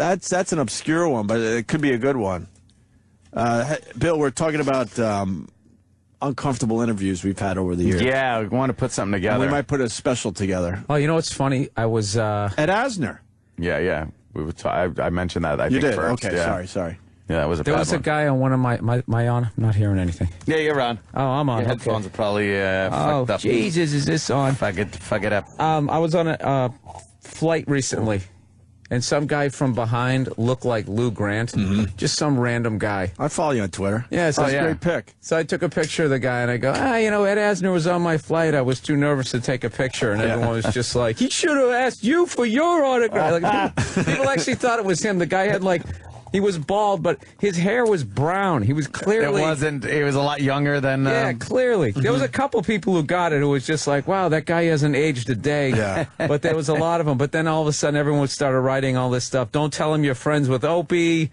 That's an obscure one, but it could be a good one. Bill, we're talking about uncomfortable interviews we've had over the years. Yeah, we want to put something together. And we might put a special together. Oh, you know what's funny? I was Ed Asner. Yeah. We would. I mentioned that. You think did. first. Okay. Yeah. Sorry. Yeah, that was a. There was a guy on one of my on. I'm not hearing anything. Yeah, you're on. Oh, I'm on. Your headphones are probably fucked up. Jesus, is this on? Fuck it up. I was on a flight recently, and some guy from behind looked like Lou Grant. Just some random guy. I follow you on Twitter. Yeah, so that's a great pick. So I took a picture of the guy, and I go, Ed Asner was on my flight. I was too nervous to take a picture, and everyone was just like, he should have asked you for your autograph. Like, people actually thought it was him. The guy had he was bald, but his hair was brown. He was clearly... It wasn't... He was a lot younger than... Yeah, clearly. There was a couple people who got it who was just like, wow, that guy hasn't aged a day. Yeah. But there was a lot of them. But then all of a sudden, everyone started writing all this stuff. Don't tell him you're friends with Opie.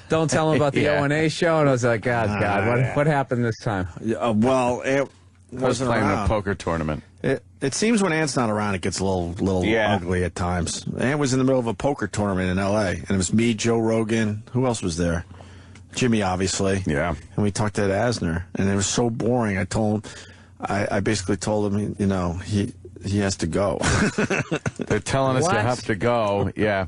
Don't tell him about the O&A show. And I was like, God, what happened this time? Well, it I was playing around. a poker tournament. It seems when Ant's not around, it gets a little ugly at times. Ant was in the middle of a poker tournament in L.A., and it was me, Joe Rogan. Who else was there? Jimmy, obviously. Yeah. And we talked to Ed Asner, and it was so boring. I basically told him, he has to go. They're telling us you have to go. Yeah.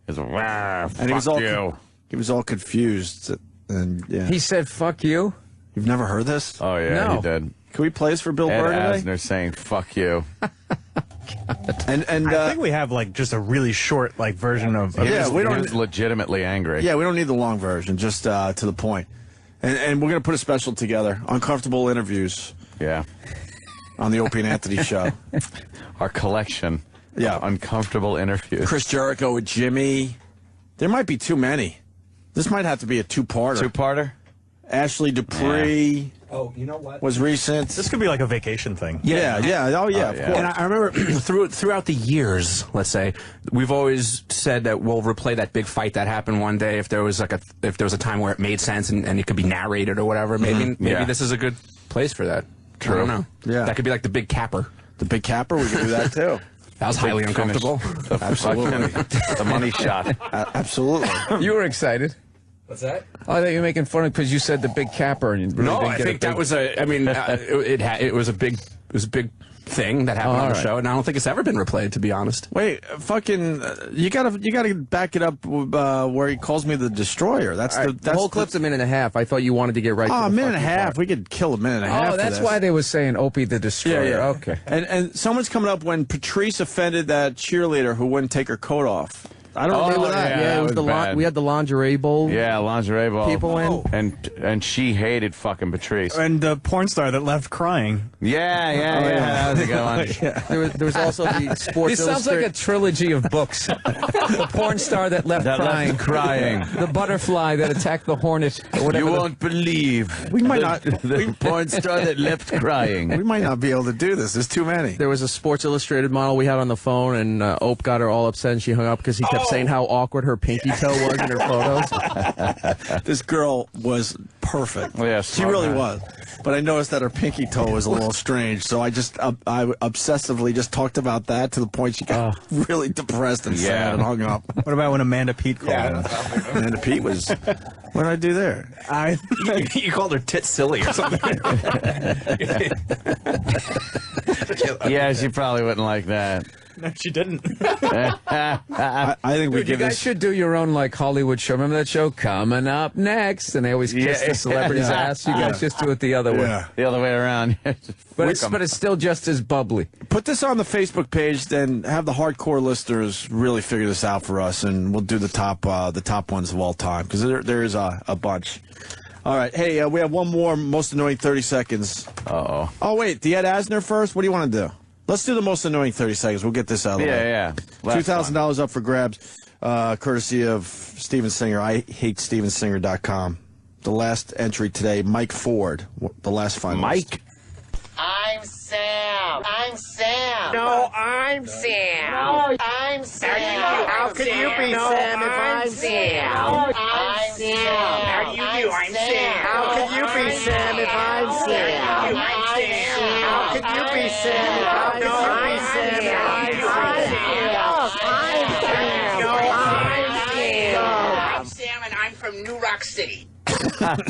He's and he was all confused. And yeah. He said, fuck you? You've never heard this? Oh, yeah, No. he did. Can we play this for Bill Burr Ed today? Asner saying, fuck you. And I think we have just a really short version of Yeah, He was legitimately angry. Yeah, we don't need the long version, just to the point. And we're going to put a special together, uncomfortable interviews. Yeah. On the Opie and Anthony show. Our collection. Yeah. Of uncomfortable interviews. Chris Jericho with Jimmy. There might be too many. This might have to be a two-parter. Two-parter? Ashley Dupree. Yeah. Oh, you know what? Was recent. This could be like a vacation thing. Yeah. Oh, yeah. Of course. And I remember throughout the years, let's say, we've always said that we'll replay that big fight that happened one day if there was a time where it made sense and it could be narrated or whatever. Maybe this is a good place for that. True. I don't know. Yeah. That could be like the big capper. The big capper, we could do that too. That was highly uncomfortable. Absolutely. The money shot. Absolutely. You were excited. What's that? Oh, I thought you were making fun of because you said the big capper. And you really No, didn't I get think a big... that was it was a big thing that happened on the show, and I don't think it's ever been replayed, to be honest. Wait, fucking, you gotta back it up where he calls me the Destroyer. That's the whole clip's a minute and a half. I thought you wanted to get right to the a minute and a fucking half. part. We could kill a minute and a half. Oh, that's why they were saying Opie the Destroyer. Yeah. Okay. And someone's coming up when Patrice offended that cheerleader who wouldn't take her coat off. I don't remember that. Yeah, it was bad. we had the lingerie bowl. Yeah, lingerie ball. People in. And she hated fucking Patrice. And the porn star that left crying. Yeah. That was a good one. There was also the Sports This sounds like a trilogy of books. The porn star that left crying. The butterfly that attacked the hornet. Or whatever You won't believe. We might not. The porn star that left crying. We might not be able to do this. There's too many. There was a Sports Illustrated model we had on the phone, and Ope got her all upset, and she hung up because he kept saying how awkward her pinky toe was in her photos. This girl was perfect. Yeah, she really was. But I noticed that her pinky toe was a little strange, so I obsessively just talked about that to the point she got really depressed and sad and hung up. What about when Amanda Pete called in? Amanda Pete was... What did I do there? You called her tit silly or something. Yeah, she probably wouldn't like that. No, she didn't. I think we You give guys this... should do your own Hollywood show. Remember that show, Coming Up Next? And they always kiss the celebrity's ass. You guys just do it the other way. Yeah. The other way around. But it's still just as bubbly. Put this on the Facebook page, then have the hardcore listeners really figure this out for us, and we'll do the top ones of all time, because there is a bunch. All right. Hey, we have one more most annoying 30 seconds. Uh-oh. Oh, wait. The Ed Asner first? What do you want to do? Let's do the most annoying 30 seconds. We'll get this out of the way. Yeah. $2,000 up for grabs, courtesy of Steven Singer. IHateStevenSinger.com. The last entry today, Mike Ford, the last finalist. Mike? I'm Sam. I'm Sam. No, I'm Sam. No, I'm Sam. How could you be Sam if I'm Sam? I'm Sam. How do you do? I'm Sam. How could you be Sam if I'm Sam? I'm Sam. How could you be Sam if I'm No, I'm Sam. I'm Sam. No, I'm Sam. from New Rock City.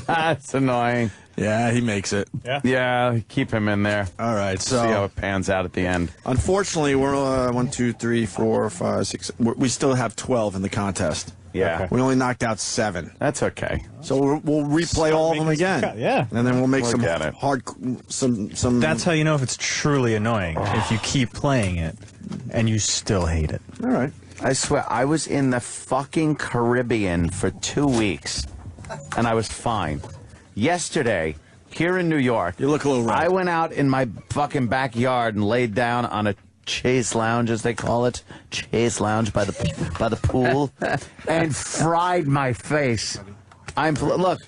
That's annoying. Yeah, he makes it. Yeah, keep him in there. All right, See how so it pans out at the end. unfortunately, we're 1, 2, 3, 4, 5, 6. We still have 12 in the the Yeah. We only knocked out 7. That's okay. So we'll replay all of them again. Yeah. And then we'll make Look some at it. some. That's how you know if it's truly annoying. If you keep playing it and you still hate it. All right. I swear, I was in the fucking Caribbean for 2 weeks, and I was fine. Yesterday, here in New York, You look a little red. I went out in my fucking backyard and laid down on a chaise lounge, as they call it, chaise lounge by the pool, and fried my face. Look.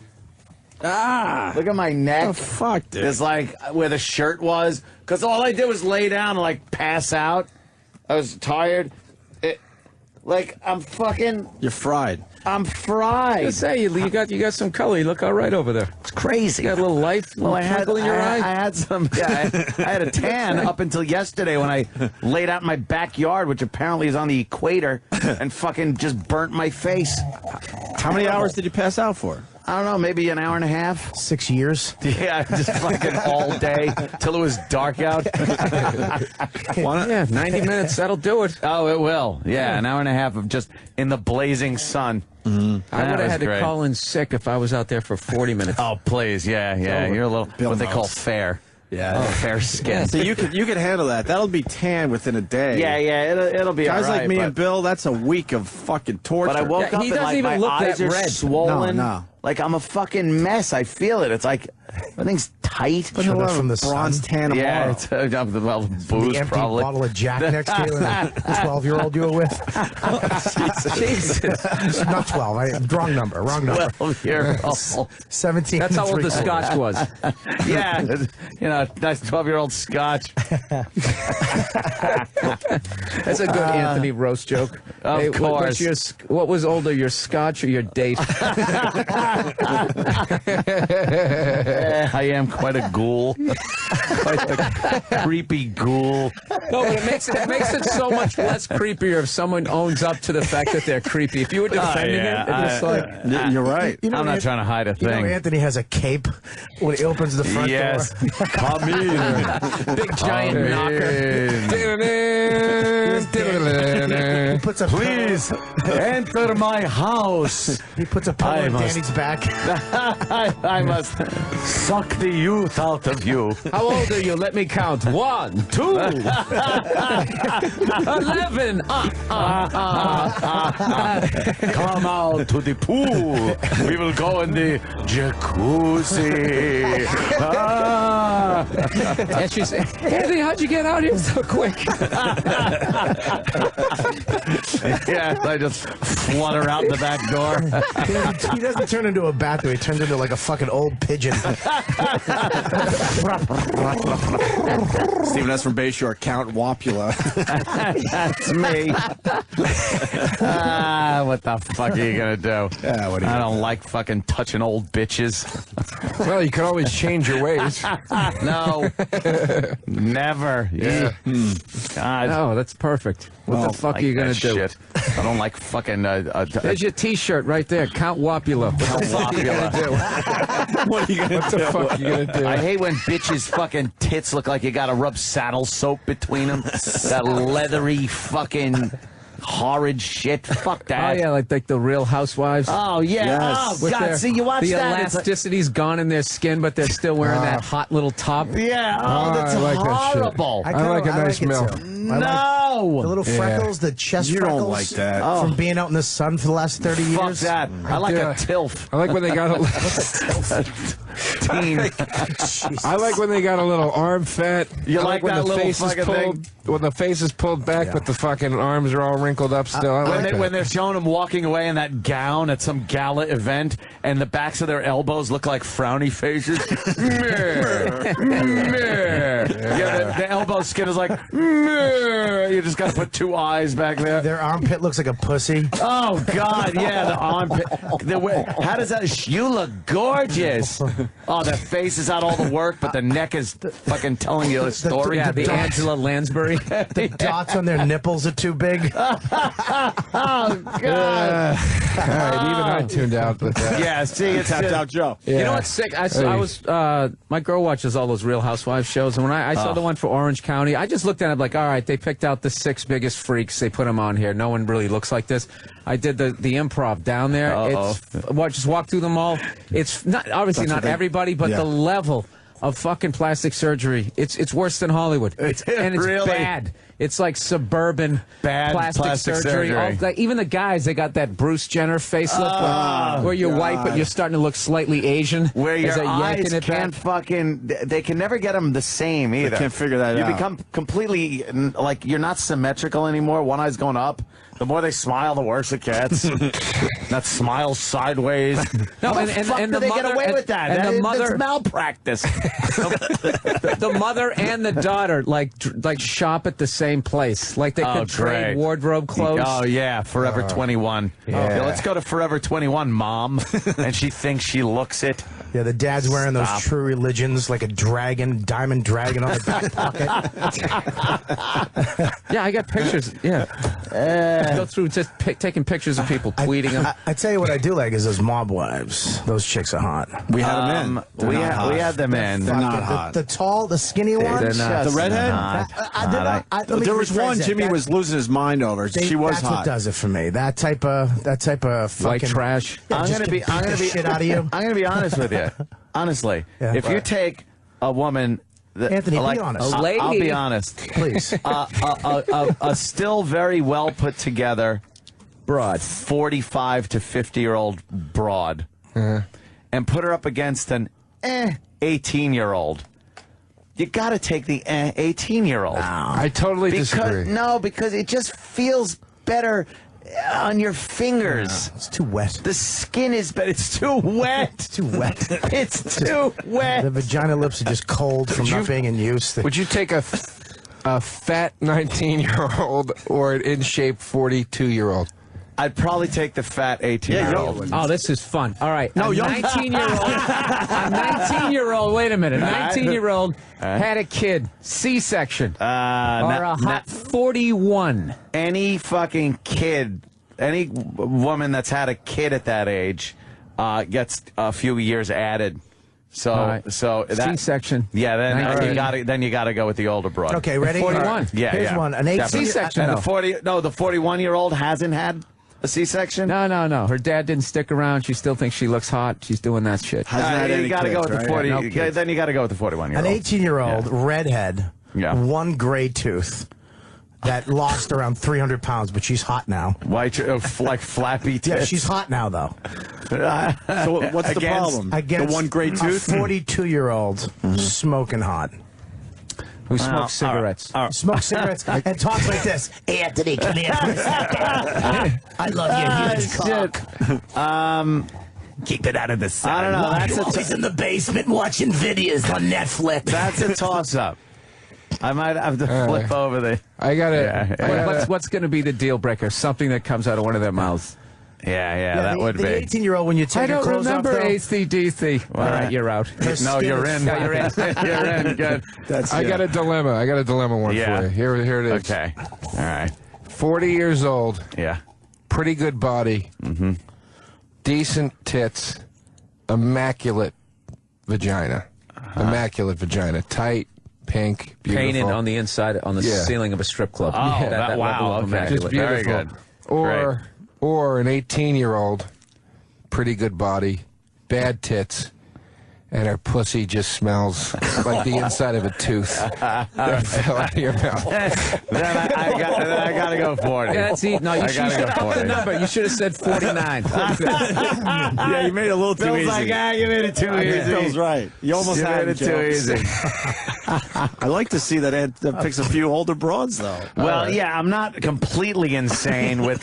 Look at my neck. Oh, fuck, dude. It's like where the shirt was, because all I did was lay down and like pass out. I was tired. I'm fucking. You're fried. I'm fried. Just say you got some color. You look all right over there. It's crazy. You got a little life, a little twinkle in your eye. I had some. Yeah, I had a tan up until yesterday when I laid out in my backyard, which apparently is on the equator, and fucking just burnt my face. How many hours did you pass out for? I don't know, maybe an hour and a half. 6 years. Yeah, just fucking all day till it was dark out. Yeah, 90 minutes. That'll do it. Oh, it will. Yeah, an hour and a half of just in the blazing sun. I would have had to great. call in sick if I was out there for 40 minutes. Oh, please, yeah. You're a little Bill what they call knows. fair. Yeah. Fair skin. So you could handle that. That'll be tan within a day. Yeah, it'll be Guys all right, like me but, and Bill, that's a week of fucking torture. But I woke Yeah, up he and doesn't like even my look eyes that are red. swollen. No. Like I'm a fucking mess. I feel it. It's like everything's tight. But no, from the bronze sun. tan Yeah, tomorrow. it's well, The booze empty probably. bottle of Jack next to you and the 12-year-old you were with. Jesus. Not 12. Wrong number. 12-year-old. 17. That's how old the 3/4. scotch was. Yeah, nice 12-year-old scotch. That's a good Anthony roast joke. Of course. What was older, your scotch or your date? I am quite a ghoul. Quite a creepy ghoul. No, but it makes it so much less creepier if someone owns up to the fact that they're creepy. If you were defending yeah, it, it's like You're right. You know I'm not Ant- trying to hide a You know thing. Anthony has a cape when he opens the front Yes. door. Come in. big giant knocker. He puts a Please enter my house. He puts a pillow I on must- Danny's back. I must suck the youth out of you. How old are you? Let me count. 1, 2, 11. Come out to the pool. We will go in the jacuzzi. And she said, Anthony, how'd you get out here so quick? Yeah, I just flutter out the back door. He doesn't turn into a bat, though. He turns into like a fucking old pigeon. Stephen S. from Bayshore, Count Wapula. That's me. What the fuck are you gonna do? Yeah, what are you I don't like fucking touching old bitches. Well, you can always change your ways. No, never. Yeah. God. Oh, that's perfect. What Well, the fuck Like are you going that to do? shit. I don't like fucking. There's your T-shirt right there. Count Wapula. What the fuck are you going to do? What are you gonna What the fuck are you going to do? I hate when bitches' fucking tits look like you got to rub saddle soap between them. That leathery fucking horrid shit. Fuck Oh, that. yeah, like the Real Housewives. Oh yeah. Yes. Oh With God. their- See, you watch the that. It's like- elasticity's gone in their skin, but they're still wearing that hot little top. yeah. Oh, that's I like that shit. horrible. I like a nice milk. No. The little freckles, the chest You freckles. don't like that. From being out in the sun for the last 30 years. Fuck that. I like do. a tilf. I like when they got a Teen. I like when they got a little arm fat. You I like when that the little face is fucking pulled, when the face is pulled back, but the fucking arms are all wrinkled up still. I like that. When they're showing them walking away in that gown at some gala event, and the backs of their elbows look like frowny faces. Meh. Meh. Yeah, the elbow skin is like, meh. You just got to put two eyes back there. Their armpit looks like a pussy. Oh, God, yeah, the armpit. How does that? You look gorgeous. Oh, the face is out all the work, but the neck is fucking telling you a story. Yeah, the Angela Lansbury. The dots on their nipples are too big. Oh, God. right, even I tuned out with that. Yeah, see, it's Tapped out Joe. Yeah. You know what's sick? I was my girl watches all those Real Housewives shows, and when I saw the one for Orange County, I just looked at it like, all right, they picked out the 6 biggest freaks, they put them on here. No one really looks like this. I did the improv down there. Just walk through them all. It's not obviously not everybody, but the level of fucking plastic surgery, it's worse than Hollywood. It's really? bad. It's like suburban Bad plastic surgery. Even the guys, they got that Bruce Jenner facelift where you're white, but you're starting to look slightly Asian. Where as your they're yanking eyes it can't back. fucking... They can never get them the same either. Can't figure that you out. become completely... Like, you're not symmetrical anymore. One eye's going up. The more they smile, the worse it gets. That smile sideways. No, How the fuck do they get away with that? And the mother, That's malpractice. the mother and the daughter like shop at the same place. Like they could trade great. wardrobe clothes. Oh, yeah, Forever 21. Yeah, let's go to Forever 21, Mom. And she thinks she looks it. Yeah, the dad's wearing those True Religions, like a dragon, diamond dragon on the back pocket. Yeah, I got pictures. Yeah. Go through just taking pictures of people, tweeting them. I tell you what I do like is those mob wives. Those chicks are hot. We had them in. We had them in. They're not hot. The tall, the skinny ones. The redhead? There was one Jimmy was losing his mind over. She was that's hot. what does it for me. That type of fucking White trash. Yeah, I'm gonna be shit out of you. I'm gonna be honest with you. Honestly, if you take a woman, Anthony, be like, honest. A lady. I'll be honest. Please. A still very well put together Broad. 45 to 50-year-old broad, and put her up against an 18-year-old. You got to take the 18-year-old. I totally disagree. No, because it just feels better on your fingers. It's too wet. The skin is better. It's too wet. It's too wet. It's too wet. The vagina lips are just cold from not being in use. Would you take a fat 19-year-old or an in-shape 42-year-old? I'd probably take the fat 18-year-old. Oh, this is fun. All right. No, a you're 19-year-old. A 19-year-old. Wait a minute. A 19-year-old had a kid. C-section. Or a hot 41. Any fucking kid, any woman that's had a kid at that age gets a few years added. So, right. so that C-section. Yeah, then 19. you gotta go with the older broad. Okay, ready? 41. Yeah, Here's yeah. one. An 18 C-section. And No. the 41-year-old hasn't had a C-section. No. Her dad didn't stick around. She still thinks she looks hot. She's doing that shit. Hasn't had You any gotta go kids, with the right? 40. No kids. Then you gotta go with the 41-year-old. An 18-year-old redhead, one gray tooth, that lost around 300 pounds, but she's hot now. White, like flappy tits. Yeah, she's hot now, though. So what's the problem? Against The one great a tooth? 42-year-old smoking hot. Who smokes cigarettes. Smokes cigarettes and talks like this. Anthony, come here for a second. I love your huge cock. Keep it out of the sun. I don't know. That's You're always in the basement watching videos on Netflix. That's a toss-up. I might have to flip over the... I gotta. What's going to be the deal breaker? Something that comes out of one of their mouths. Yeah, that would the be. 18-year-old, when you take I your don't clothes remember off, though, ACDC. All right, you're out. No, you're in. Yeah, you're in. You're in. Good. I got a dilemma. I got a dilemma one Yeah. for you. Here it is. Okay. All right. 40 years old, Yeah. pretty good body, decent tits, immaculate vagina. Immaculate vagina. Tight, pink, beautiful. Painted on the inside, on the Yeah. ceiling of a strip club. Oh, that level wow. of Okay. immaculate. Just beautiful. Very good. Or an 18-year-old, pretty good body, bad tits, and her pussy just smells like the inside of a tooth that fell out of your mouth. Then I got to go 40. Yeah, that's it. No, you should have upped the number. You should have said 49. Yeah, you made it a little too Bill's easy. like, you made it too easy. Bill's right. You almost You had made it too easy. I like to see that Ed picks a few older broads, though. Well, yeah, I'm not completely insane with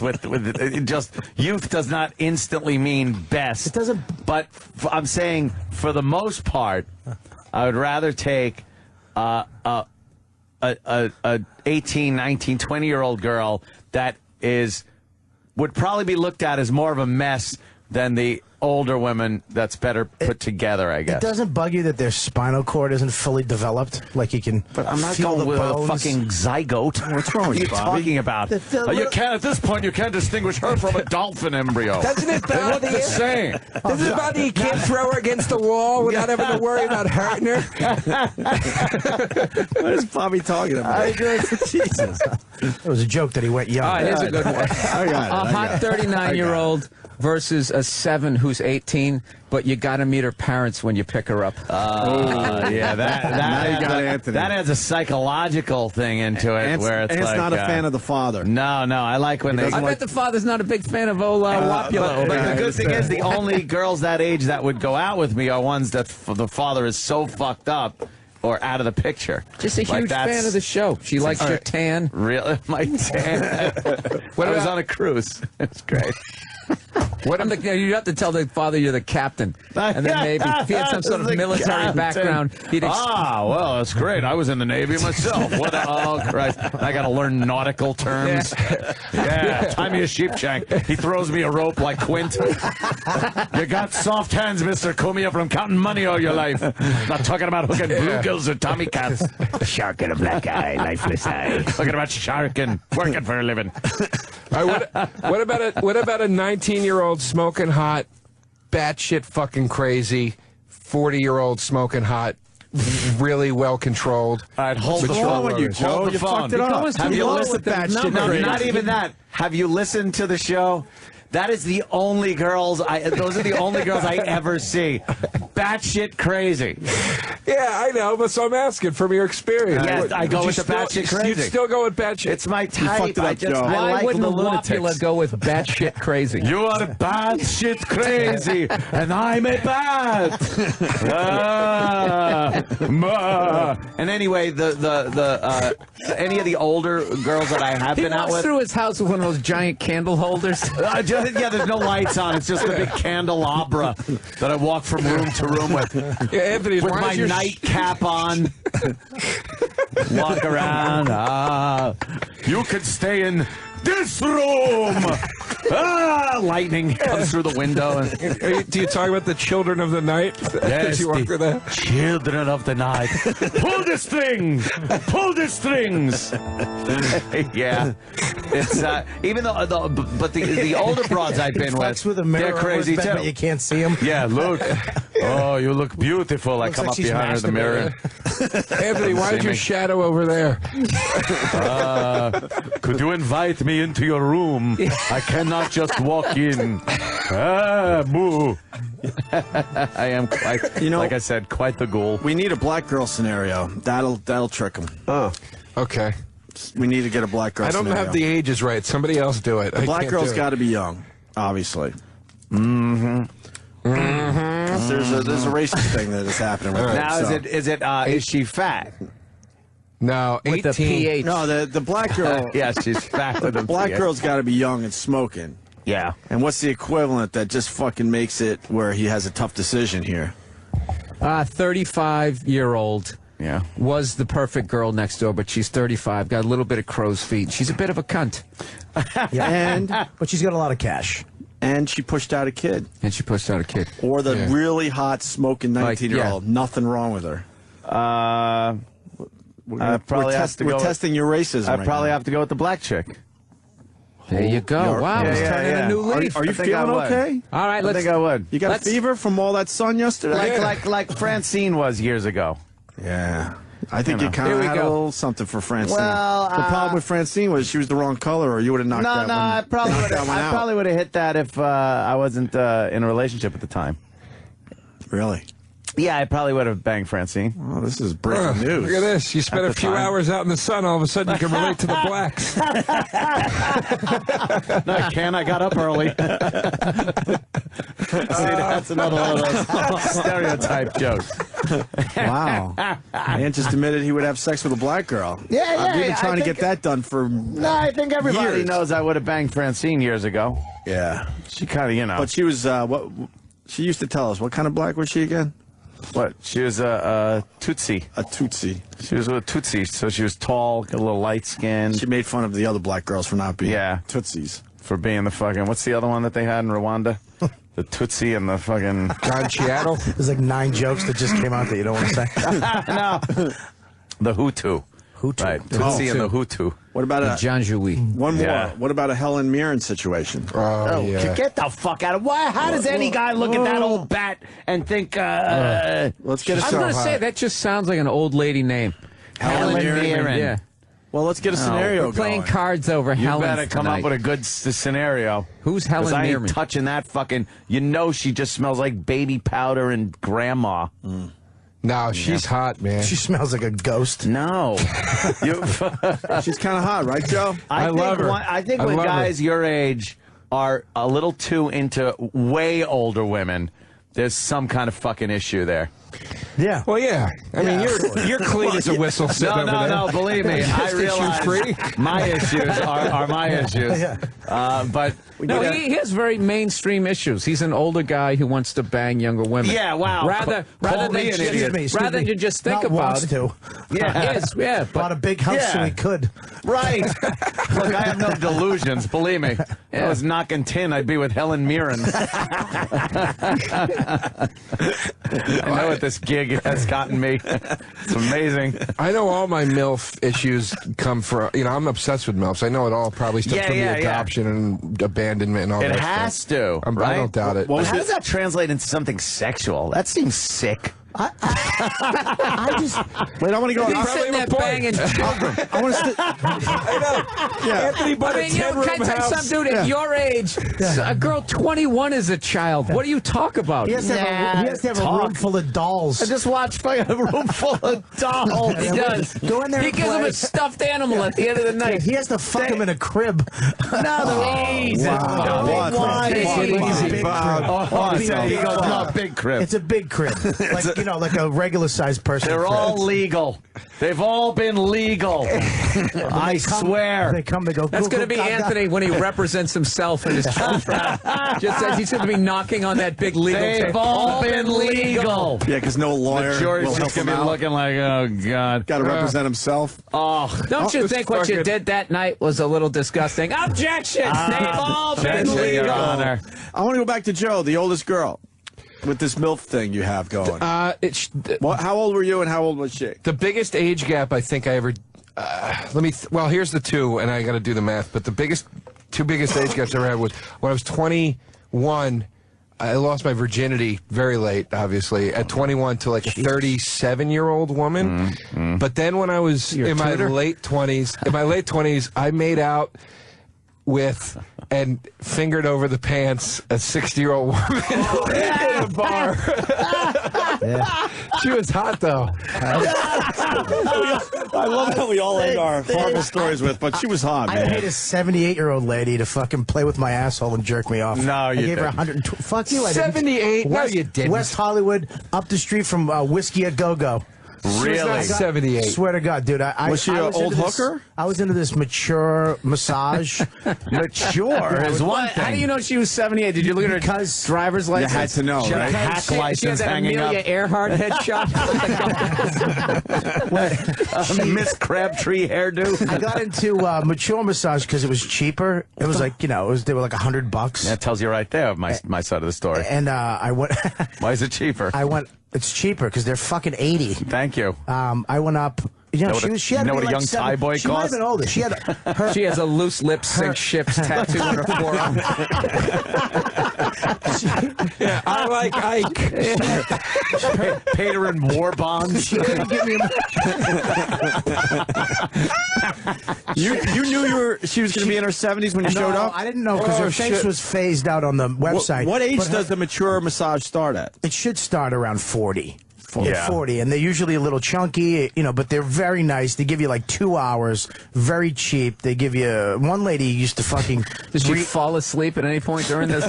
just youth does not instantly mean best. It doesn't. But I'm saying for the most part, I would rather take a 18, 19, 20-year-old girl that would probably be looked at as more of a mess than the older women that's better put together, I guess. It doesn't bug you that their spinal cord isn't fully developed? Like you can But I'm not feel going the with bones? a fucking zygote. What's wrong with What are you, you Bobby? talking about? You can't, at this point, you can't distinguish her from a dolphin embryo. Doesn't it They look bother the you? same. Does it bother you can't throw her against the wall without having to worry about hurting her? What is Bobby talking about? Jesus. It was a joke that he went young. All right, here's a good one. I got it. A hot 39-year-old versus a 7 who's 18, but you got to meet her parents when you pick her up. Yeah, Anthony. that adds a psychological thing into it, where it's Ant's like, not a fan of the father. No, I like when they. I bet the father's not a big fan of old Wapula. But Yeah, the I good thing is, understand. the only girls that age that would go out with me are ones that the father is so fucked up or out of the picture. Just a Like, huge that's fan of the show. She likes your tan. Really, my tan. I was on a cruise. It's great. You have to tell the father you're the captain, and then maybe if he had some sort of The military captain. background, he'd. Well, that's great. I was in the Navy myself. What? Oh, Christ! I got to learn nautical terms. Yeah, tie me a sheep shank. He throws me a rope like Quint. You got soft hands, Mister. Come from counting money all your life. Not talking about hooking bluegills or Tommy cats. Shark and a black eye, lifeless eye. Talking about sharking, working for a living. All right, what about a 19-year-old smoking hot, batshit fucking crazy, 40-year-old smoking hot, really well controlled? All right, hold the What's wrong phone. with you, Joe? Hold the You phone. fucked it up. Have you low listened with that shit? No, crazy. not even that. Have you listened to the show? That is the only girls those are the only girls I ever see. Batshit crazy. Yeah, I know, but so I'm asking from your experience. Yes, I go Would with you the batshit crazy. You'd still go with batshit? It's my type. fucked it up, I just Joe. I Why like wouldn't the Wapula lunatics. go with batshit crazy? You are batshit crazy, and I'm a bat. And anyway, the any of the older girls that I have He been out walks with. through his house with one of those giant candle holders. There's no lights on. It's just a big candelabra that I walk from room to room with. Yeah, Anthony, With my nightcap on. Walk around. You could stay in this room. Lightning comes through the window. Do you talk about the children of the night? Yes, you walk with that? children of the night. Pull the strings. Pull the strings. Yeah, it's even though the older broads I've been Flex with, with a mirror they're crazy over his bed, too. but you can't see him. Yeah, look. Oh, you look beautiful. I Looks come like up she's behind her in the mirror. Anthony, why is See your me. shadow over there? Could you invite me into your room? I cannot just walk in. Boo. I am quite, like I said, quite the ghoul. We need a black girl scenario. That'll trick them. Okay. We need to get a black girl I don't scenario. have the ages right. Somebody else do it. The black girl's got to be young, obviously. There's a racist thing that is happening with it. Now, so. is she fat? No, With 18. the PH. No, the black girl. Yeah, she's fat. With The black girl's got to be young and smoking. Yeah. And what's the equivalent that just fucking makes it where he has a tough decision here? 35-year-old. Yeah. Was the perfect girl next door, but she's 35, got a little bit of crow's feet. She's a bit of a cunt. Yeah, but she's got a lot of cash. And she pushed out a kid. And she pushed out a kid. Or the really hot smoking Like, 19-year-old. Nothing wrong with her. We're testing your racism. I right probably now. have to go with the black chick. There you go. Wow, yeah, it's yeah, turning yeah. a new Are, leaf. are you I think I feeling would. okay? All right, I let's. think I would. You got a fever from all that sun yesterday? Like Francine was years ago. Yeah. I think you kind Here of we had go. a little something for Francine. Well, the problem with Francine was she was the wrong color, or you would have knocked that one. I probably would have hit that if I wasn't in a relationship at the time. Really? Yeah, I probably would have banged Francine. Oh, this is breaking news. Look at this. You spent At a the few time. hours out in the sun. All of a sudden, you can relate to the blacks. No, I can't. I got up early. See, that's another one of those stereotype jokes. Wow. Ant just admitted he would have sex with a black girl. Yeah, We've been trying to get that done for. No, I think everybody years. knows I would have banged Francine years ago. Yeah. She kind of, But she was, what? She used to tell us. What kind of black was she again? What? She was a Tootsie. A Tootsie. She was a Tootsie, so she was tall, got a little light skin. She made fun of the other black girls for not being Yeah. Tootsies. For being the fucking, what's the other one that they had in Rwanda? The Tootsie and the fucking John Seattle. There's like 9 jokes that just came out that you don't want to say. no, the Hutu. Right, Tootsie and the Hutu. What about a Janjaweed. one more? Yeah. What about a Helen Mirren situation? Oh, yeah. Get the fuck out of why? How does any guy look at that old bat and think? Let's get I'm going to say that just sounds like an old lady name. Helen Mirren. Yeah. Well, let's get a scenario We're playing going. cards over You Helen better come up with a good scenario. Who's Helen 'Cause I ain't Mirren? touching that fucking. You know, she just smells like baby powder and grandma. No, she's hot, man. She smells like a ghost. No, She's kind of hot, right, Joe? I love her. I think I when love her. guys your age are a little too into way older women, there's some kind of fucking issue there. Yeah. Well, yeah. I mean, you're clean as a whistle sitting over there. No, believe me. I realize issue-free. my issues are my issues. But No, he has very mainstream issues. He's an older guy who wants to bang younger women. Yeah, wow. Rather Call me than an idiot. rather than you just think Not about wants it. to. Yeah, Bought a big house so Yeah. he could. right. Look, I have no delusions. Believe me. If I was knocking tin, I'd be with Helen Mirren. I know what this gig has gotten me. It's amazing. I know all my MILF issues come from, I'm obsessed with MILFs. I know it all probably stems Yeah, from yeah, the yeah. adoption and abandonment and all It that has stuff. to, right? I don't doubt it. But how does that translate into something sexual? That seems sick. I just. Wait, I want to go. He's sitting there banging children. I want to. Anthony bought a Can I 10-room tell you house. something, dude? At your age, a girl 21 is a child. What do you talk about? He has to have a room full of dolls. I just watched a room full of dolls. He does. Go in there He and gives him play. a stuffed animal at the end of the night. He has to fuck him in a crib. Jesus. Wow. Why? Take it easy. Big crib. He goes, no, big crib. It's a big crib, like a regular sized person. They're crib. all legal. They've all been legal. I swear. They come. They go. That's going to be Anthony when he represents himself and his children. Just as he's going to be knocking on that big legal They've table. all been legal. Yeah, because no lawyer The jury's will help just him going to be out. looking like, oh, God. Got to represent himself. Oh, Don't you think what you did that night was a little disgusting? Objection! They've all been objection, Your legal. Honor. I want to go back to Joe, the oldest girl, with this MILF thing you have going. How old were you and how old was she? The biggest age gap I think I ever. Well, here's the two, and I got to do the math. But the two biggest age gaps I ever had was when I was 21. I lost my virginity very late, obviously, at 21 to like a 37-year-old woman. But then when I was in my late 20s, I made out with and fingered over the pants a 60-year-old woman in a bar. She was hot, though. I love how we all end our horrible stories with, but she was hot, I man. paid a 78-year-old lady to fucking play with my asshole and jerk me off. No, you I gave her didn't. 120. Fuck you, I didn't. 78? No, you didn't. West Hollywood, up the street from Whiskey at Go-Go. Really? Not 78. Swear to God, dude. Was she I an was old into this- hooker? I was into this mature massage. Mature is one thing. How do you know she was 78? Did you look at her Because driver's You license? had to know, She had a right? hack She had license that hanging Amelia up. Earhart headshot. Miss Crabtree hairdo. I got into mature massage because it was cheaper. It was like, they were like $100. That tells you right there my side of the story. And I went. Why is it cheaper? It's cheaper because they're fucking 80. Thank you. I went up. know She what was. She had you know to be what a like young seven- Thai boy She might have costs? been older. She had her. She has a loose lip sink ships tattoo on her forearm. I like Ike. Paid her in war bonds. She couldn't give me. You knew she was going to be in her 70s when you showed up? I didn't know because her face was phased out on the website. What age But does the mature massage start at? it should start around 40. Yeah. 40, and they're usually a little chunky, but they're very nice. They give you like 2 hours, very cheap. They give you. One lady used to fucking. Did she fall asleep at any point during this?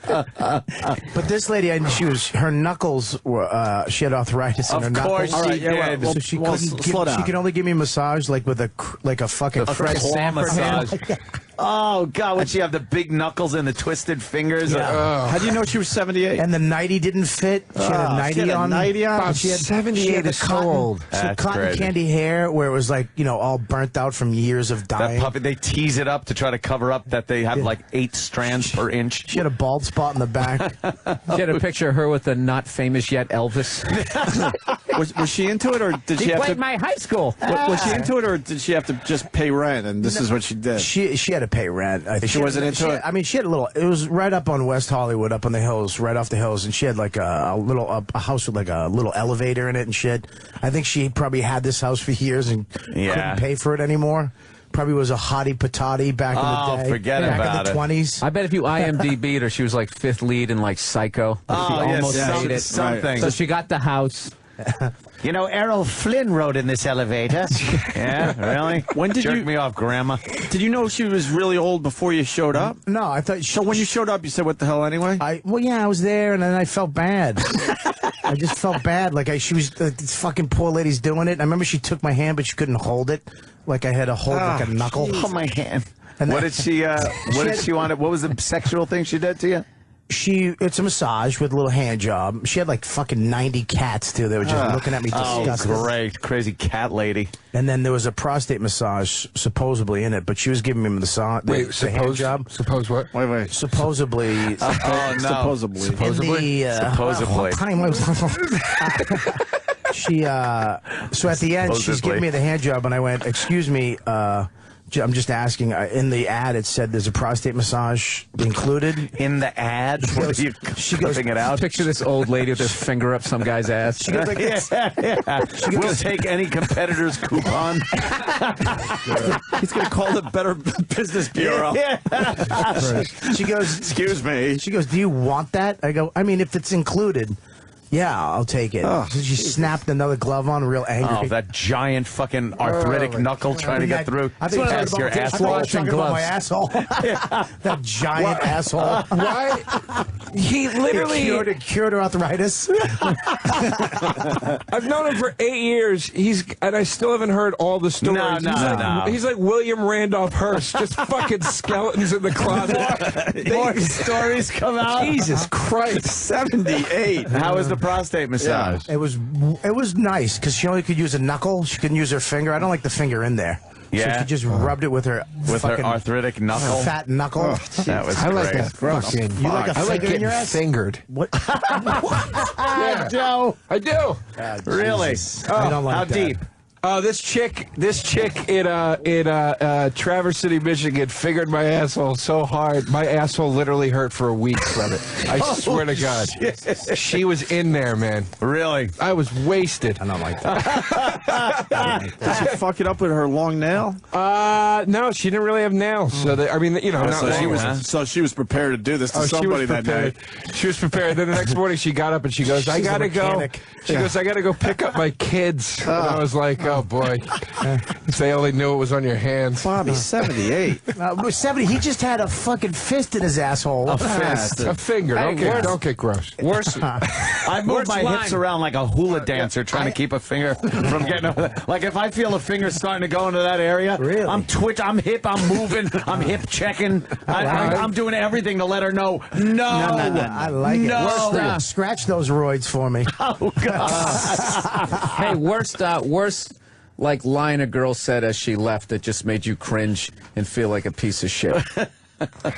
But this lady, her knuckles were. She had arthritis in her Of knuckles. course All right, she yeah, well, did. well, So she well, couldn't slow give, down. she could only give me a massage like with a fucking Fred claw Sanford massage. hand. Oh, God, would she have the big knuckles and the twisted fingers? Yeah. How do you know she was 78? And the nightie didn't fit. She had a nightie she had a on. nightie on? And she had 78 is so old. She had That's cotton crazy. candy hair where it was like, all burnt out from years of That dying. puppy, they tease it up to try to cover up that they have like 8 strands per inch. She had a bald spot in the back. She had a picture of her with the not famous yet Elvis. Was she into it, or did she have to? my high school. Was she into it, or did she have to just pay rent? And this is what she did. She had to pay rent. I think She wasn't into it? I mean, she had a little. It was right up on West Hollywood, up on the hills, right off the hills, and she had like a house with like a little elevator in it and shit. I think she probably had this house for years and couldn't pay for it anymore. Probably was a hottie patati back in the day. Forget back about in the it. 20s. I bet if you IMDb'd her, she was like 5th lead in like Psycho. She almost made it. Something. So she got the house. You know, Errol Flynn rode in this elevator. Yeah, really? When did Jerk you? me off, Grandma? Did you know she was really old before you showed up? No, I thought. So when you showed up, you said, "What the hell?" Anyway. I was there, and then I felt bad. I just felt bad, like she was this fucking poor lady's doing it. I remember she took my hand, but she couldn't hold it, like I had to hold like a knuckle. Hold my hand. And What did she? What did she want? What was the sexual thing she did to you? It's a massage with a little hand job. She had like fucking 90 cats too. They were just looking at me disgusted. Oh, great, crazy cat lady. And then there was a prostate massage supposedly in it, but she was giving me the hand job. Suppose what? Wait. Supposedly. Oh no. Supposedly. Supposedly. She so at the end she's Supposedly. giving me the hand job, and I went, "Excuse me, I'm just asking." In the ad, it said there's a prostate massage included. In the ad, what are you clipping it out? Picture this old lady with her finger up some guy's ass. She goes like this. We'll take any competitor's coupon. He's gonna call the Better Business Bureau. She goes, Excuse me. She goes, "Do you want that?" I go, "I mean, if it's included, yeah, I'll take it." So she snapped another glove on, real angry. Oh, that giant fucking arthritic knuckle trying to get through. I think Past your I thought you were asshole. talking about my asshole. That giant asshole. Why? He literally. Cured her arthritis. I've known him for 8 years. And I still haven't heard all the stories. No. He's like William Randolph Hearst, just fucking skeletons in the closet. More stories come out. Jesus Christ. 78. How was the prostate massage? It was nice because she only could use a knuckle. She couldn't use her finger. I don't like the finger in there. Yeah. So she just rubbed it with her With her arthritic knuckle? fat knuckle. That was I like great. that fucking. You like a I like finger in getting your ass? fingered. What? Yeah. Joe. I do. Really? I don't like How that. deep? This chick in Traverse City, Michigan, fingered my asshole so hard, my asshole literally hurt for a week from it. I swear to God, she was in there, man. Really? I was wasted. I don't like that. Did she fuck it up with her long nail? No, she didn't really have nails. So not So she long, was. huh? So she was prepared to do this to She somebody was that prepared. night. She was prepared. Then the next morning she got up and she goes, "I She's a gotta go." mechanic. She goes, "I gotta go pick up my kids." And I was like, "Oh boy, if they only knew it was on your hands." Bobby, 78. 70. He just had a fucking fist in his asshole. A fist. A finger. Hey, Don't get gross. Worse. I move my hips around like a hula dancer trying to keep a finger from getting over. Like if I feel a finger starting to go into that area, Really? I'm I'm hip, I'm moving, I'm hip checking. I'm doing everything to let her know. No. I like it. No. Scratch those roids for me. Oh God. Hey, worst like line a girl said as she left that just made you cringe and feel like a piece of shit.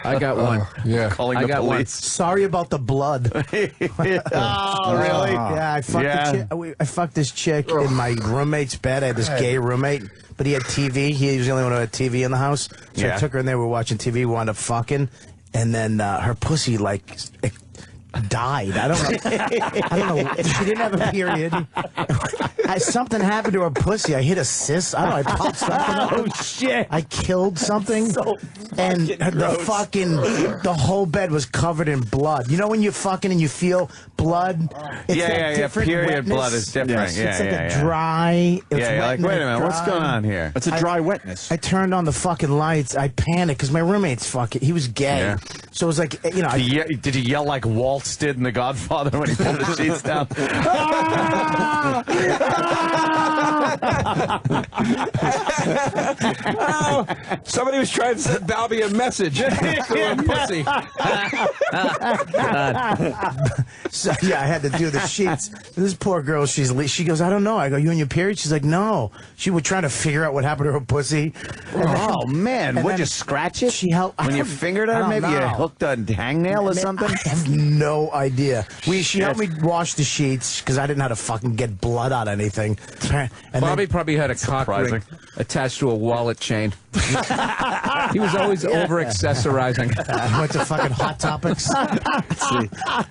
I got one. Yeah. Calling I the got one. police. Sorry about the blood. Oh, really? Yeah, I fucked this chick in my roommate's bed. I had this gay roommate, but he had TV. He was the only one who had TV in the house. So Yeah. I took her in there. We were watching TV. We wound up fucking, and then her pussy died. I don't know. She didn't have a period. Something happened to her pussy. I hit a cyst. I don't know. I popped something up. Oh shit. I killed something, and the whole bed was covered in blood. You know when you're fucking and you feel blood? It's that different Period wetness. blood is different. Yes. Yeah, It's like yeah, a yeah. dry. It's Yeah, you're wet like, and wait a then minute, what's dry. going on here? It's a dry wetness. I turned on the fucking lights. I panicked because my roommate's fucking. He was gay, Yeah. so it was like Did you yell like Walt Waltz did in The Godfather when he pulled the sheets down. Oh, somebody was trying to send Balby a message. Pussy. So, yeah, I had to do the sheets. This poor girl, she goes, I don't know. I go, you on your period? She's like, no. She was trying to figure out what happened to her pussy. Oh, man. And Would then you scratch it? She helped. When you fingered her? Maybe you hooked a hangnail or something? I have no idea. She helped me wash the sheets because I didn't know how to fucking get blood out of anything. And Bobby probably had a cock ring attached to a wallet chain. He was always over-accessorizing. I went to fucking Hot Topics.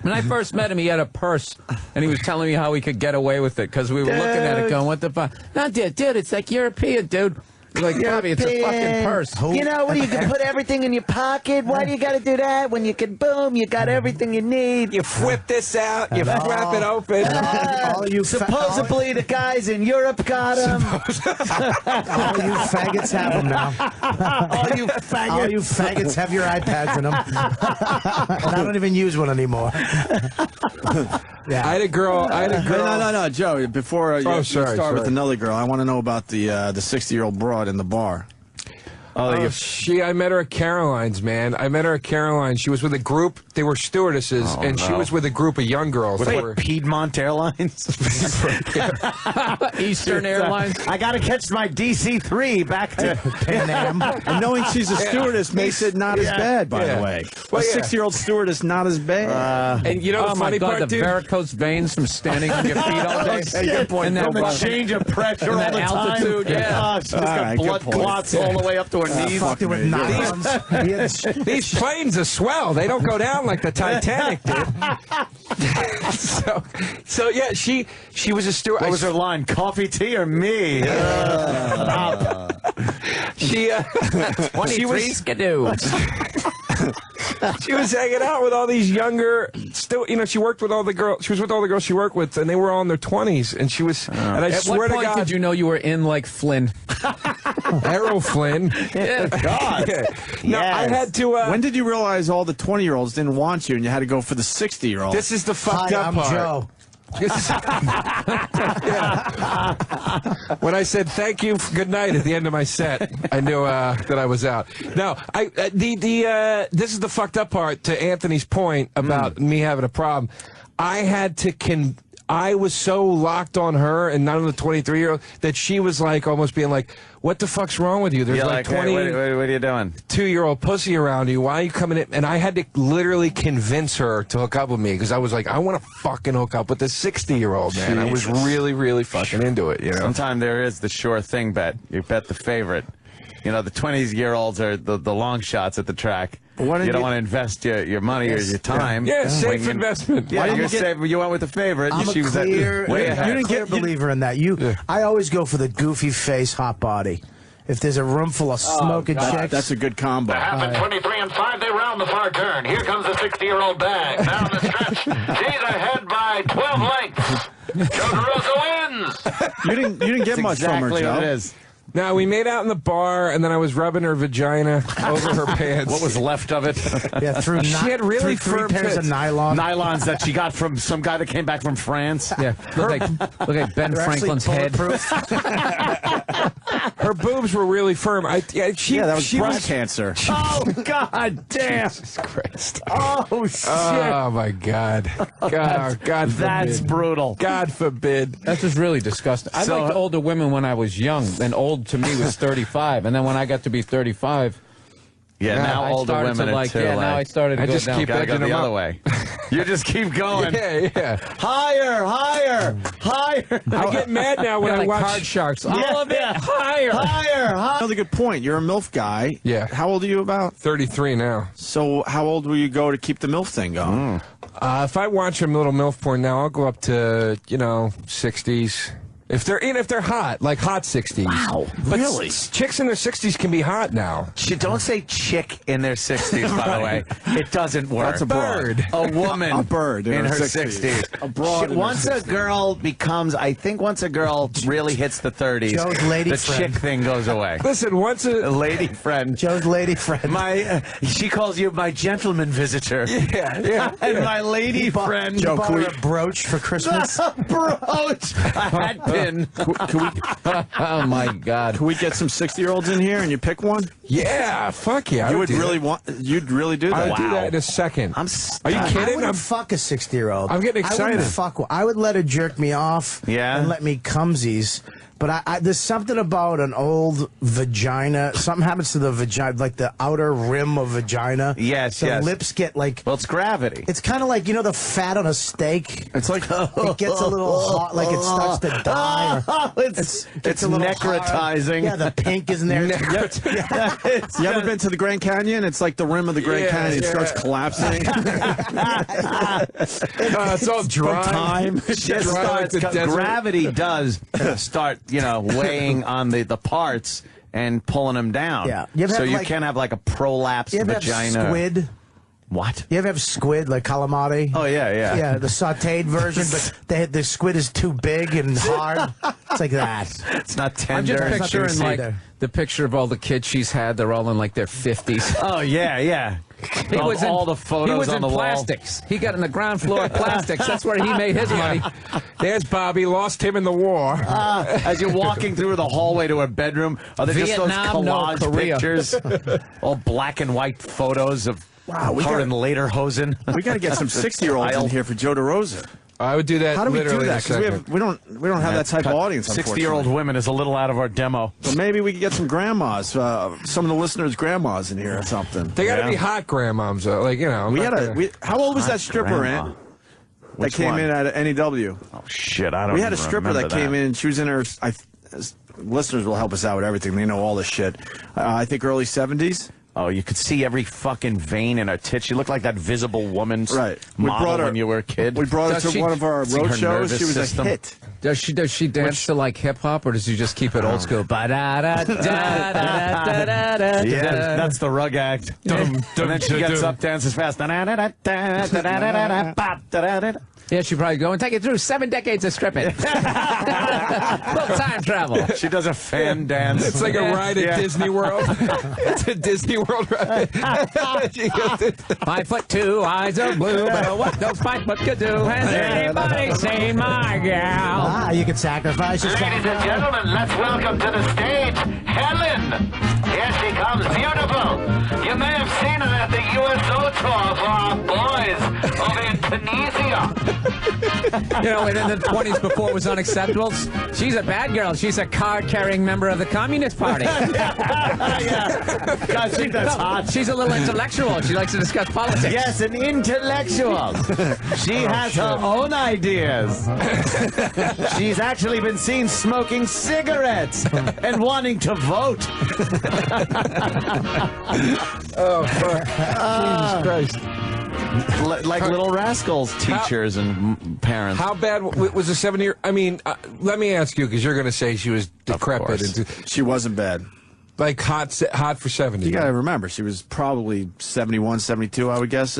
When I first met him, he had a purse, and he was telling me how he could get away with it because we were looking at it going, what the fuck? No, dude, it's like European, dude. Like, Bobby, it's a fucking purse. You know, you can put everything in your pocket. Why do you got to do that? When you can, boom, you got everything you need. You whip this out, you wrap it open. Supposedly the guys in Europe got them. All you faggots have them now. All you faggots. All you faggots have your iPads in them. And I don't even use one anymore. Yeah. I had a girl. No, Joe. Before you start with another girl, I want to know about the 60-year-old broad in the bar. I met her at Caroline's, man. I met her at Caroline's. She was with a group. They were stewardesses, and she was with a group of young girls. With Piedmont Airlines? Eastern Airlines? I got to catch my DC-3 back to Pan Am. And knowing she's a stewardess makes it not as bad, by the way. Well, a 60-year-old stewardess, not as bad. And you know the funny part, the dude? varicose veins from standing on your feet all day. Good point. And that change of pressure all that the altitude, time. yeah. She's got blood clots all the way up to her knees. Fucked it with nylons. These planes are swell. They don't go down like the Titanic did. so yeah, she was a steward. What was her line? Coffee, tea, or me? She was skidoo. she was hanging out with all these younger. She worked with all the girls. She was with all the girls she worked with, and they were all in their 20s. And she was. And I At swear what to point God, did you know you were in like Flynn? Errol Flynn. God. No, I had to. When did you realize all the 20-year-olds didn't want you and you had to go for the 60-year-old? This is the fucked up I'm part. Joe. When I said thank you, good night at the end of my set, I knew that I was out. No, this is the fucked up part. To Anthony's point about me having a problem, I had to I was so locked on her and none of the 23-year-old that she was like almost being like, "What the fuck's wrong with you? There's like 22-year-old pussy around you. Why are you coming in?" And I had to literally convince her to hook up with me because I was like, I want to fucking hook up with this 60-year-old man. I was really, really fucking into it. You know. Sometimes there is the sure thing bet. You bet the favorite. You know, the 20-year-olds are the long shots at the track. You don't want to invest your money or your time. Yeah, safe investment. Yeah, you went with the favorite. I'm She was clear, way ahead. you didn't get a believer in that. I always go for the goofy face, hot body. If there's a room full of smoking chicks, that's a good combo. Happen 23 and 5. They round the far turn. Here comes the 60-year-old bag down the stretch. She's ahead by 12 lengths. Joe DeRosa wins. You didn't get much from her, Joe. What it is. Now, we made out in the bar, and then I was rubbing her vagina over her pants. What was left of it? yeah, she had really three firm pairs of nylon. Nylons that she got from some guy that came back from France. Yeah, look like Ben They're Franklin's head. Her boobs were really firm. That was breast cancer. Oh, God damn. Jesus Christ. Oh, shit. Oh, my God. God forbid. That's brutal. God forbid. That's just really disgusting. I liked older women when I was young, and old to me was 35. And then when I got to be 35, now I older started women to are too now I started to I go just down. keep Gotta go edging the them other up. way. You just keep going. Yeah. Higher, higher, higher. I get mad now when I like watch. card sharks. Yeah, All of it higher. Higher, higher. Another good point. You're a MILF guy. Yeah. How old are you about? 33 now. So how old will you go to keep the MILF thing going? If I watch a little MILF porn now, I'll go up to, 60s. If they're hot, like hot 60s. Wow, but really? Chicks in their 60s can be hot now. Don't say chick in their 60s, by the way. It doesn't work. That's a bird. A woman. A bird in her 60s. A broad. Once a girl becomes, I think once a girl really hits the 30s, Joe's lady the friend. chick thing goes away. Listen, once A lady friend. Joe's lady friend. She calls you my gentleman visitor. yeah. And my lady friend. Joe, bought her a brooch for Christmas. Brooch. A hat pin. Oh my God! Can we get some 60-year-olds in here and you pick one? Yeah, fuck yeah. You'd really do I that? would do that in a second. Are you I kidding? wouldn't fuck a 60-year-old. I'm getting I excited. wouldn't fuck. I would let her jerk me off. Yeah? And let me cumsies. But there's something about an old vagina. Something happens to the vagina, like the outer rim of vagina. Yes, the yes. lips get like. Well, it's gravity. It's kind of like, you know, the fat on a steak. It's like It gets a little hot, like it starts to die. Or It's gets a little necrotizing. hard. Yeah, the pink is in there. You ever been to the Grand Canyon? It's like the rim of the Grand Canyon starts collapsing. It's all dry. Time. Just Dry like the desert. gravity does start, weighing on the parts and pulling them down. Yeah. You ever so have, you like- can't have like a prolapsed You ever vagina. have squid? What? You ever have squid, like calamari? Oh yeah. Yeah, the sautéed version, but the squid is too big and hard. It's like that. It's not I'm tender. just picturing juicy like either. the picture of all the kids she's had. They're all in like their 50s. Oh yeah. He was in, all the photos he was on in the plastics. He got in the ground floor of plastics. That's where he made his money. There's Bobby. Lost him in the war. As you're walking through the hallway to her bedroom, are there just those Vietnam, no, collage Korea. pictures? All black and white photos of her in later hosen. We got to get some 60-year-olds in here for Joe DeRosa. I would do that. How do we do literally in a that? Because second. we don't have that type of audience. 60-year-old women is a little out of our demo. But maybe we could get some grandmas, some of the listeners' grandmas in here or something. They got to be hot grandmoms, though. Like, How old was that stripper, grandma. Ant? That Which came one? in at NEW. Oh shit! I don't. We had a even stripper remember that came in. She was in her. Listeners will help us out with everything. They know all this shit. I think early 70s. Oh, you could see every fucking vein in her tit. She looked like that Visible Woman model when you were a kid. We brought her Does to one of our see her road shows. nervous She was system? a hit. Does she dance to like hip hop, or does she just keep it old school? Yeah, that's the rug act. And then she gets up, dances fast. Yeah, she probably go and take it through 7 decades of stripping. Little time travel. She does a fan dance. It's like a ride at Disney World. It's a Disney World ride. 5'2", eyes are blue, but what those 5 foot could do? Has anybody seen my gal? You can sacrifice your Ladies and gentlemen, let's welcome to the stage Helen. Here she comes, beautiful. You may have seen her at the USO tour for our boys over in Tunisia. You know, and in the 20s before it was unacceptable, she's a bad girl. She's a card-carrying member of the Communist Party. I think that's hot. She's a little intellectual. She likes to discuss politics. Yes, an intellectual. She has her own ideas. She's actually been seen smoking cigarettes and wanting to vote. Oh, fuck. Jesus Christ. Like Little Rascals teachers and parents. How bad was a 7-year? I mean, let me ask you, because you're going to say she was decrepit. She wasn't bad. Like hot for 70. You got to remember, she was probably 71, 72, I would guess.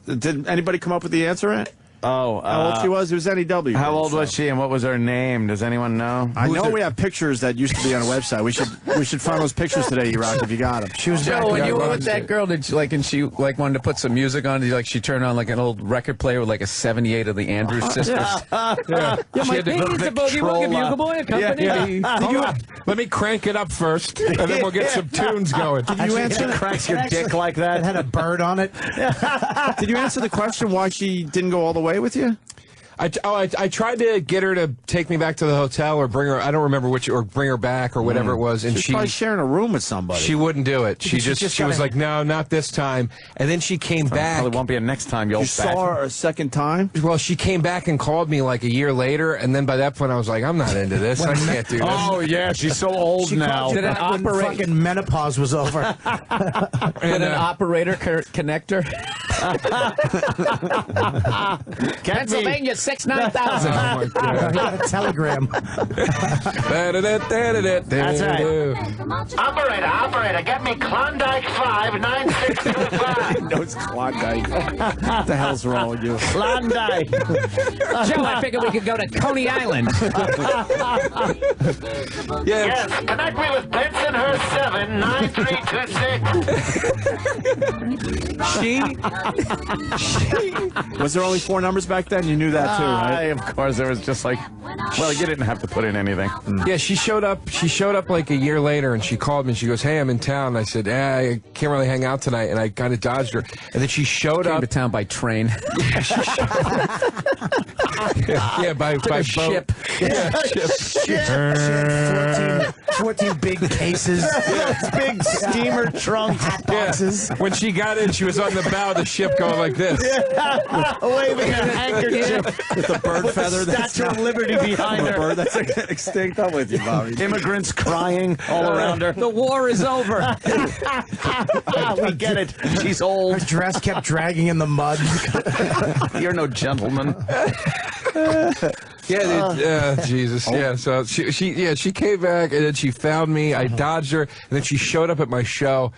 Did anybody come up with the answer, Ant? Oh, how old she was? It was NEW. How old was she, and what was her name? Does anyone know? I know we have pictures that used to be on a website. We should find those pictures today, Rock, if you got them. She was Joe, when you were with that girl, did she wanted to put some music on? Did she turn on like an old record player with like a 78 of the Andrews Sisters? Yeah, my baby's a boogie woogie bugle boy, accompany me. Let me crank it up first, and then we'll get some tunes going. Did you answer that? Cracks your dick like that? It had a bird on it. Did you answer the question why she didn't go all the way with you? I tried to get her to take me back to the hotel or bring her. I don't remember which, or bring her back or whatever it was. And She's probably sharing a room with somebody. She wouldn't do it. She was like, no, not this time. And then she came back. Probably won't be a next time. You saw her a second time? Well, she came back and called me like a year later, and then by that point I was like, I'm not into this. I can't do this. Oh yeah, she's so old now. Did an fucking menopause was over. With an operator connector. Pennsylvania 6 9000. Oh my I God. got a telegram. That's right. Operator, get me Klondike 5 9625. No, it's Klondike. What the hell's wrong with you? Klondike. Joe, I figured we could go to Coney Island. Yeah. Yes, connect me with Benson Her 7 9326. Was there only 4 numbers back then? You knew that too, right? Of course, there was just like, well, you didn't have to put in anything. Yeah, she showed up. She showed up like a year later, and she called me. And she goes, "Hey, I'm in town." And I said, I can't really hang out tonight, and I kind of dodged her. And then she showed Came up to town by train. yeah, by boat. Ship. Yeah, ship. She had 14 big cases. Big steamer trunk. Hat boxes. When she got in, she was on the bow of the ship going like this. Waving a handkerchief. With the bird feather. Statue of Liberty behind The her. bird that's extinct. I'm with you, Bobby. Immigrants crying all around her. The war is over. We get it. She's Her old. dress kept dragging in the mud. You're no gentleman. Yeah, Jesus. Yeah, so she came back and then she found me. I dodged her, and then she showed up at my show.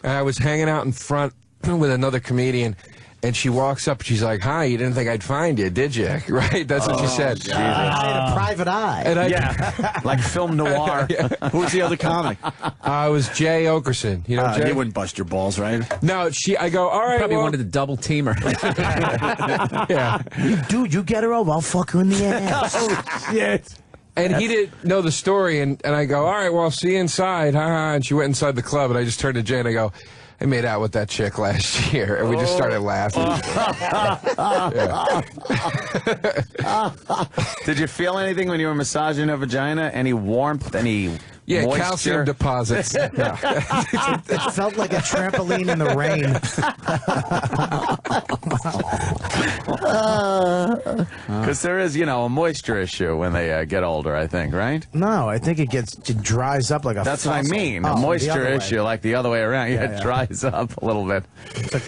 And I was hanging out in front with another comedian, and she walks up and she's like, "Hi, you didn't think I'd find you, did you?" Right? That's what she said. I had a private eye. And I, Yeah, like film noir. Who was the other comic? I was Jay Okerson. You know, Jay? He wouldn't bust your balls, right? No, I go, all right, Probably well, wanted to double team her. yeah. Dude, you get her over, I'll fuck her in the ass. Oh, shit. And he didn't know the story, and I go, all right, well, I'll see you inside. And she went inside the club, and I just turned to Jay and I go, I made out with that chick last year, and we just started laughing. Did you feel anything when you were massaging her vagina? Any warmth? Any Yeah, moisture? calcium deposits. Yeah. It felt like a trampoline in the rain. Because there is, a moisture issue when they get older, I think, right? No, I think it dries up like a That's what I fossil. mean. Oh, A the moisture other way. issue, like the other way around. Yeah, it dries up a little bit.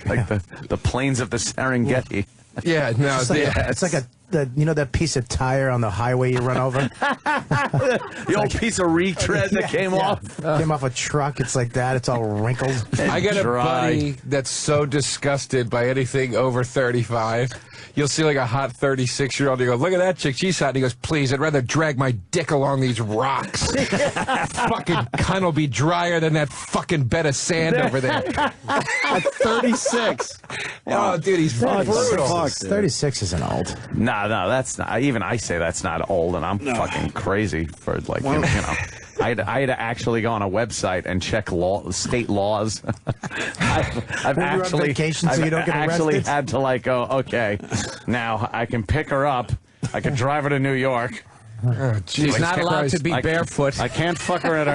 Like the plains of the Serengeti. Yeah, no, It's like that piece of tire on the highway you run over? The old piece of retread that came off. Came off a truck. It's like that. It's all wrinkled. I got a Dry. buddy that's so disgusted by anything over 35. You'll see like a hot 36-year-old. You go, look at that chick. She's hot. And he goes, please, I'd rather drag my dick along these rocks. Fucking cunt will be drier than that fucking bed of sand over there. At 36. Oh, dude, he's brutal. 36 isn't old. No, that's not. Even I say that's not old, and I'm fucking crazy for like I had to actually go on a website and check state laws. I've When you're on actually vacation so I've you don't get actually arrested? had to like go. Okay, now I can pick her up. I can drive her to New York. Oh, She's not allowed to be barefoot. I can't fuck her in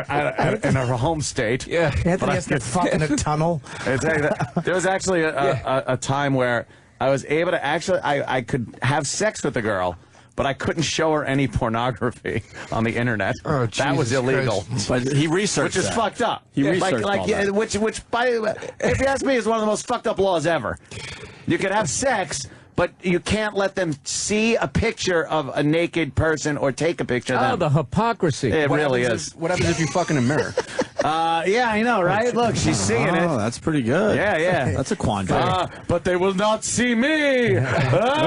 her home state. Yeah. Anthony has to fuck in a tunnel. There was actually a time where I was able to I could have sex with a girl, but I couldn't show her any pornography on the internet. Oh, that was Jesus illegal. Christ. But he researched Which is that. fucked up. He researched all that. which if you ask me, is one of the most fucked up laws ever. You can have sex, but you can't let them see a picture of a naked person or take a picture of them. Oh, the hypocrisy. It really is. What happens if you fuck in a mirror? Yeah, I know, right? Look, she's seeing it. Oh, that's pretty good. Yeah. That's a quandary. But they will not see me.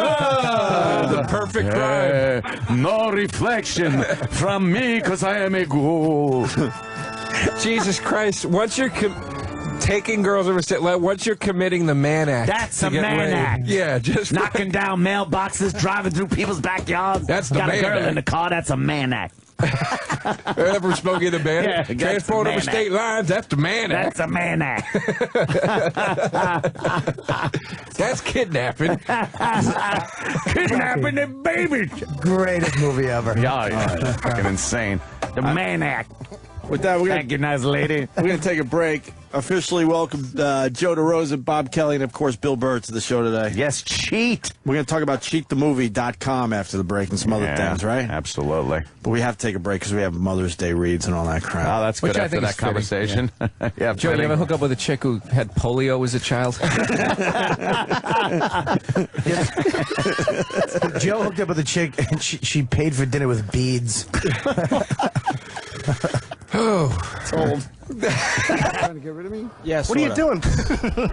The perfect crime. No reflection from me because I am a ghoul. Jesus Christ. Once you're taking girls over state, once you're committing the man act. That's to a get man laid. act. Yeah, just Knocking down mailboxes, driving through people's backyards. That's the Got man a girl act. in the car. That's a man act. Ever smoking a man? Yeah, that's Transport the over man state lines. That's the man act. That's a man act. That's kidnapping. Kidnapping the babies. Greatest movie ever. Yeah, fucking insane. The man act. With that, we're Thank you, nice lady. going to take a break. Officially welcome Joe DeRosa, Bob Kelly, and, of course, Bill Burr to the show today. Yes, cheat. We're going to talk about cheatthemovie.com after the break and some other things, right? Absolutely. But we have to take a break because we have Mother's Day reads and all that crap. Oh, that's good. Which I after think that is fitting, conversation. Yeah. Joe, you ever hook up with a chick who had polio as a child? Joe hooked up with a chick, and she paid for dinner with beads. Oh, Old. Trying to get rid of me? Yes. What are you doing?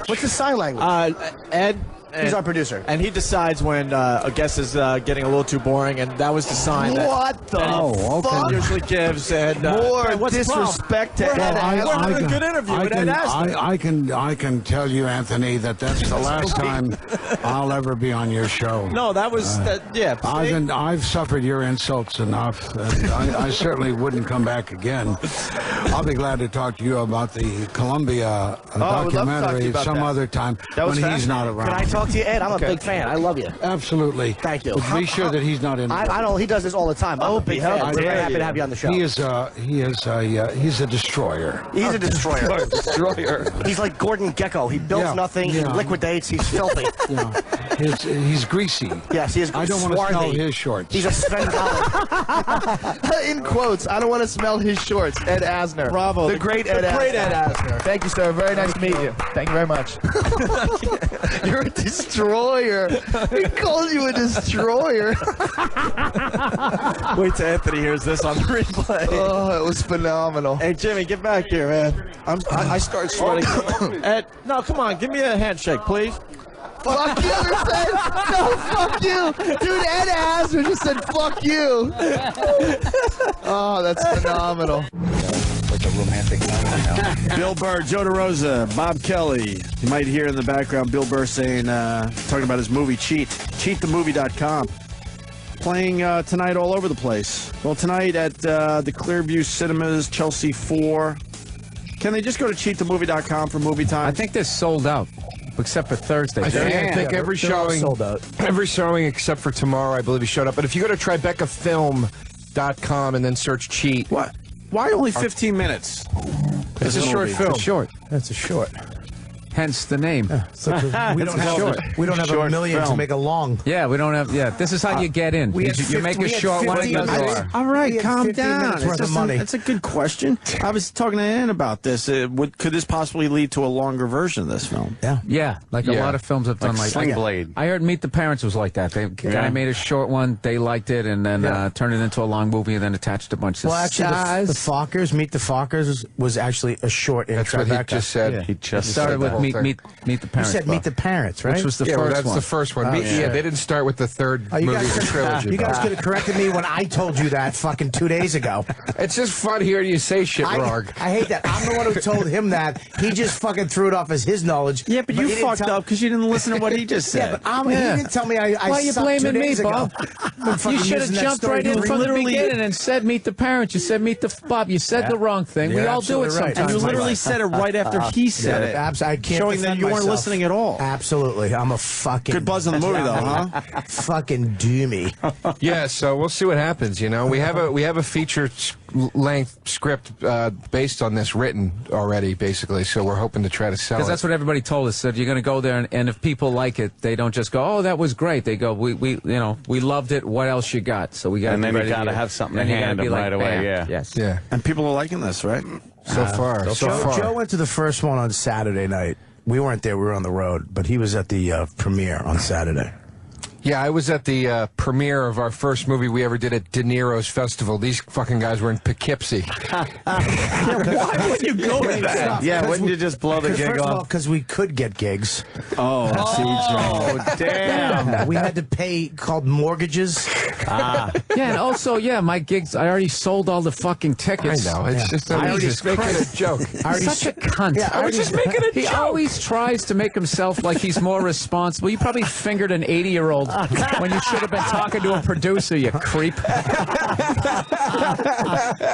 What's the sign language? Ed. He's our producer. And he decides when a guest is getting a little too boring, and that was the sign What the that he usually gives. And More what's the problem? disrespect to We're Ed having a good interview with Ed Asner. I can tell you, Anthony, that's the last time I'll ever be on your show. No, that was yeah. I've suffered your insults enough, and I certainly wouldn't come back again. I'll be glad to talk to you about the Columbia documentary some other time when he's not around. Can I talk to you, Ed? I'm a big fan. I love you. Absolutely. Thank you. But be sure that he's not in. I know he does this all the time. Opie, we're very happy to have you on the show. He's a destroyer. He's a destroyer. Destroyer. He's like Gordon Gekko. He builds nothing. He liquidates. He's filthy. He's greasy. Yes, he is. I don't want to smell his shorts. He's a Sven In quotes, I don't want to smell his shorts. Ed Asner. Bravo. The great Ed Asner. Great Ed Asner. Thank you, sir. Very nice to meet you. Thank you very much. You're a destroyer. He called you a destroyer. Wait till Anthony hears this on the replay. Oh, it was phenomenal. Hey, Jimmy, get back here, man. I start sweating. Ed, no, come on. Give me a handshake, please. Fuck you, said. No, fuck you. Dude, Ed Asner just said fuck you. Oh, that's phenomenal. Like a romantic moment. Bill Burr, Joe DeRosa, Bob Kelly. You might hear in the background Bill Burr saying, talking about his movie Cheat, cheatthemovie.com. Playing tonight all over the place. Well, tonight at the Clearview Cinemas, Chelsea 4. Can they just go to cheatthemovie.com for movie time? I think they're sold out, except for Thursday. I think every showing, sold out. Every showing except for tomorrow, I believe he showed up. But if you go to TribecaFilm.com and then search Cheat. What? Why only 15 minutes? It's a short film. It's short. That's a short. Hence the name. We don't have a million to make a long. Yeah, we don't have. Yeah, this is how you get in. You make a short one. All right, calm 15 down. minutes worth of money. That's a good question. I was talking to Ann about this. Could this possibly lead to a longer version of this film? Yeah, like a lot of films have done like Sling Blade. I heard Meet the Parents was like that. They guy made a short one, they liked it, and then turned it into a long movie, and then attached a bunch of actually, the Fockers, Meet the Fockers, was actually a short in That's what he just said. Yeah. He just started with Meet the You Parents. said Meet the Parents, right? Which was the Yeah, first well, that's one. the first one. They didn't start with the third you movie guys of the trilogy. You guys could have corrected me when I told you that fucking 2 days ago. It's just fun hearing you say shit wrong. I hate that. I'm the one who told him that. He just fucking threw it off as his knowledge. Yeah, but you fucked up because you didn't listen to what he just said. Yeah, but he didn't tell me I Why are you sucked blaming 2 me, days ago. Bob? You should have jumped right in from the beginning and said Meet the Parents. You said Meet the Bob. You said the wrong thing. You're we all do it absolutely right. sometimes. And you literally said it right after he said it. I can't showing that defend you weren't myself. listening at all. Absolutely. I'm a fucking... Good buzz on the movie, though, huh? Fucking doomy. Yeah, so we'll see what happens. You know, we have a feature-length script based on this written already, basically. So we're hoping to try to sell it. Because that's what everybody told us. That you're going to go there, and if people like it, they don't just go, "Oh, that was great." They go, "We loved it. What else you got?" So we got. And then you got to have something to hand them right away. Yeah. Yes. Yeah. And people are liking this, right? So far. Joe went to the first one on Saturday night. We weren't there. We were on the road. But he was at the premiere on Saturday. Yeah, I was at the premiere of our first movie we ever did at De Niro's Festival. These fucking guys were in Poughkeepsie. Why would you go with that? Yeah, wouldn't you just blow the gig First of all, off? because we could get gigs. Oh, Oh, damn. We had to pay called mortgages. Yeah, and also, my gigs. I already sold all the fucking tickets. I know. It's just I he's already just making a joke. Such a cunt. Yeah, I was just making a joke. He always tries to make himself like he's more responsible. You probably fingered an 80-year-old when you should have been talking to a producer, you creep.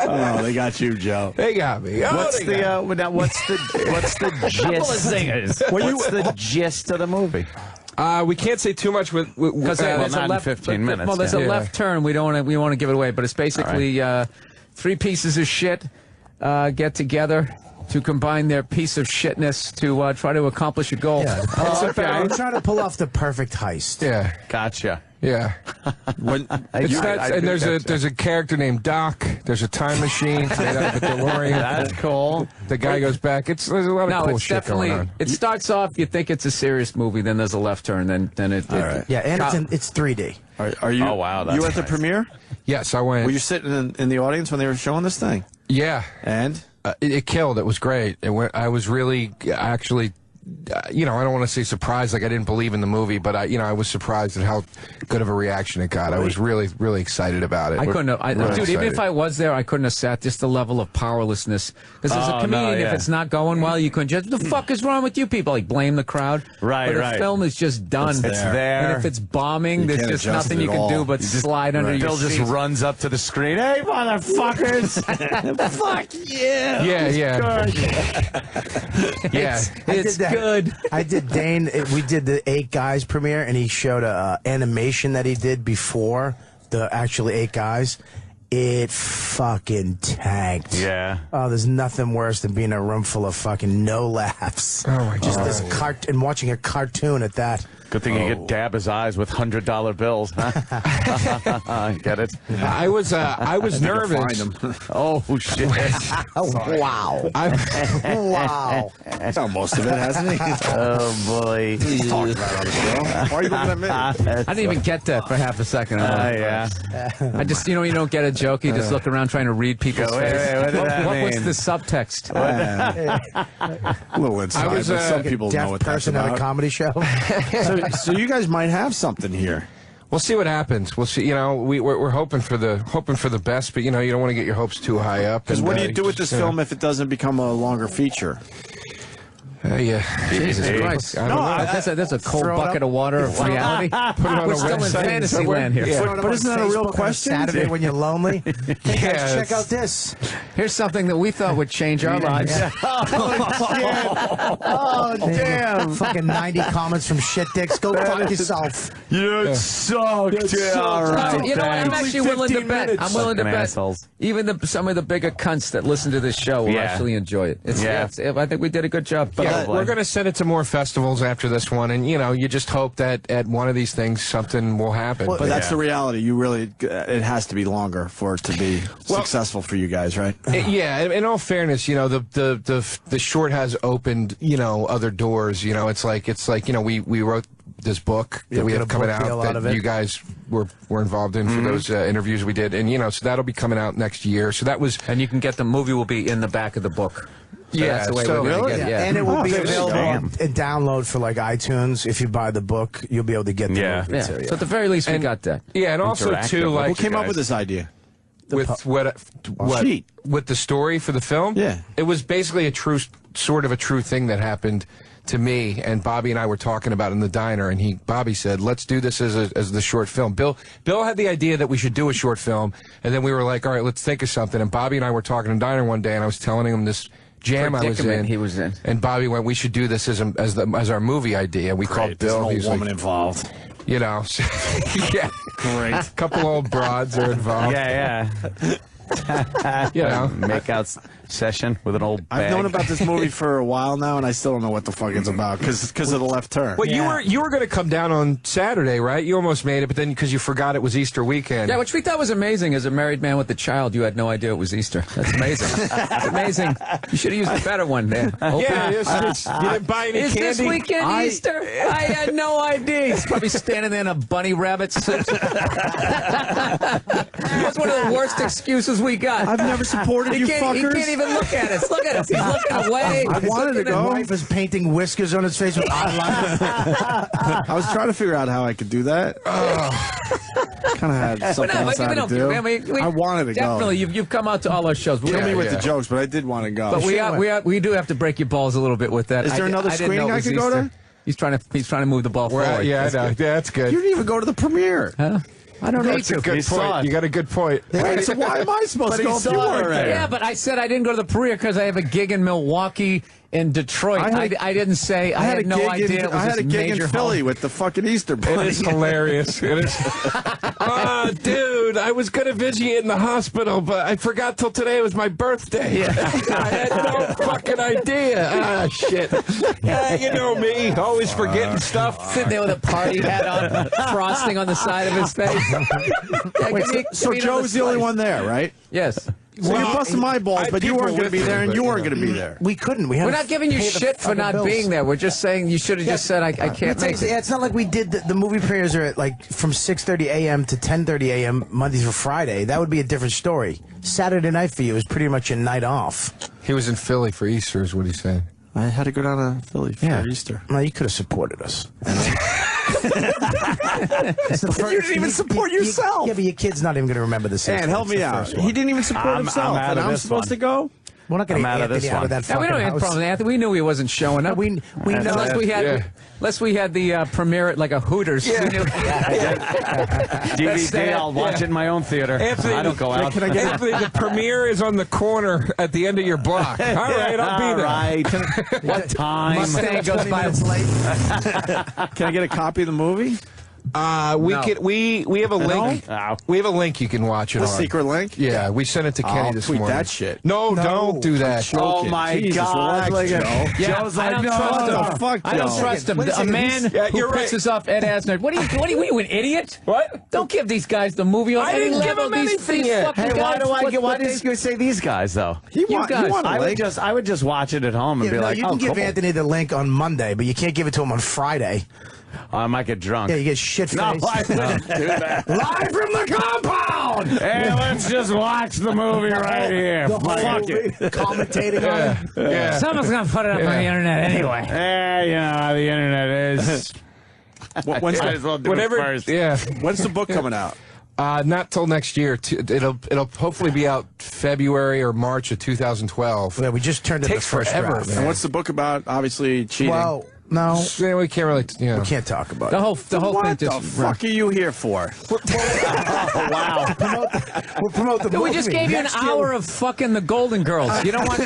Oh, they got you, Joe. They got me. What's the gist? What's the gist of the movie? We can't say too much Because there's not a in left 15 minutes. Well, there's a left turn. We want to give it away, but it's basically three pieces of shit. get together to combine their piece of shitness to try to accomplish a goal. Yeah, I'm trying to pull off the perfect heist. Yeah. Gotcha. Yeah. And there's a character named Doc. There's a time machine made out of a DeLorean. That's cool. The guy goes back. There's a lot of cool shit going on. It starts off, you think it's a serious movie, then there's a left turn, then it. All right. Yeah, and it's 3D. Are you? Oh wow, You that's at the premiere? Yes, I went. Were you sitting in the audience when they were showing this thing? Yeah. And it killed. It was great. I was really actually. I don't want to say surprised, like I didn't believe in the movie, but I was surprised at how good of a reaction it got. I was really, really excited about it. I couldn't have, Really dude, even excited. if I was there, I couldn't have sat. Just the level of powerlessness. Because as a comedian, if it's not going well, you couldn't just, the fuck is wrong with you people? Like, blame the crowd. Right, but the film is just done. It's there. And if it's bombing, You there's can't just adjust nothing it you at can do all. but slide under your Bill just seat. runs up to the screen. Hey, motherfuckers! Fuck you! Yeah. It's good. I did Dane. We did the 8 Guys premiere, and he showed a animation that he did before the actually 8 Guys. It fucking tanked. Yeah. Oh, there's nothing worse than being in a room full of fucking no laughs. Oh my Just God. this and watching a cartoon at that. Good thing you could dab his eyes with $100 bills, huh? Get it? I was nervous. Oh shit! Wow. wow. That's how most of it, hasn't he? Oh boy! He's talking about it on the show. Why are you looking at me? I didn't even get that for half a second. Yeah. I just, you don't get a joke. You just look around trying to read people's Wait, faces. what did that What was mean? the subtext? A little inside, I was, but some people Deaf know what that's person at a about. comedy show. So you guys might have something here. We'll see what happens. We'll see. We're hoping for the best, but you don't want to get your hopes too high up. Because what do you do with this film if it doesn't become a longer feature? Yeah. Jesus Christ. I don't know. That's a cold bucket of water of reality. Put it on We're a still in website fantasy somewhere. land here. Yeah. But isn't that a real question? Saturday when you're lonely. Hey guys, Yeah, check out this. Here's something that we thought would change our lives. Oh damn! Fucking 90 comments from shit dicks. Go fuck yourself. You sucked. Yeah, all right. You know what? I'm actually willing to bet. I'm willing to Fucking bet. assholes. Even some of the bigger cunts that listen to this show will Yeah. actually enjoy it. I think we did a good job. Yeah, we're going to send it to more festivals after this one, and you just hope that at one of these things something will happen. But that's the reality. You really, it has to be longer for it to be successful for you guys, right? Yeah, in all fairness, the short has opened other doors. It's like we wrote this book that we we have got a coming book deal out out of that it. you guys were involved in for those interviews we did, and so that'll be coming out next year. So that was, and you can get the movie will be in the back of the book. So yeah, that's the way so we're gonna really? get it. Yeah. And it will be there you go. available and download for like iTunes. If you buy the book, you'll be able to get the movie Yeah. too. So at the very least, we got that. Yeah, and also too, like Who came up with this idea? with Sheet. with the story for the film. Yeah. It was basically a true thing that happened to me, and Bobby and I were talking about it in the diner, and Bobby said, "Let's do this as the short film." Bill had the idea that we should do a short film, and then we were like, "All right, let's think of something." And Bobby and I were talking in the diner one day, and I was telling him this jam I was in. He was in. And Bobby went, "We should do this as our movie idea." We called There's Bill. an old He's woman like, involved. yeah, Great. couple old broads are involved. Yeah. Make out session with an old bag. I've known about this movie for a while now, and I still don't know what the fuck it's about because of the left turn. Well, you were going to come down on Saturday, right? You almost made it, but then because you forgot it was Easter weekend. Yeah, which we thought was amazing. As a married man with a child, you had no idea it was Easter. That's amazing. That's amazing. You should have used a better one there. You didn't buy any Is candy? this weekend Easter? I had no idea. He's probably standing there in a bunny rabbit suit. That's one of the worst excuses we got. I've never supported you He fuckers. can't even look at us. Look at us. He's looking away. I wanted to His go. wife is painting whiskers on his face with eyeliner. I was trying to figure out how I could do that. Kind of had something else I had to do. I wanted to go. Definitely, you've come out to all our shows. Kill me with the jokes, but I did want to go. But we do have to break your balls a little bit with that. Is there another I didn't screening know it I was could go Easter. to? He's trying to move the ball forward. Yeah, I know. That's Yeah, that's good. You didn't even go to the premiere. Huh? I don't need That's a to. good point. You got a good point. Wait, so why am I supposed to go if you weren't there? Yeah, but I said I didn't go to the premiere because I have a gig in Milwaukee and Detroit. I didn't say I had no idea it was I had a this gig major in Philly with the fucking Easter Bunny. It is hilarious. It is. Dude, I was going to visit you in the hospital, but I forgot till today was my birthday. I had no fucking idea. Shit. Yeah, you know me, always forgetting stuff. Sitting there with a party hat on, frosting on the side of his face. So Joe's the only one there, right? Yes. So you're busting my balls, but you weren't going to be there, and you weren't going to be there. We couldn't. We're not giving you shit for not being there. We're just saying you should have just said, I can't make it. It's not like we did the movie premieres are at like from 6:30 a.m. to 10:30 a.m. Monday through Friday. That would be a different story. Saturday night for you is pretty much a night off. He was in Philly for Easter, is what he's saying. I had to go down to Philly for Easter. No, you could have supported us. You didn't even support yourself. Yeah, but your kid's not even going to remember the same. Man, help me out. He didn't even support himself, and I'm supposed to go? We're not going to get Anthony out of that fucking we don't have a house. problem with Anthony. We knew he wasn't showing up. We know. Unless we had the premiere at like a Hooters. We knew. DVD, I'll watch it in my own theater. Anthony, I don't go out. Anthony, the premiere is on the corner at the end of your block. All right, I'll be there. All right. What time? Mustang goes by late. Can I get a copy of the movie? We have a link. We have a link you can watch it A on. secret link? Yeah, we sent it to Kenny I'll this tweet morning. that shit. No, don't do that. Oh my God! Relax, Joe. Joe's like, no, I don't trust him. A man who pisses off Ed Asner. What are you, an idiot? What? Don't give these guys the movie on I any didn't give level. him These anything yet. fucking Hey, guys, why did you say these guys though? I would just watch it at home and be like, you can give cool. Anthony the link on Monday, but you can't give it to him on Friday. I might get drunk. Yeah, you get shit faced. No, I wouldn't do that. Live from the compound. Hey, let's just watch the movie right here. Fuck it. Commentating on it. Yeah. Someone's gonna put it up on the internet anyway. You know how the internet is. When's Might as well do it first. Yeah. When's the book coming out? Not till next year. It'll hopefully be out February or March of 2012. Yeah, we just turned it the first forever, draft. man. And what's the book about? Obviously cheating. Well, no, Yeah, we can't really. we can't talk about The it. whole what thing the just. fuck are you here for? Wow. We'll promote the movie. We just gave you an Next year, hour of fucking the Golden Girls. You don't want.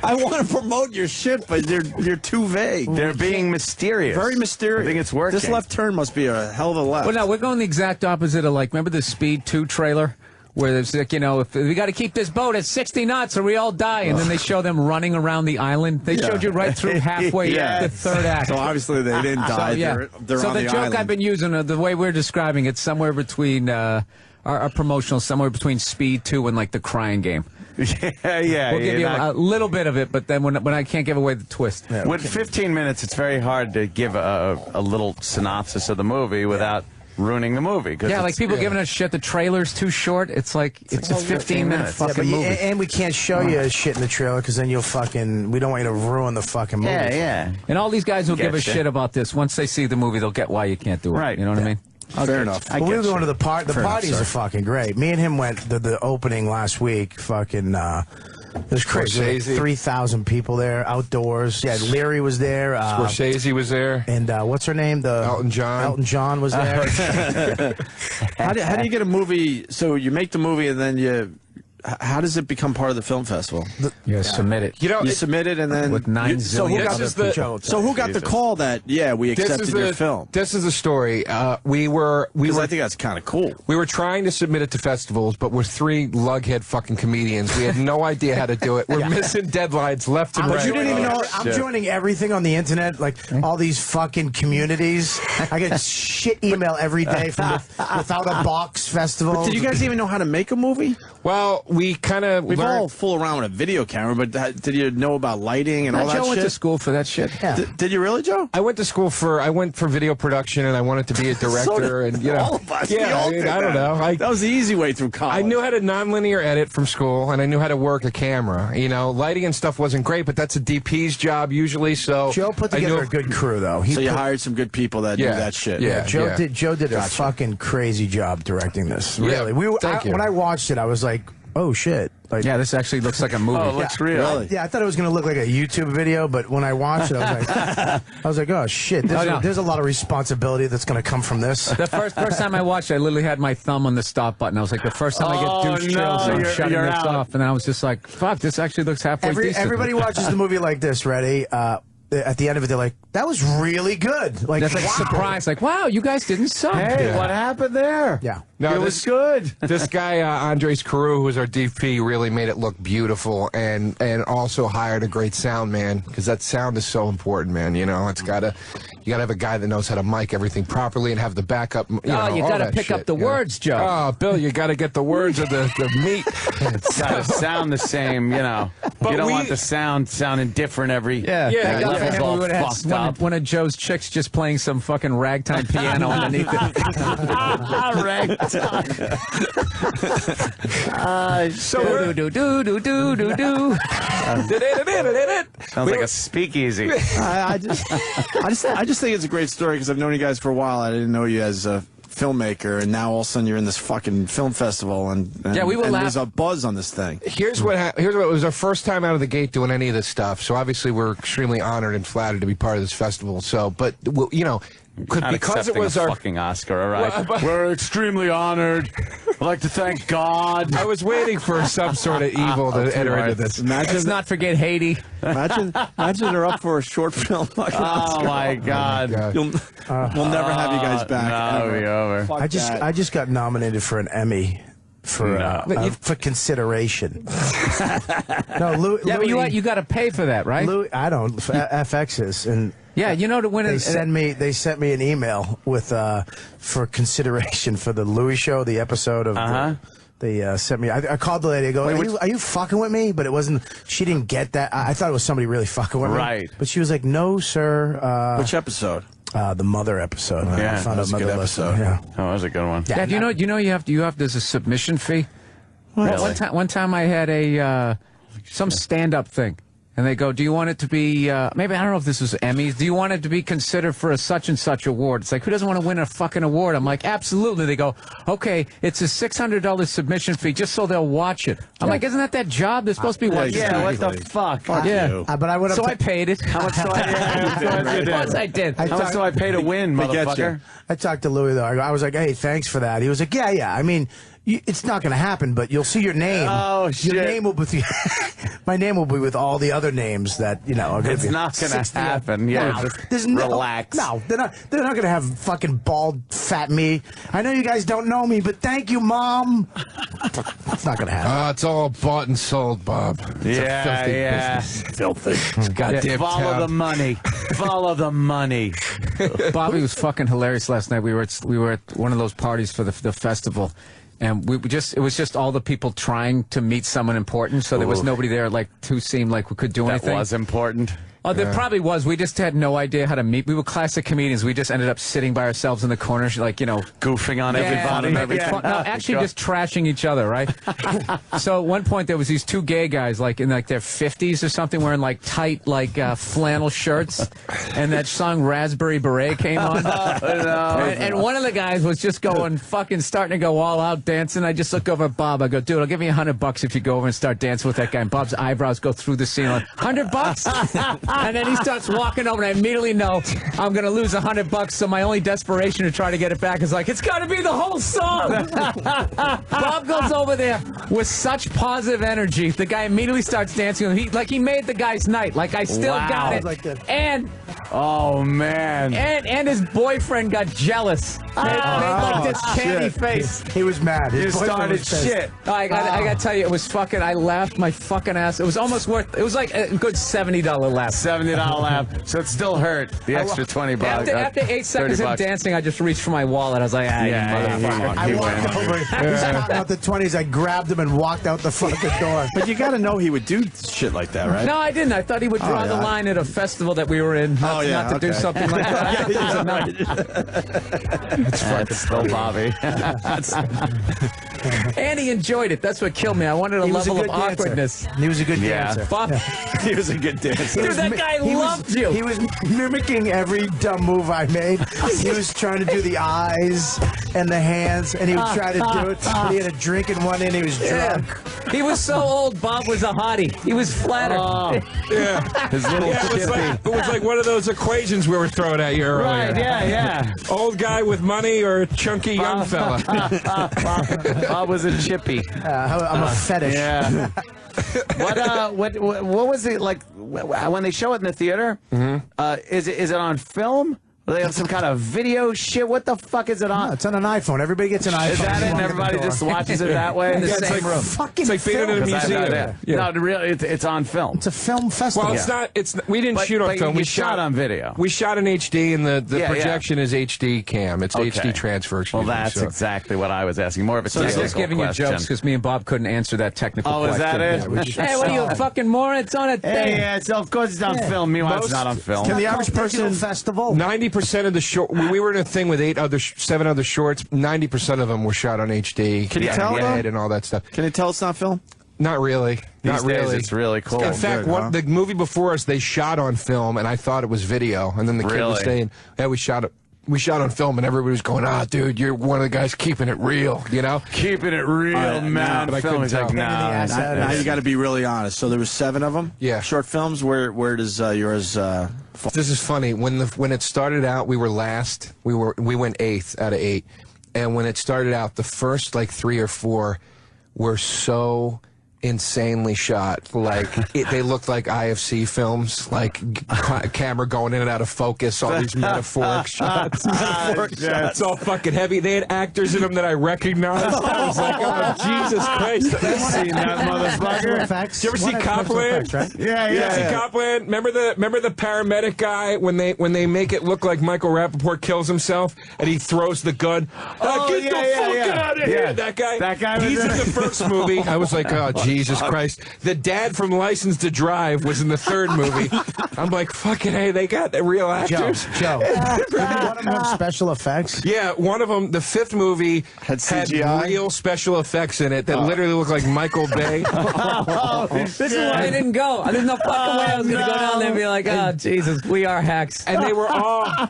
I want to promote your shit, but you're too vague. They're being mysterious. Very mysterious. I think it's working. This left turn must be a hell of a left. Well, no, we're going the exact opposite of like. Remember the Speed 2 trailer? Where there's like, if we got to keep this boat at 60 knots or we all die, and then they show them running around the island. They showed you right through halfway the third act. So obviously they didn't die. They're so on the the joke island. I've been using, the way we're describing it, somewhere between our promotional, somewhere between Speed 2 and like the Crying Game. Yeah. We'll give you a little bit of it, but then when I can't give away the twist. With 15 minutes, it's very hard to give a little synopsis of the movie without ruining the movie. Yeah, like people giving us shit. The trailer's too short. It's like it's a 15-minute fucking movie. And we can't show you shit in the trailer because then you'll fucking. We don't want you to ruin the fucking movie. Yeah. And all these guys will give a Getcha. shit about this. Once they see the movie, they'll get why you can't do it. Right. You know what I mean? Fair enough. But we were going to the party. The Fair enough, parties sir. are fucking great. Me and him went to the opening last week. Fucking. It was crazy. Scorsese. 3,000 people there, outdoors. Yeah, Leary was there. Scorsese was there. And what's her name? Elton John. Elton John was there. How do you get a movie? So you make the movie and then you. How does it become part of the film festival? You submit it. You submit it and then with 9 so who zillion got other the, people. So who got the call that we accepted your film? This is the story. We Because were. I think that's kind of cool. We were trying to submit it to festivals, but we're 3 lughead fucking comedians. We had no idea how to do it. We're missing deadlines left and But right. you didn't even know. I'm joining everything on the internet, like all these fucking communities. I get shit email every day from Without a Box Festival. Did you guys even know how to make a movie? Well, we kind of We've all fool around with a video camera, but did you know about lighting and all that Joe shit? went to school for that shit. Yeah. Did you really, Joe? I went for video production, and I wanted to be a director. And you know, all of us. Yeah, We all did I don't that. know. That was the easy way through college. I knew how to nonlinear edit from school, and I knew how to work a camera. You know, lighting and stuff wasn't great, but that's a DP's job usually. So Joe put together a good crew, though. So you hired some good people that do that shit. Yeah, Joe did a fucking crazy job directing this. Really, when I watched it, I was like, oh shit. Like, Yeah, this actually looks like a movie. Oh, it looks real. Yeah, I thought it was going to look like a YouTube video, but when I watched it, I was like, oh shit, there's a lot of responsibility that's going to come from this. The first time I watched it, I literally had my thumb on the stop button. I was like, the first time I get douche chills, I'm shutting this off. And I was just like, fuck, this actually looks halfway decent. Everybody watches the movie like this, ready? at the end of it, they're like, "That was really good." Like, that's like a surprise. Like, wow, you guys didn't suck. Hey, what happened there? Yeah. No, it was good. This guy, Andres Carew, who's our DP, really made it look beautiful, and also hired a great sound man, because that sound is so important, man. You know, you gotta have a guy that knows how to mic everything properly and have the backup. You gotta pick up the words, Joe. Oh, Bill, you gotta get the words of the meat. It's gotta sound the same, you know. But you don't want the sound sounding different every. Yeah. Level's all fucked up. One of Joe's chicks just playing some fucking ragtime piano underneath it. Ragtime. So do do do do do do. Sounds like a speakeasy. I just think it's a great story because I've known you guys for a while. I didn't know you as a filmmaker, and now all of a sudden you're in this fucking film festival, and there's a buzz on this thing. Here's what it was our first time out of the gate doing any of this stuff. So obviously we're extremely honored and flattered to be part of this festival. So, but you know. Because it was a our fucking Oscar, all right? We're extremely honored. I'd like to thank God. I was waiting for some sort of evil to enter into this. Let's not forget Haiti. Imagine they're up for a short film. Oh my God! We'll never have you guys back. No, it'll be over. I just got nominated for an Emmy. For consideration. No, Louis, but you got to pay for that, right? Louis, I don't. FX is, and yeah, you know, to win they sent me an email with for consideration for the Louis show, the episode of. They sent me. I called the lady. I go, are you fucking with me? But it wasn't. She didn't get that. I thought it was somebody really fucking with me. Right. But she was like, no, sir. Which episode? The Mother episode. Yeah, I found that was a good episode. Yeah. Oh, that was a good one. Yeah, do you know you have there's a submission fee. Really? One time I had a some stand-up thing. And they go, do you want it to be, maybe, I don't know if this was Emmys, do you want it to be considered for a such and such award? It's like, who doesn't want to win a fucking award? I'm like, absolutely. They go, okay, it's a $600 submission fee just so they'll watch it. I'm like, isn't that job? They're supposed to be watching it. Yeah, what the fuck? Yeah. But I went up so I paid it. How much do I Of course I did. How much do I pay to win, motherfucker? I talked to Louis, though. I was like, hey, thanks for that. He was like, yeah. I mean, it's not going to happen, but you'll see your name. Oh, shit. Your name will be my name will be with all the other names that, you know, are going to be. It's not going to happen. Yeah, just relax. No, they're not going to have fucking bald, fat me. I know you guys don't know me, but thank you, Mom. It's not going to happen. It's all bought and sold, Bob. It's a filthy business. Filthy. Goddamn Follow the money. Follow the money. Bobby was fucking hilarious last night. We were at one of those parties for the festival. And it was just all the people trying to meet someone important, so there was nobody there who seemed like we could do anything. That was important. Oh, there probably was. We just had no idea how to meet. We were classic comedians. We just ended up sitting by ourselves in the corner, goofing on everybody. Actually just trashing each other, right? So at one point there was these two gay guys, in their 50s or something, wearing tight flannel shirts, and that song "Raspberry Beret" came on. And one of the guys was just starting to go all out dancing. I just look over at Bob. I go, dude, I'll give you $100 if you go over and start dancing with that guy. And Bob's eyebrows go through the ceiling. $100? And then he starts walking over, and I immediately know I'm going to lose $100. So my only desperation to try to get it back is it's got to be the whole song. Bob goes over there with such positive energy. The guy immediately starts dancing. He made the guy's night. I still got it. And oh man. And his boyfriend got jealous. Made this candy face. He was mad. He started shit. I got to tell you, it was fucking. I laughed my fucking ass. It was almost worth. It was like a good $70 laugh. $70 laugh. So it still hurt. The extra $20. After 8 seconds of dancing, I just reached for my wallet. I was like, you motherfucker. I walked over. He was counting out the 20s. I grabbed him and walked out the fucking door. But you got to know he would do shit like that, right? No, I didn't. I thought he would draw the line at a festival that we were in. Not to do something like that. It's still Bobby. And he enjoyed it. That's what killed me. I wanted a level of awkwardness. He was a good dancer. He was a good dancer. Dude, that guy loved you. He was mimicking every dumb move I made. He was trying to do the eyes and the hands, and he would try to do it. But he had a drink in one end. He was drunk. He was so old. Bob was a hottie. He was flattered. His little it was like one of those equations we were throwing at you earlier. Right, yeah. Old guy with money or a chunky young fella? Bob was a chippy. I'm a fetish. Yeah. What was it like when they show it in the theater? Is it on film? Do they have some kind of video shit? What the fuck is it on? No, it's on an iPhone. Everybody gets an iPhone. Is that it? And everybody just watches it that way in the same room. Fucking it's like being in a museum. No, really, it's on film. It's a film festival. Well, it's not. We didn't shoot on film. We shot on video. We shot in HD, and the projection is HD cam. It's HD transfer. Well, that's exactly what I was asking. More of a technical just giving you jokes because me and Bob couldn't answer that technical question. Is that it? Hey, what are you, fucking moron? It's on a thing. Hey, yeah, of course it's on film. Meanwhile, it's not on film. Can the average person festival? 90% of the short. We were in a thing with 7 other shorts. 90% of them were shot on HD. Can you tell and all that stuff. Can you tell it's not film? Not really. These days, it's really cool. In fact, the movie before us, they shot on film, and I thought it was video. And then the kid was saying, "Yeah, we shot it." We shot on film, and everybody was going, dude, you're one of the guys keeping it real, you know? Keeping it real, man. But I couldn't tell. Now you got to be really honest. So there was 7 of them? Yeah. Short films? Where does yours fall? This is funny. When it started out, we were last. We went 8th out of 8. And when it started out, the first, 3 or 4 were so insanely shot. They looked like IFC films, camera going in and out of focus, all these metaphoric shots. It's all fucking heavy. They had actors in them that I recognized. I was like, Jesus Christ. I've seen that motherfucker. Did you ever see Copland? Yeah. See Copland? Remember the paramedic guy when they make it look like Michael Rappaport kills himself and he throws the gun? Get the fuck out of here! That guy. He's in the first movie. I was like, oh, Jesus Christ. The dad from License to Drive was in the 3rd movie. I'm like, fucking hey, they got the real actors. Joe. Didn't one of them have special effects? Yeah, one of them, the 5th movie, had real special effects in it that literally looked like Michael Bay. This is why I didn't go. There's no fucking way I was going to go down there and be like, oh, Jesus, we are hacks. And they were all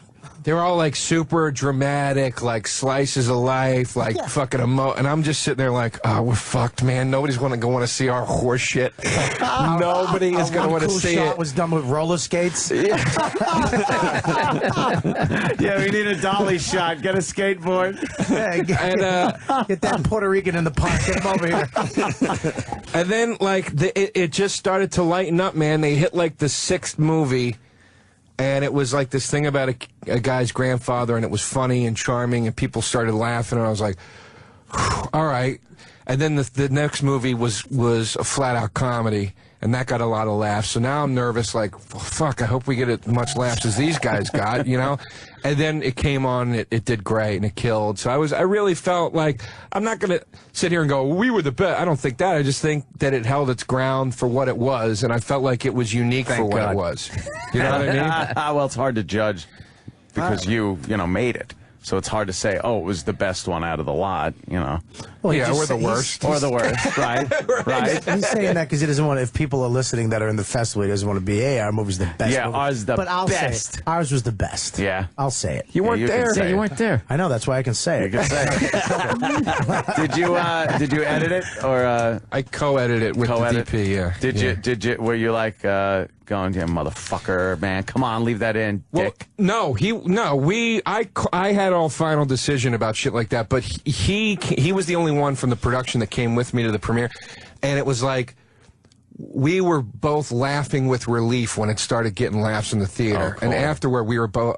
super dramatic, slices of life, fucking and I'm just sitting there we're fucked, man. Nobody's going to want to see our horse shit. Nobody is going to want to see shot it. Was done with roller skates. Yeah, we need a dolly shot. Get a skateboard. Get that Puerto Rican in the park. Get him over here. And then, it just started to lighten up, man. They hit, the 6th movie. And it was this thing about a guy's grandfather, and it was funny and charming, and people started laughing, and I was like, all right. And then the next movie was a flat-out comedy, and that got a lot of laughs. So now I'm nervous, fuck, I hope we get as much laughs as these guys got, you know? And then it came on, it did great, and it killed. So I really felt like, I'm not going to sit here and go, we were the best. I don't think that. I just think that it held its ground for what it was, and I felt like it was unique for what it was. You know what I mean? Well, it's hard to judge because you made it. So it's hard to say, it was the best one out of the lot, Well, or the worst. Or the worst, right? Right. He's saying that because he doesn't want, if people are listening that are in the festival, he doesn't want to be, hey, our movie's the best. Yeah, movie. ours the but I'll best. Say it. Ours was the best. Yeah. I'll say it. You weren't there. Yeah, you weren't there. I know, that's why I can say it. You can say it. Did you edit it or I co-edited it with the DP, yeah. Did you were you going, yeah, motherfucker, man, come on, leave that in, dick. Well, I had all final decision about shit like that, but he was the only one from the production that came with me to the premiere, and it was we were both laughing with relief when it started getting laughs in the theater. Oh, cool. And afterward, we were both,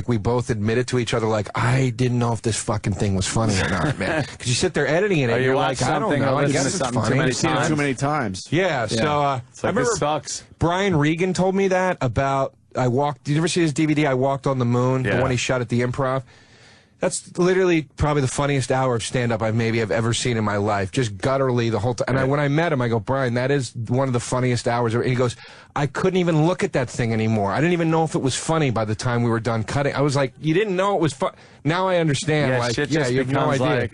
we both admitted to each other, I didn't know if this fucking thing was funny or not, man. Because you sit there editing it, and you're like, I don't know, I guess it's funny. I've seen it too many times. Yeah, so I remember this sucks. Brian Regan told me that about, did you ever see his DVD, I Walked on the Moon, the one he shot at the Improv? That's literally probably the funniest hour of stand-up I've ever seen in my life. Just gutturally the whole time. And when I met him, I go, Brian, that is one of the funniest hours. And he goes, I couldn't even look at that thing anymore. I didn't even know if it was funny by the time we were done cutting. I was like, you didn't know it was fun. Now I understand. You have no idea.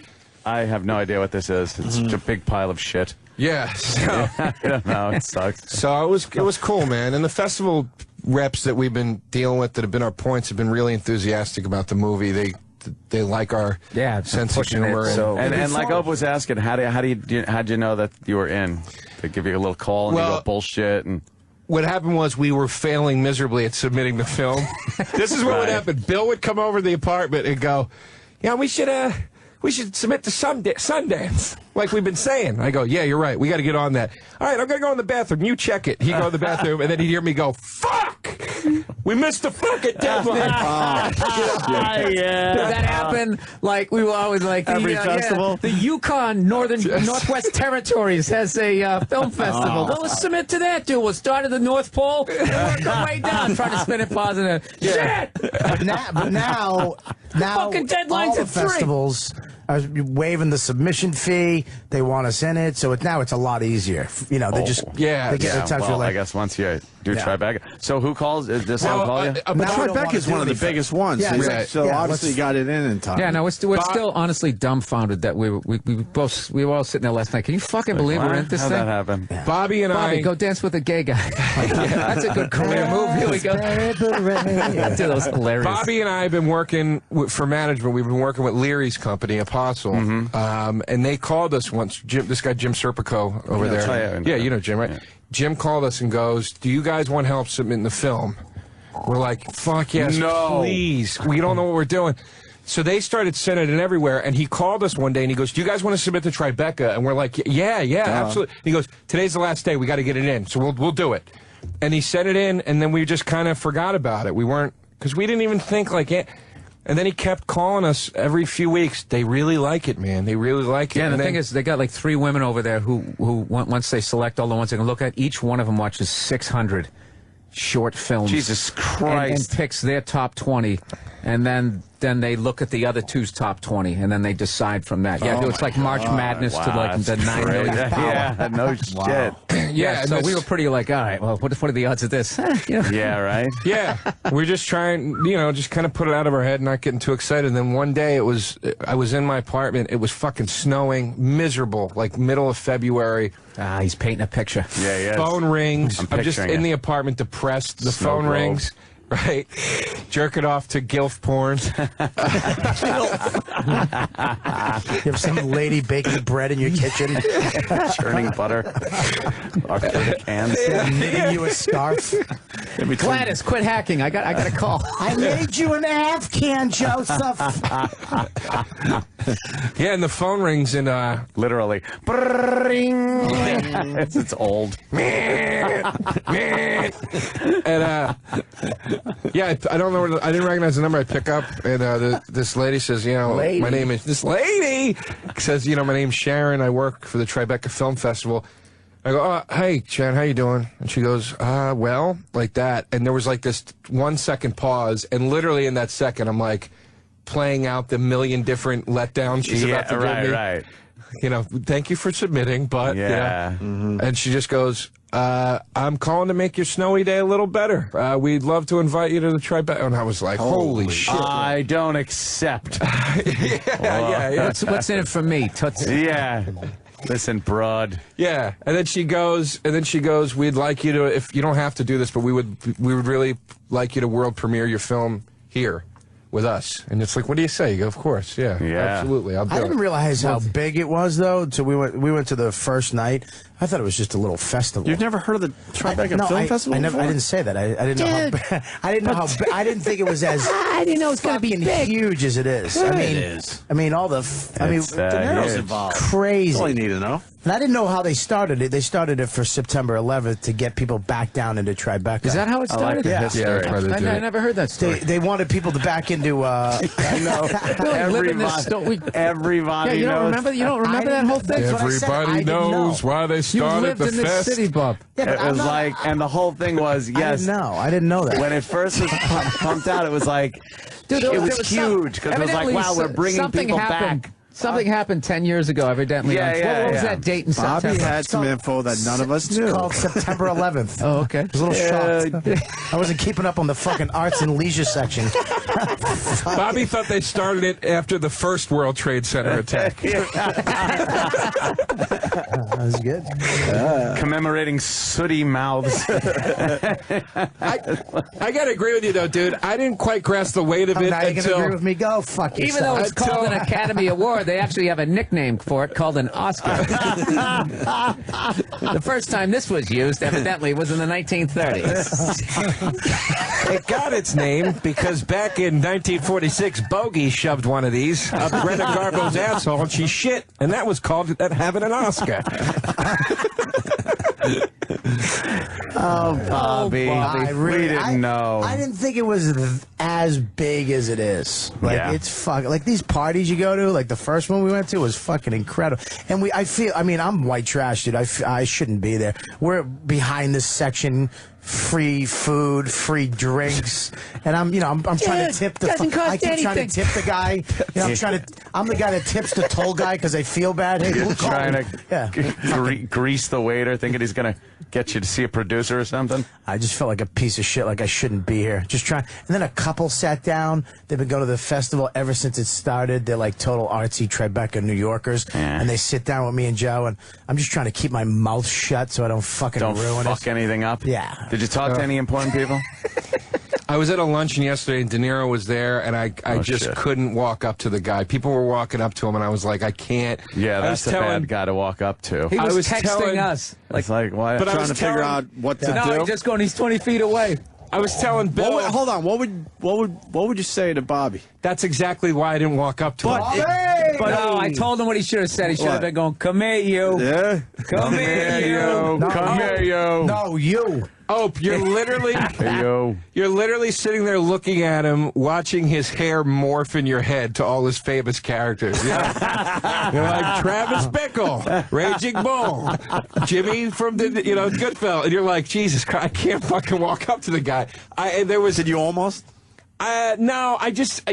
I have no idea what this is. It's such a big pile of shit. Yeah. So, I don't know. It sucks. So it was cool, man. And the festival reps that we've been dealing with that have been our points have been really enthusiastic about the movie. They like our sense of humor. And like Opie was asking, how'd you know that you were in? They give you a little call and you go bullshit and. What happened was we were failing miserably at submitting the film. This is what would happen. Bill would come over to the apartment and go, "Yeah, we should we should submit to Sundance, like we've been saying. I go, yeah, you're right. We got to get on that. All right, I'm going to go in the bathroom. You check it. He'd go to the bathroom, and then he'd hear me go, fuck! We missed the fucking deadline. Yeah. Does that happen? Like, we were always like, every festival? The Yukon Northwest Territories has a film festival. Well, let's submit to that, dude. We'll start at the North Pole and work our way down, trying to spin it positive. Shit! But now fucking deadline's all the at 3. festivals are waiving the submission fee. They want us in it, so it's a lot easier. You know, they just they get in touch with I guess once you do Tribeca. So who calls? Is this one call you? But Tribeca is one of the biggest ones. Yeah, so obviously you got it in time. Yeah, no, we're still honestly dumbfounded that we were all sitting there last night. Can you fucking believe we're in this How'd thing? that happen? Yeah. Bobby, go dance with a gay guy. That's a good career move. Here we go. Dude, that was hilarious. Bobby and I have been working for management. We've been working with Leary's company, Apostle, and they called us once. This guy Jim Serpico over there. Yeah, you know Jim, right? Yeah. Jim called us and goes, "Do you guys want help submitting the film?" We're like, "Fuck yes, please." We don't know what we're doing. So they started sending it everywhere, and he called us one day, and he goes, "Do you guys want to submit to Tribeca?" And we're like, "Yeah, absolutely." And he goes, "Today's the last day. We got to get it in, so we'll do it." And he sent it in, and then we just kind of forgot about it. We weren't, because we didn't even think like it. And then he kept calling us every few weeks. They really like it, man. They really like it. Yeah, and the thing is, they got like 3 women over there who once they select all the ones they can look at, each one of them watches 600 short films. Jesus Christ. And picks their top 20. And then they look at the other two's top 20, and then they decide from that. Yeah, it's like March Madness to like the 9 million power. Yeah, no shit. Yeah, so we were pretty like, all right, well, what are the odds of this? Yeah, right? Yeah, we're just trying, just kind of put it out of our head, not getting too excited. And then one day I was in my apartment, it was fucking snowing, miserable, like middle of February. He's painting a picture. Yeah. Phone rings. I'm just in the apartment, depressed. The phone rings. Right? Jerk it off to GILF porn. You have some lady baking bread in your kitchen. Churning butter. Arctic cans. Knitting you a scarf. Gladys, quit hacking. I got a call. I made you an Afghan, Joseph. Yeah, and the phone rings and literally. It's old. And yeah, I don't know. I didn't recognize the number. I pick up, and this lady says, my name is. This lady says, my name's Sharon. I work for the Tribeca Film Festival. I go, hey, Sharon, how you doing? And she goes, well, like that. And there was like this 1 second pause, and literally in that second, I'm like playing out the million different letdowns she's about to give me. Right. Thank you for submitting, but and she just goes, I'm calling to make your snowy day a little better. We'd love to invite you to the Tribeca. And I was like, holy shit. I don't accept. Yeah. What's in it for me? Tootsie. Yeah. Listen, broad. Yeah. And then she goes, we'd like you to, if you don't have to do this, but we would really like you to world premiere your film here with us. And it's like, what do you say? You go, of course. Yeah. Absolutely. I'll do it. I didn't realize how big it was, though. So we went to the first night. I thought it was just a little festival. You've never heard of the Tribeca Film Festival? I didn't say that. I didn't know. I didn't think it was as. I didn't know it was going to be big. Huge as it is. It is. I mean, all the. Dinero's involved. Crazy. That's all you need to know. And I didn't know how they started it. They started it for September 11th to get people back down into Tribeca. Is that how it started? Yeah. I never heard that story. They wanted people to back into. I know. Everybody you knows. You don't remember that whole thing? Everybody knows why they started the fest. City, Bob. Yeah, it was like, and the whole thing was, yes. I didn't know that. When it first was pumped out, it was like, dude, it was huge because it was like, wow, we're bringing people back. Something happened 10 years ago, evidently. What was that date in September? Bobby had some info that none of us knew. It's called September 11th. Oh, okay. I was a little shocked. I wasn't keeping up on the fucking arts and leisure section. Bobby thought they started it after the first World Trade Center attack. That was good. Commemorating sooty mouths. I got to agree with you, though, dude. I didn't quite grasp the weight of it Now you're going to until... agree with me? Go fuck yourself. Even though it's called an Academy Award, Burr, they actually have a nickname for it called an Oscar. The first time this was used, evidently, was in the 1930s. It got its name because back in 1946, Bogey shoved one of these up Greta Garbo's asshole and she shit, and that was called having an Oscar. Oh, Bobby. We didn't know. I didn't think it was as big as it is. Like, it's fucking, like these parties you go to, like the first one we went to was fucking incredible. And I'm white trash, dude. I shouldn't be there. We're behind this section. Free food, free drinks, and I'm trying to tip the. I keep trying to tip the guy. I'm the guy that tips the toll guy because I feel bad. Hey, You're trying to grease the waiter, thinking he's gonna get you to see a producer or something. I just felt like a piece of shit, like I shouldn't be here. Just trying. And then a couple sat down. They've been going to the festival ever since it started. They're like total artsy Tribeca New Yorkers, and they sit down with me and Joe, and I'm just trying to keep my mouth shut so I don't fucking ruin it. Don't fuck anything up. Yeah. Did you talk to any important people? I was at a luncheon yesterday, and De Niro was there, and I just couldn't walk up to the guy. People were walking up to him, and I was like, I can't. Yeah, that's a bad guy to walk up to. He was texting us. Like why? But trying to figure out what to do. No, he's just going. He's 20 feet away. I was telling Bill. Hold on. What would you say to Bobby? That's exactly why I didn't walk up to him. But no, I told him what he should have said. He should have been going, "Come here, you. Yeah. Come here, you. Come here, you. No, you. Oh, you're literally you're literally sitting there looking at him, watching his hair morph in your head to all his famous characters. Yeah. You're like Travis Bickle, Raging Bull, Jimmy from the Goodfellas, and you're like, Jesus Christ, I can't fucking walk up to the guy. Did you almost? No, I just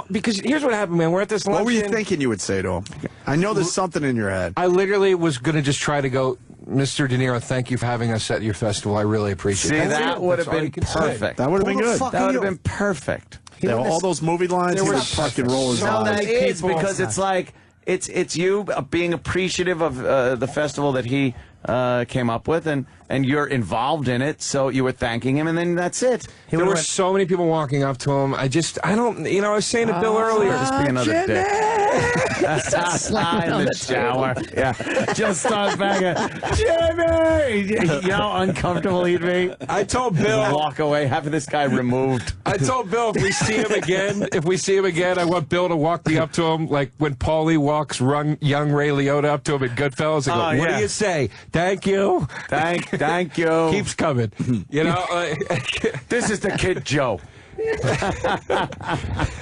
because here's what happened, man. We're at this luncheon. What were you thinking you would say to him? I know there's something in your head. I literally was gonna just try to go, Mr. De Niro, thank you for having us at your festival. I really appreciate it. See, that would have been perfect. That would have been good. That would have been perfect. All those movie lines, he would fucking roll his eyes. It is because it's like it's you being appreciative of the festival that he came up with, and you're involved in it, so you were thanking him, and then that's it. There were so many people walking up to him. I don't, I was saying to Bill earlier. Just be another dick. In the shower. Yeah. Just starts banging, Jimmy! You know how uncomfortable he'd be? I told Bill. Walk away, have this guy removed. I told Bill if we see him again, I want Bill to walk me up to him, like when Paulie walks young Ray Liotta up to him at Goodfellas and go, what do you say? Thank you. Thank you. Keeps coming. This is the kid Joe.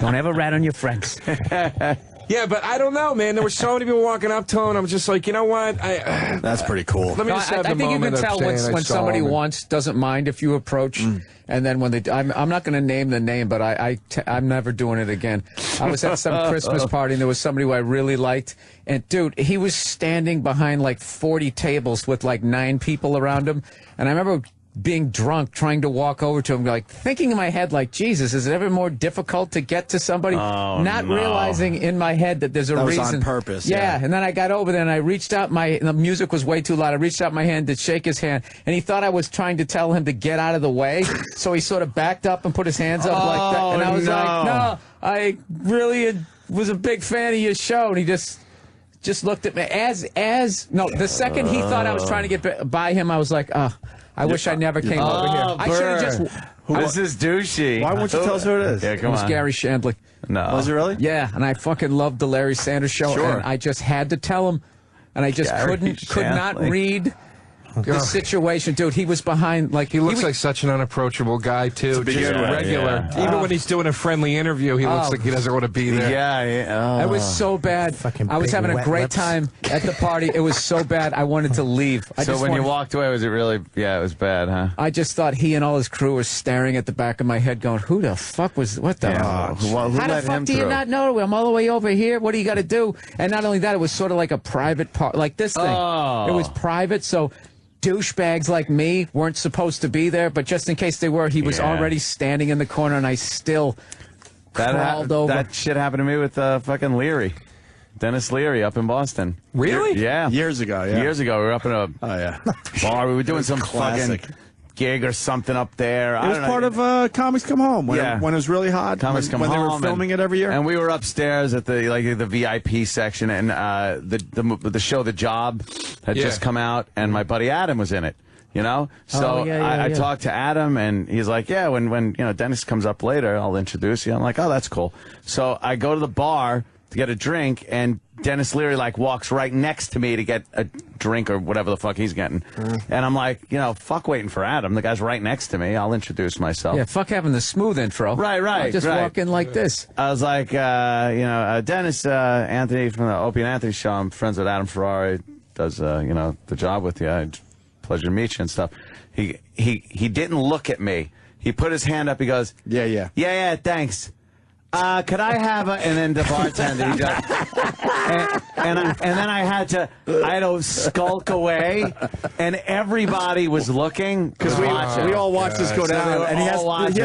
Don't ever rat on your friends. Yeah, but I don't know, man. There were so many people walking up to him, and I'm just like, you know what? That's pretty cool. Let me just have I think you can tell when somebody doesn't mind if you approach, and then when they, I'm not going to name the name, but I'm never doing it again. I was at some Christmas party, and there was somebody who I really liked, and dude, he was standing behind like 40 tables with like 9 people around him, and I remember being drunk, trying to walk over to him, like thinking in my head, like, Jesus, is it ever more difficult to get to somebody? Not realizing in my head that there's a reason. Was on purpose. Yeah, and then I got over there and I reached out the music was way too loud. I reached out my hand to shake his hand, and he thought I was trying to tell him to get out of the way, so he sort of backed up and put his hands up like that. And I was like, no, I really was a big fan of your show, and he just looked at me the second he thought I was trying to get by him, I was like, I wish I never came over here. I should have just. This is douchey. Why won't you tell us who it is? Yeah, come on. It was Gary Shandling. No. Was it really? Yeah, and I fucking loved the Larry Sanders Show. Sure. And I just had to tell him, and I just could not read the situation. Dude, he was behind, like... He looks like such an unapproachable guy, too. Just regular. Yeah. Even when he's doing a friendly interview, he looks like he doesn't want to be there. Yeah. It was so bad. I was having a great time at the party. It was so bad, I wanted to leave. So when you walked away, was it really... Yeah, it was bad, huh? I just thought he and all his crew were staring at the back of my head going, who the fuck was... What the... Who How let the fuck him do you through? not know? I'm all the way over here. What do you got to do? And not only that, it was sort of like a private part, like this thing. It was private, so... douchebags like me weren't supposed to be there, but just in case they were, he was already standing in the corner, and I still crawled over. That shit happened to me with fucking Leary. Dennis Leary up in Boston. Really? Yeah. Years ago, yeah. Years ago, we were up in a bar. We were doing some classic. fucking gig or something up there. It was part of Comics Come Home when it was really hot. Comics Come when Home. When they were filming it every year. And we were upstairs at the VIP section, and the show The Job had just come out, and my buddy Adam was in it. You know, so I talked to Adam, and he's like, "Yeah, when Dennis comes up later, I'll introduce you." I'm like, "Oh, that's cool." So I go to the bar to get a drink, and Dennis Leary walks right next to me to get a drink or whatever the fuck he's getting. And I'm like, fuck waiting for Adam. The guy's right next to me. I'll introduce myself. Yeah, fuck having the smooth intro. Right. I'll just walk in like this. I was like, Dennis, Anthony from the Opie and Anthony show. I'm friends with Adam Ferrari. Does The Job with you. Pleasure to meet you and stuff. He didn't look at me. He put his hand up. He goes, yeah, thanks. Could I have a... And then the bartender, he goes... And then I had to skulk away, and everybody was looking because we all watched this go down, and he has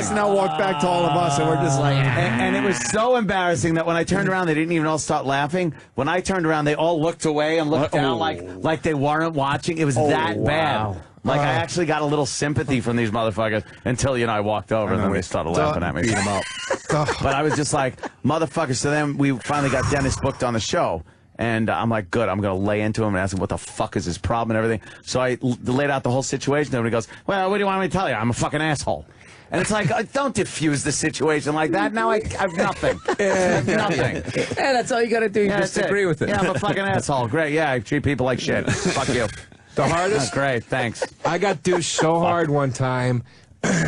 to now walk back to all of us, and we're just like, and it was so embarrassing that when I turned around, they didn't even all start laughing. When I turned around, they all looked away and looked down like they weren't watching. It was that bad. I actually got a little sympathy from these motherfuckers until, I walked over and then they started laughing at me. Beat him up. But I was just like, motherfuckers. So then we finally got Dennis booked on the show. And I'm like, good, I'm going to lay into him and ask him what the fuck is his problem and everything. So I laid out the whole situation. And he goes, well, what do you want me to tell you? I'm a fucking asshole. And it's like, don't diffuse the situation like that. Now I have nothing. Nothing. Yeah, that's all you got to do. You just agree with it. Yeah, I'm a fucking asshole. Great. Yeah, I treat people like shit. Fuck you. The hardest? Great, thanks. I got douched so hard one time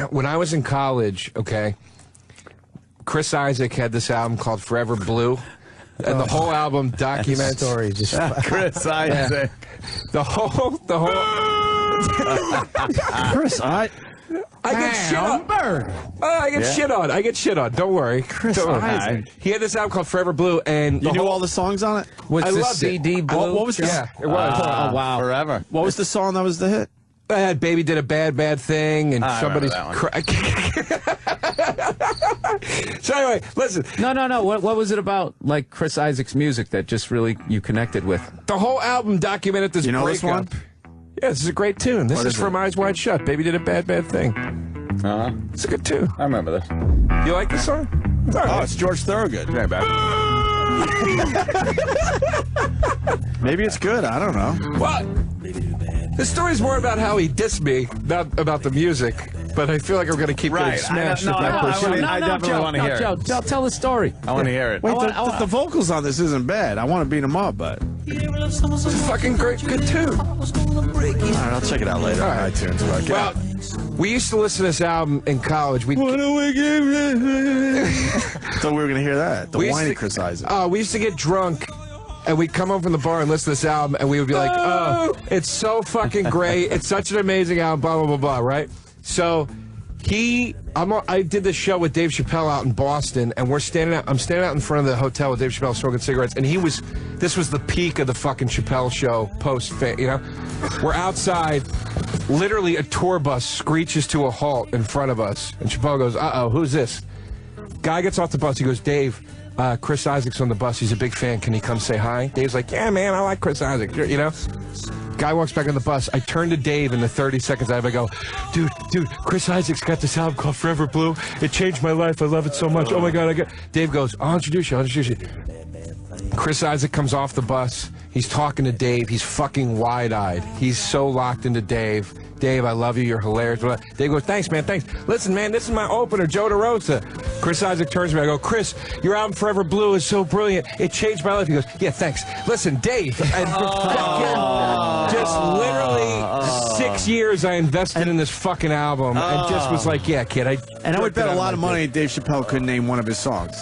when I was in college, okay? Chris Isaac had this album called Forever Blue. And the whole album documents... story just Chris Isaac. The whole... Chris, I get shit on. Burr. I get shit on. I get shit on. Don't worry. Chris Don't worry. Isaac. He had this album called Forever Blue, and You knew all the songs on it? Was I the loved CD it. blue? What was the Yeah, it was. Oh, wow. Forever. What was the song that was the hit? I had Baby Did a Bad Thing, and I somebody's... remember So anyway, listen. No. What was it about, Chris Isaac's music that just really you connected with? The whole album documented this know this breakup. one? Yeah, this is a great tune. This is from Eyes Wide Shut. Baby Did a Bad Thing. It's a good tune. I remember this. You like this song? It's all right. It's George Thorogood. Yeah, bad. Maybe it's good. I don't know. Well, the story's more about how he dissed me, not about the music. But I feel like I'm going to keep getting smashed. I definitely want to hear it. Joe, tell the story. I want to hear it. Wait, the vocals on this isn't bad. I want to beat him up, but... It's a fucking good tune. All right, I'll check it out later on iTunes. Well, we used to listen to this album in college. What do we give So we were going to hear that. The whiny Chris Isaac. We used to get drunk, and we'd come home from the bar and listen to this album, and we would be like, oh, it's so fucking great. It's such an amazing album, blah, blah, blah, blah, right? So I did this show with Dave Chappelle out in Boston, and I'm standing out in front of the hotel with Dave Chappelle smoking cigarettes, and this was the peak of the fucking Chappelle show we're outside, literally a tour bus screeches to a halt in front of us, and Chappelle goes, uh-oh, who's this? Guy gets off the bus, he goes, Dave, Chris Isaac's on the bus, he's a big fan, can he come say hi? Dave's like, yeah, man, I like Chris Isaac, Guy walks back on the bus. I turn to Dave in the 30 seconds I have. I go, dude, Chris Isaac's got this album called Forever Blue. It changed my life. I love it so much. Oh my God. Dave goes, I'll introduce you. Chris Isaac comes off the bus. He's talking to Dave. He's fucking wide-eyed. He's so locked into Dave. Dave, I love you. You're hilarious. Dave goes, thanks, man, thanks. Listen, man, this is my opener, Joe DeRosa. Chris Isaac turns to me. I go, Chris, your album Forever Blue is so brilliant. It changed my life. He goes, yeah, thanks. Listen, Dave. And just literally 6 years I invested in this fucking album and just was like, yeah, kid. I would bet a lot of money Dave Chappelle couldn't name one of his songs.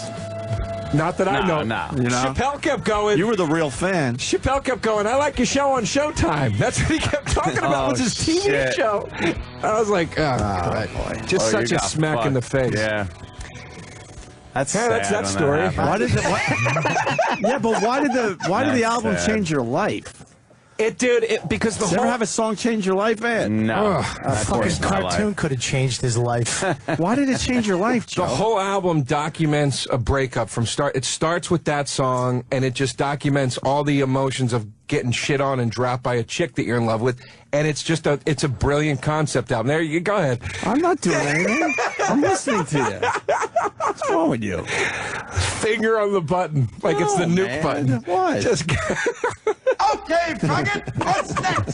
Not that I know. No. You know? Chappelle kept going. You were the real fan. Chappelle kept going, I like your show on Showtime. That's what he kept talking about was his TV show. I was like, boy. Just such a smack in the face. Yeah. That's that story. Why did but why did the album change your life? Because the You whole ever have a song change your life, man? No. A fucking cartoon could have changed his life. Why did it change your life, Joe? The whole album documents a breakup from start. It starts with that song, and it just documents all the emotions of getting shit on and dropped by a chick that you're in love with. And it's just it's a brilliant concept album. There you go. Ahead. I'm not doing anything. I'm listening to you. What's wrong with you? Finger on the button, like it's the nuke button. What? Just Okay, faggot. What's next?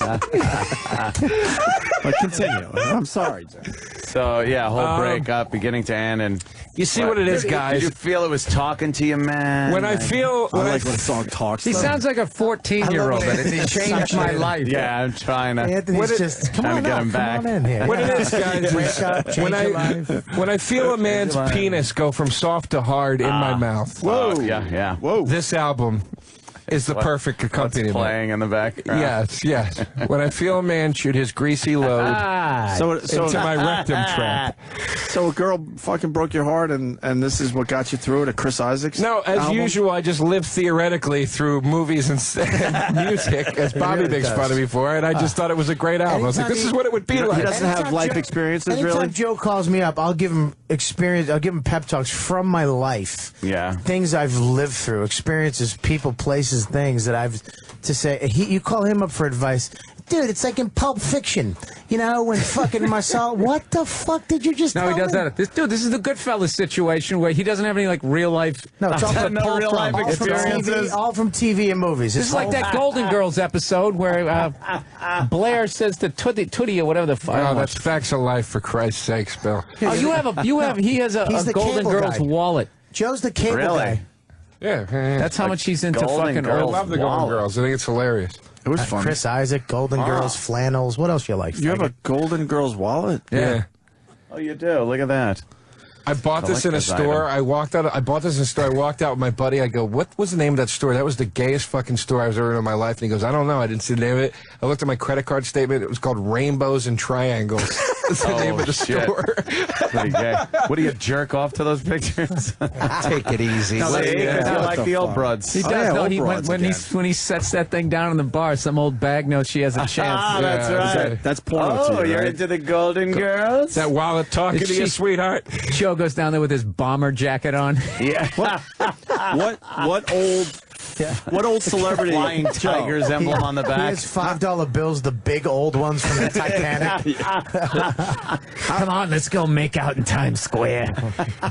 But continue. I'm sorry, Joe. So, yeah, whole breakup, beginning to end. And you see what it is, guys. Did you feel it was talking to you, man? When I feel... I like when a song talks. He sounds like a 14-year-old, and it changed my life. Yeah, I'm trying to... Anthony's just come on, get him back. Come on in here. What it is, guys, Wake up, change your life. when I feel a man's penis go from soft to hard in my mouth. Whoa. Yeah. Whoa. This album is the perfect accompaniment. Playing in the background. Yes. When I feel a man shoot his greasy load into my rectum trap. So a girl fucking broke your heart, and this is what got you through it, a Chris Isaacs No, as album? usual, I just live theoretically through movies and music, as Bobby makes fun of me for, and I just thought it was a great album. I was like, this is what it would be like. He doesn't have life experiences, Anytime really? Joe calls me up, I'll give him experience. I'll give him pep talks from my life. Yeah. Things I've lived through, experiences, people, places, things that I've to say. You call him up for advice. Dude, it's like in Pulp Fiction. You know, when fucking Marcel, what the fuck did you just tell No, he does me? that. This is the Goodfellas situation where he doesn't have any, like, real life... No, it's all from No real life all from experiences. all from TV and movies. This is like that Golden Girls episode where Blair says to Tootie or whatever the fuck. Oh, that's facts of life, for Christ's sakes, Bill. Oh, he has He's a the Golden cable Girls guy. wallet. Joe's the cable Really? guy. Yeah. That's how much he's into Golden fucking Girls. I old. love the Golden Girls. I think it's hilarious. It was fun. Chris Isaac, Golden Girls, flannels. What else you like? You have a faggot? Golden Girls wallet? Yeah. Oh, you do? Look at that. I bought this in a store. I walked out. I bought this in a store. I walked out with my buddy. I go, "What was the name of that store? That was the gayest fucking store I was ever in my life." And he goes, "I don't know. I didn't see the name of it." I looked at my credit card statement. It was called Rainbows and Triangles. That's the name of the shit. store. Pretty gay. What do you jerk off to those pictures? Take it easy. You like the old broads. He does. yeah, no, old he, broads when he sets that thing down in the bar, some old bag knows she has a chance. That's right. That's porno Oh, to you, you're right? into the Golden Girls? That wallet talking to you, sweetheart. Joe goes down there with his bomber jacket on. Yeah. What old celebrity? Flying Tigers emblem on the He back. has $5 bills, the big old ones from the Titanic. Come on, let's go make out in Times Square.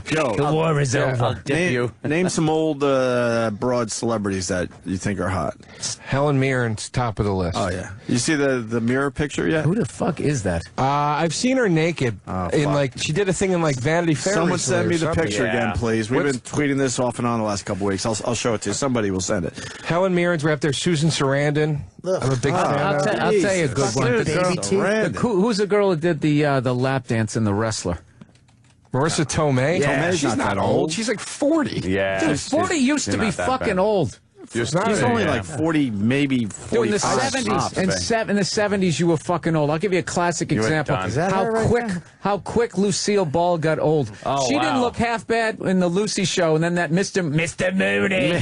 Joe, The war is over. I'll dip you. name some old broad celebrities that you think are hot. Helen Mirren's top of the list. Oh yeah, you see the mirror picture yet? Who the fuck is that? I've seen her naked in fuck. she did a thing in like Vanity Fair. Someone recently send me or the something. picture again, please. We've What's- been tweeting this off and on the last couple weeks. I'll show it to you. Somebody will send it. Helen Mirren's right there. Susan Sarandon. I'm a big fan. I'll tell you a good one. Fucking baby teeth. Who's the girl that did the lap dance in The Wrestler? Marissa Tomei. Tomei's She's not not that old. old. She's like 40. Yeah. Dude, 40 used to be fucking old. She's not. He's only like 40, maybe 45. Dude, in the 70s, in the 70s, you were fucking old. I'll give you a classic You were example. done. Is that How her right quick, there? how quick Lucille Ball got old. Oh, she didn't wow. look half bad in the Lucy show, and then that Mr. Moody,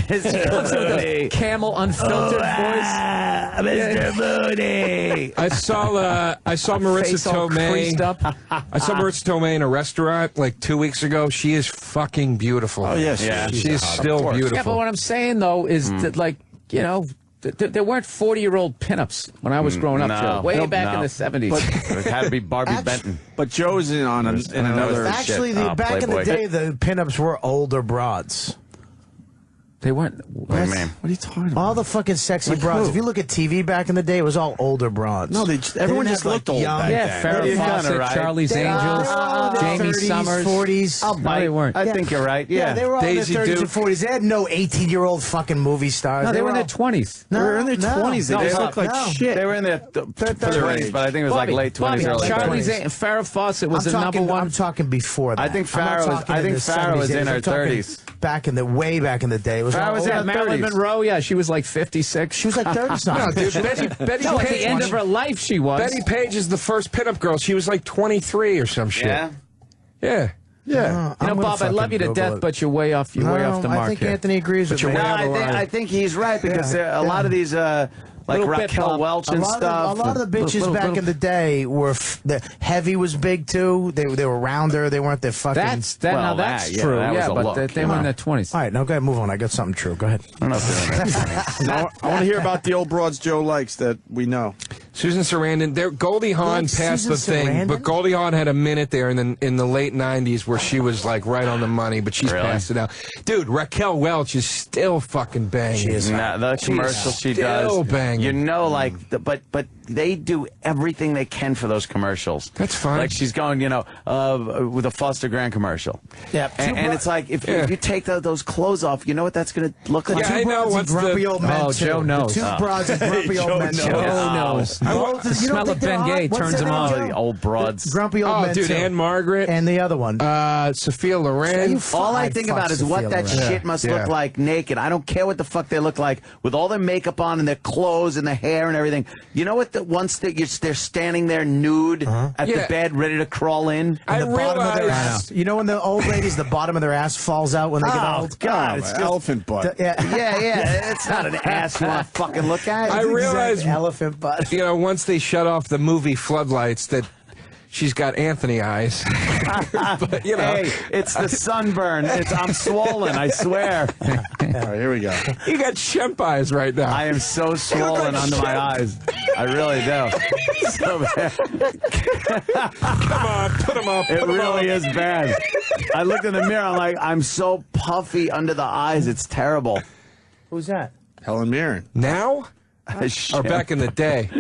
Mr. Moody. camel unfiltered voice. Mr. Moody. I saw Marissa Face all creased Tomei. up. I saw Marissa Tomei in a restaurant like 2 weeks ago. She is fucking beautiful. Oh yes, Yeah. she's still beautiful. Yeah, but what I'm saying though is that, like, you know, there weren't 40-year-old pinups when I was growing up. No. Joe. Way Nope, back in no. the 70s. It had to be Barbie Benton. But Joe's in on in another. Actually, shit. Oh, back in the Playboy. day, the pinups were older broads. They weren't. What do you mean? What are you talking about? All the fucking sexy Like broads. who? If you look at TV back in the day, it was all older broads. No, everyone didn't just have, looked like, old young- back Yeah, then. Farrah You're Fawcett, kinda right. Charlie's They were Angels, all in their Jamie 30s, Summers. 40s. No, they weren't. I think you're right. Yeah, Yeah. they were all Daisy in their 30s Duke. and 40s. They had no 18-year-old fucking movie stars. No, they were in all- their 20s. No, They were in their no. 20s. They No, just no, looked like no. shit. They were in their range, but I think it was like late 20s, Bobby, early Charlie's 20s. Farrah Fawcett was I'm the talking, number one. I'm talking before that. I think I'm not Farrah was- talking I in think the Farrah was 70s. in her I'm talking 30s. Way back in the day. It was Farrah all was in old. her Marilyn 30s. Monroe, yeah, she was like 56. She was like 30-something. No, dude, Betty No, at Page. the end of her life, she was. Betty Page is the first pinup girl. She was like 23 or some shit. Yeah. Yeah. Yeah. You know, Bob, I love you to death, but you're way off. You're way off the mark I think here. Anthony agrees with me. No, I think he's right because a lot of these like Little bit Raquel pop. Welch and stuff. A lot of the bitches back in the day were the Heavy was big too. They were rounder. They weren't the fucking. That's yeah, true. that was Yeah, a but look. they were in their 20s. All right, now go ahead, move on. I got something true. Go ahead. I don't know if they're in their 20s. I want to hear about the old broads Joe likes that we know. Susan Sarandon. Goldie Hawn Like passed Susan the thing, Sarandon? but Goldie Hawn had a minute there in the late '90s where she was like right on the money, but she's passed it out. Dude, Raquel Welch is still fucking banging. She is. Nah, the commercial she still does, banging. you know, like, but they do everything they can for those commercials. That's fine. Like she's going, you know, with a Foster Grant commercial. Yeah, and it's like if you take those clothes off, you know what that's going to look like. Yeah, I know. What's grumpy old men. Oh, too. Joe knows. The two broads and grumpy old men. Joe knows. The smell of Ben Gay turns him on. The old broads. Grumpy old men. Dude, too. Anne Margaret and the other one, Sophia Loren. All I think about is what that shit must look like naked. I don't care what the fuck they look like with all their makeup on and their clothes and their hair and everything. You know what? Once they're standing there nude at the bed, ready to crawl in. I the bottom of their realize. ass. You know when the old ladies, the bottom of their ass falls out when they get old. God, it's elephant butt. Yeah. It's not an ass you want to fucking look at. I realize, elephant butt. you know, once they shut off the movie floodlights, that she's got Anthony eyes. But, you know. Hey, it's the sunburn. I'm swollen, I swear. All right, here we go. You got Shemp eyes right now. I am so swollen under my eyes. I really do. So bad. Come on, put them up. It really is bad. I looked in the mirror, I'm like, I'm so puffy under the eyes. It's terrible. Who's that? Helen Mirren. Now? Or back in the day?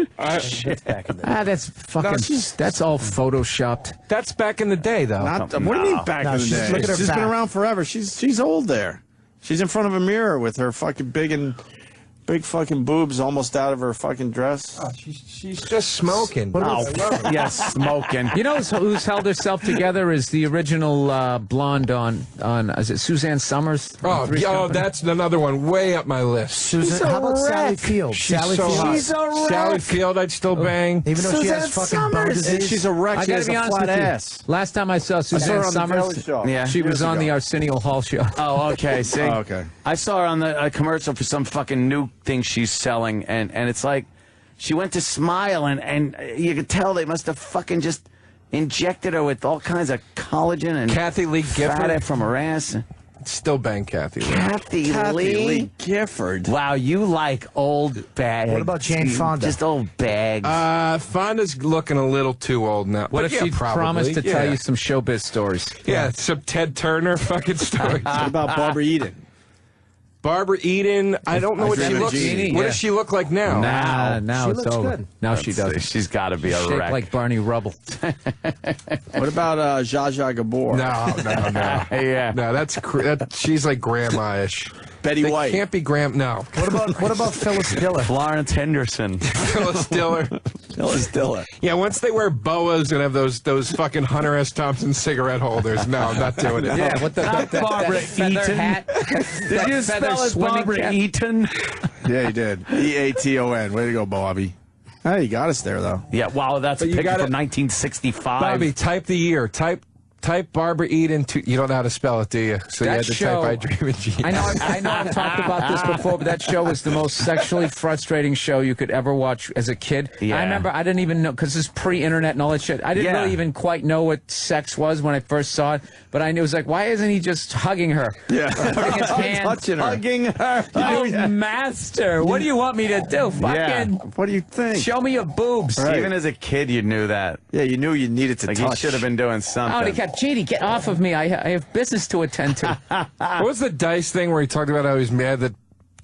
Shit, back in the That's fucking. That's all photoshopped. That's back in the day, though. What do you mean back in the day? look at her She's back. been around forever. She's old there. She's in front of a mirror with her fucking big fucking boobs almost out of her fucking dress. Oh, she's just smoking. Yes, smoking. You know who's held herself together is the original blonde on is it Suzanne Summers? Oh, that's another one way up my list. Susan, how about Sally Field? She's Sally so Field. hot. She's a wreck. Sally Field, I'd still bang. Even though she has fucking bone disease. She's a wreck. I She gotta has be a honest flat with you. ass. Last time I saw I Suzanne saw her on the Daily Summers, Show. Yeah. she was Years on the ago. Arsenio Hall show. Oh, okay. See, okay. I saw her on the commercial for some fucking new thing she's selling, and it's like she went to Smile, and you could tell they must have fucking just injected her with all kinds of collagen and Kathy Lee fat Gifford. from her ass. Still bang Kathy Lee. Kathy Lee Gifford. Wow, you like old bags. What about Jane Fonda? Just old bags. Fonda's looking a little too old now. What But if yeah, she probably. promised to Yeah. tell you some showbiz stories? Yeah, some Ted Turner fucking stories. What about Barbara Eden? Barbara Eden, I don't know what she Adriana looks Genie, What yeah. does she look like now? Now She it's looks over. good. Now she doesn't. She's got to be a Shaped wreck. like Barney Rubble. What about Zsa Zsa Gabor? No. Yeah. No, she's like grandma-ish. Betty They White. can't be no. What about Phyllis Diller? Florence Henderson. Phyllis Diller. Phyllis Diller. Yeah, once they wear boas and have those fucking Hunter S. Thompson cigarette holders, no, I'm not doing it. Yeah, what the Barbara feather Eaton. hat? Did you spell it Barbara cap? Eaton? Yeah, he did. Eaton. Way to go, Bobby. Hey, you got us there, though. Yeah, wow, that's a But you picture gotta- from 1965. Bobby, type the year. Type Barbara Eden. You don't know how to spell it, do you? So you That had to show- type I Dream of Genius. I know I've talked about this before, but that show was the most sexually frustrating show you could ever watch as a kid. Yeah. I remember I didn't even know, because it's pre-internet and all that shit. I didn't Yeah. really even quite know what sex was when I first saw it, but I knew it was like, why isn't he just hugging her? Yeah. Putting his hand, Touching her. Hugging her. Oh, master, what do you want me to do? Fucking What do you think? show me your boobs. Right. Even as a kid, you knew that. Yeah, you knew you needed to Like, touch. he should have been doing something. Oh, they kept, Genie, get off of me. I have business to attend to. What was the Dice thing where he talked about how he was mad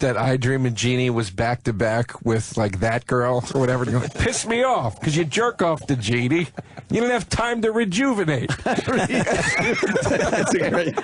that I Dream of Genie was back to back with like that girl or whatever? He goes, pissed me off because you jerk off to Genie. You didn't have time to rejuvenate. That's a great.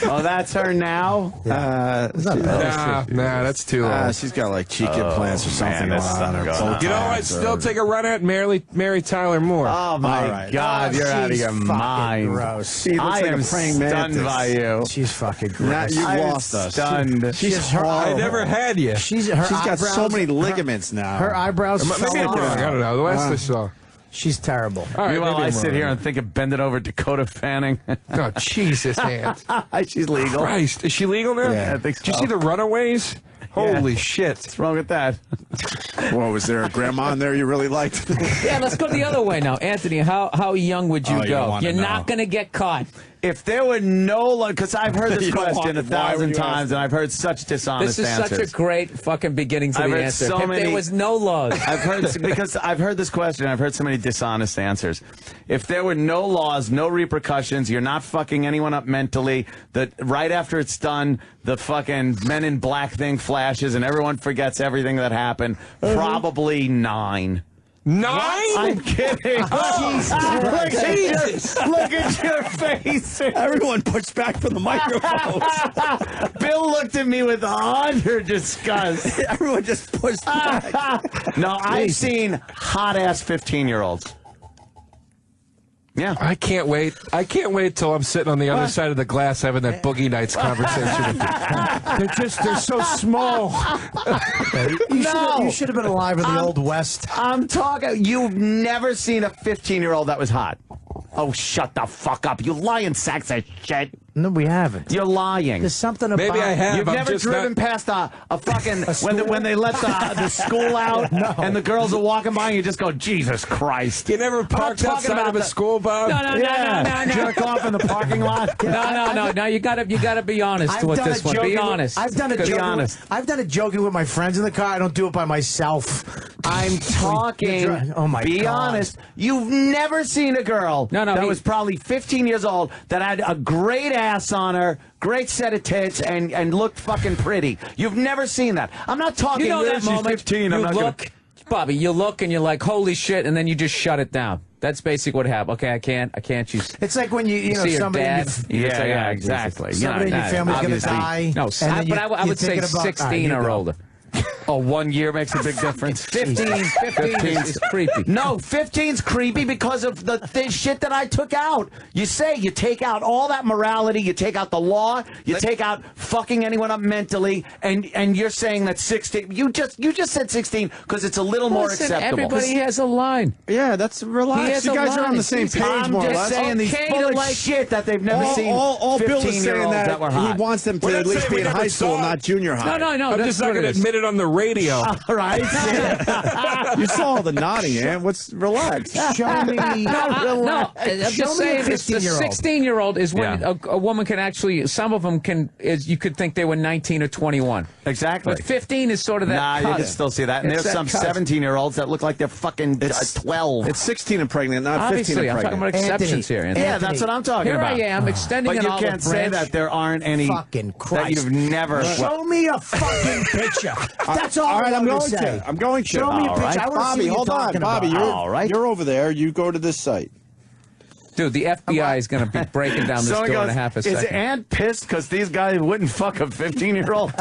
Oh, that's her now? Nah, that's too old. She's got like cheek implants or something man, going on. Her that's both not You know, I'd times, still or- take a run at Mary Tyler Moore. Oh, my All right. God, you're out of she's your fucking mind. gross. She looks I like am a praying stunned mantis. by you. She's fucking Now gross. you've I'm lost us. stunned. She's her I horrible. never had you. She's got eyebrows, so many ligaments now. Her eyebrows Maybe fell I'm off. wrong. I don't know. The last I saw. She's terrible. All right, Meanwhile, maybe I I'm sit wrong. here and think of bending over Dakota Fanning. Oh, Jesus, Aunt. She's legal. Christ. Is she legal now? Yeah. I think Did you so. see the Runaways? Holy shit. What's wrong with that? Whoa, was there a grandma in there you really liked? Yeah, let's go the other way now. Anthony, how young would you go? You're not going to get caught. If there were no, because I've heard this You don't question want- 1,000 why times, and I've heard such dishonest This is answers. such a great fucking beginning to I've the heard answer. so If many- there was no laws. I've heard this question. I've heard so many dishonest answers. If there were no laws, no repercussions, you're not fucking anyone up mentally. That right after it's done, the fucking Men in Black thing flashes, and everyone forgets everything that happened. Probably 9. 9? I'm kidding. Look at your face. Everyone pushed back from the microphones. Bill looked at me with utter disgust. Everyone just pushed back. No, I've seen hot-ass 15-year-olds. Yeah. I can't wait. I can't wait till I'm sitting on the other side of the glass having that Boogie Nights conversation with you. They're so small. You should have been alive in the Old West. I'm talking, you've never seen a 15-year-old that was hot. Oh, shut the fuck up. You lying sacks of shit. No, we haven't. You're lying. There's something about Maybe I have. You've I'm never just driven past a fucking when they let the school out and the girls are walking by and you just go, Jesus Christ. You never parked outside of a school, Bob? No. Jerk off in the parking lot. No. You gotta be honest with this one. Be honest. I've done it joking with my friends in the car. I don't do it by myself. I'm talking. Oh my be God. honest. You've never seen a girl that was probably 15 years old that had a great ass on her, great set of tits, and looked fucking pretty. You've never seen that. I'm not talking. You know that she's moment 15. I'm you not look, gonna... Bobby. You look and you're like, holy shit, and then you just shut it down. That's basically what happened. Okay, I can't. It's like when you know see your somebody. dad. Yeah, exactly. Somebody in your family's gonna die. No, but I would say 16 or older. Oh, 1 year makes a big difference. 15 is creepy. No, 15's creepy because of the shit that I took out. You take out all that morality, you take out the law, you take out fucking anyone up mentally, and you're saying that 16. You just said 16 because it's a little more acceptable. Everybody has a line. Yeah, that's relax. You guys are on the same page, I'm more or just less. saying these full of shit that they've never seen. All Bill is saying that were he hot. wants them to at least be in high school, not junior high. No. I'm just not going to admit it on the radio. All right. You saw the nodding, man. Relax. Show me. No, I'm just saying the 16-year-old is when a woman can actually, some of them can, you could think they were 19 or 21. Exactly. But 15 is sort of that Nah, you can still see that. And It's there's some that cusp. 17-year-olds that look like they're fucking 12. It's 16 and pregnant, not Obviously, 15 and I'm talking pregnant. about exceptions here. Anthony. Yeah, that's what I'm talking Here about. I am extending But an you olive can't say branch. that there aren't any Fucking that Christ. you've never. Show me a fucking picture. That's all. All right, I'm going to say. to. I'm going to. Show me a All picture. right. I want to see Bobby, what you're hold on. talking Bobby, about. you're over there. You go to this site. Dude, the FBI is going to be breaking down this door in a half a second. Is Aunt pissed because these guys wouldn't fuck a 15-year-old?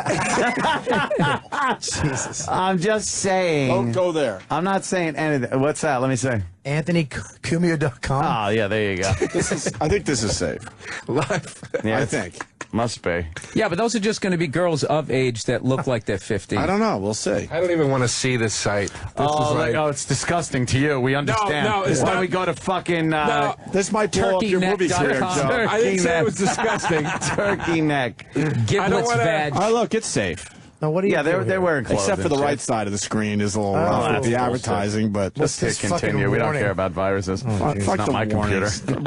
Jesus. I'm just saying. Don't go there. I'm not saying anything. What's that? Let me see. AnthonyCumio.com. Oh, yeah, there you go. I think this is safe. Live. Yeah, I think. Must be. Yeah, but those are just going to be girls of age that look like they're 15. I don't know. We'll see. I don't even want to see this site. This is like, it's disgusting to you. We understand. no, it's Why not. don't we go to fucking This might blow up your movie career, turkeyneck.com. Joe. I didn't say it was disgusting. Turkey neck. Giblets wanna- vag. Oh, look, it's safe. Now, what do you Yeah, do they're wearing clothes. Except for the and right shit. side of the screen is a little rough with that's the bullshit. advertising, but Just hit this fucking continue. We don't warning? care about viruses. fuck It's the not my computer. warnings.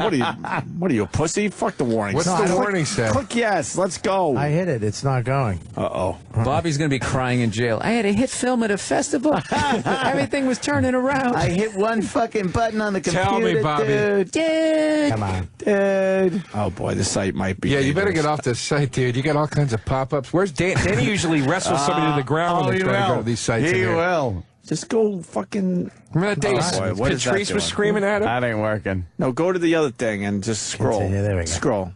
What are you, a pussy? Fuck the warnings. What's the warning say? Click yes. Let's go. I hit it. It's not going. Uh-oh. Bobby's going to be crying in jail. I had a hit film at a festival. Everything was turning around. I hit one fucking button on the computer, Tell me, Bobby. Dude. Come on. dude. Oh, boy, the site might be Yeah, you better dangerous. get off this site, dude. You got all kinds of pop-ups. Where's Dan? Danny usually wrestles somebody to the ground when they try to go to these sites. in He here. will. Just go fucking... Remember that day Oh, boy, what is that Patrice was doing? screaming at him? That ain't working. No, go to the other thing and just scroll. Continue, there we go. Scroll.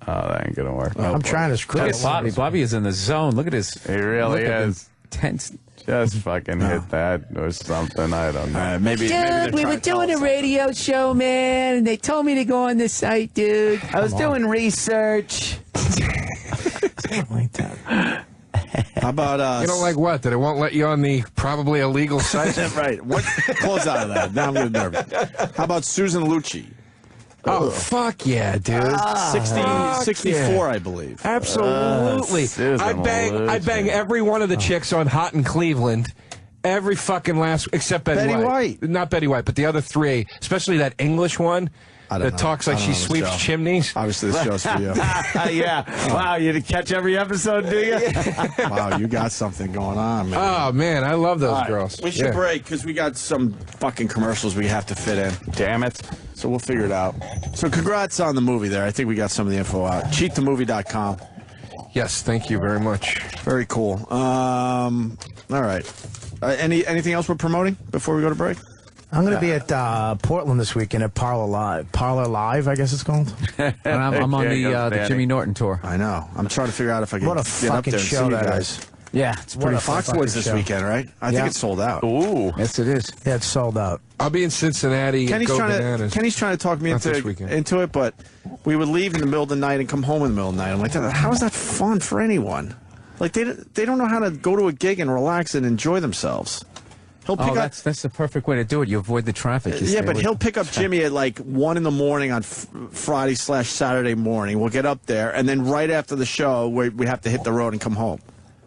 Oh, that ain't gonna work. I'm trying to scroll. Look at Bobby. Bobby is in the zone. Look at his. He really look at is. his tense. Just fucking hit that or something. I don't know. Maybe Dude, we were doing a radio show, man, and they told me to go on this site, dude. I was doing research. How about You don't like what? That it won't let you on the probably illegal site? right. What? Close out of that. Now I'm getting nervous. How about Susan Lucci? Oh, fuck yeah, dude. 64, I believe. Absolutely. I'd bang every one of the chicks on Hot in Cleveland. Every fucking last, except Betty White. Not Betty White, but the other three, especially that English one that talks like she sweeps chimneys. Obviously, this show's for you. Yeah. Wow, you didn't catch every episode, do you? Wow, you got something going on, man. Oh, man, I love those girls. We should break because we got some fucking commercials we have to fit in. Damn it. So we'll figure it out. So congrats on the movie there. I think we got some of the info out. Cheatthemovie.com. Yes, thank you very much. Very cool. All right. Anything else we're promoting before we go to break? I'm going to be at Portland this weekend at Parlor Live, I guess it's called. And I'm on the Jimmy Norton tour. I know. I'm trying to figure out if I can What a get up fucking there and show see you that guys. is. Yeah, It's pretty Foxwoods this weekend, right? I think it's sold out. Ooh. Yes, it is. Yeah, it's sold out. I'll be in Cincinnati. Kenny's trying to talk me into it, but we would leave in the middle of the night and come home in the middle of the night. I'm like, how is that fun for anyone? Like, they don't know how to go to a gig and relax and enjoy themselves. He'll pick up. That's the perfect way to do it. You avoid the traffic. Yeah, but he'll pick up Jimmy at like 1 in the morning on Friday/Saturday morning. We'll get up there, and then right after the show, we have to hit the road and come home.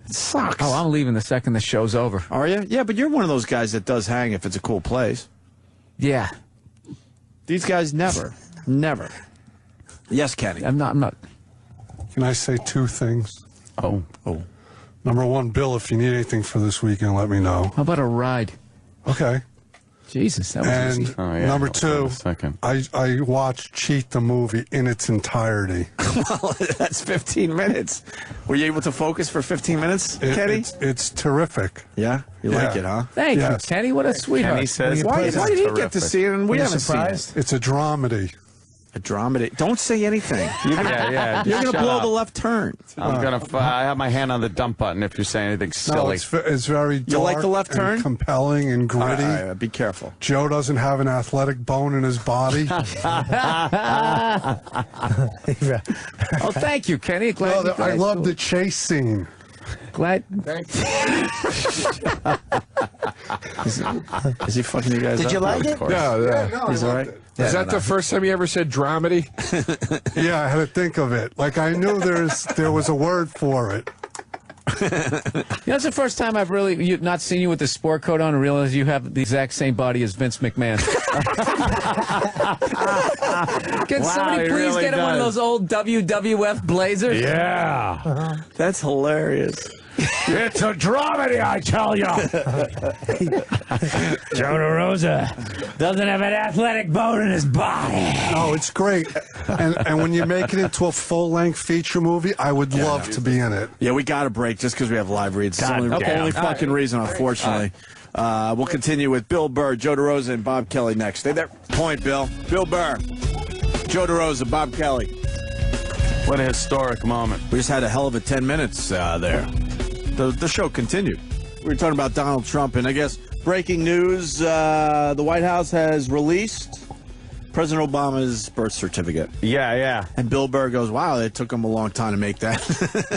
It sucks. Oh, I'm leaving the second the show's over. Are you? Yeah, but you're one of those guys that does hang if it's a cool place. Yeah. These guys never. Yes, Kenny. I'm not. Can I say two things? Oh. Number one, Bill, if you need anything for this weekend, let me know. How about a ride? Okay. Jesus, that was And easy. number two, I watched Cheat the movie in its entirety. Well, that's 15 minutes. Were you able to focus for 15 minutes, Kenny? It's terrific. Yeah? You like it, huh? Thank you, Kenny. What a sweetheart. Kenny says Why it's did he terrific. get to see it and we haven't seen it? It's a dramedy. A dramedy. Don't say anything. You're gonna, you're gonna shut blow up. the left turn. I'm gonna. I have my hand on the dump button if you say anything No, silly. it's very dark You like the left and turn? compelling and gritty. All right, be careful. Joe doesn't have an athletic bone in his body. Oh, thank you, Kenny. Glad you I guys love do the it. chase scene. Glad. Is he fucking you guys Did up? you like it? No. He's all right. Is that the first time you ever said dramedy? Yeah, I had to think of it. Like I knew there was a word for it. That's the first time I've really not seen you with the sport coat on and realized you have the exact same body as Vince McMahon. Can somebody he please really get him one of does. those old WWF blazers? Yeah. That's hilarious. It's a dramedy, I tell you. Joe DeRosa doesn't have an athletic bone in his body. Oh, it's great. And when you make it into a full-length feature movie, I would love to be in it. Yeah, we got to break just because we have live reads. It's the God only, damn. only fucking reason, unfortunately. We'll continue with Bill Burr, Joe DeRosa, and Bob Kelly next. Stay there. Point, Bill. Bill Burr, Joe DeRosa, Bob Kelly. What a historic moment. We just had a hell of a 10 minutes there. The show continued. We were talking about Donald Trump, and I guess breaking news, the White House has released President Obama's birth certificate. Yeah. And Bill Burr goes, wow, it took him a long time to make that.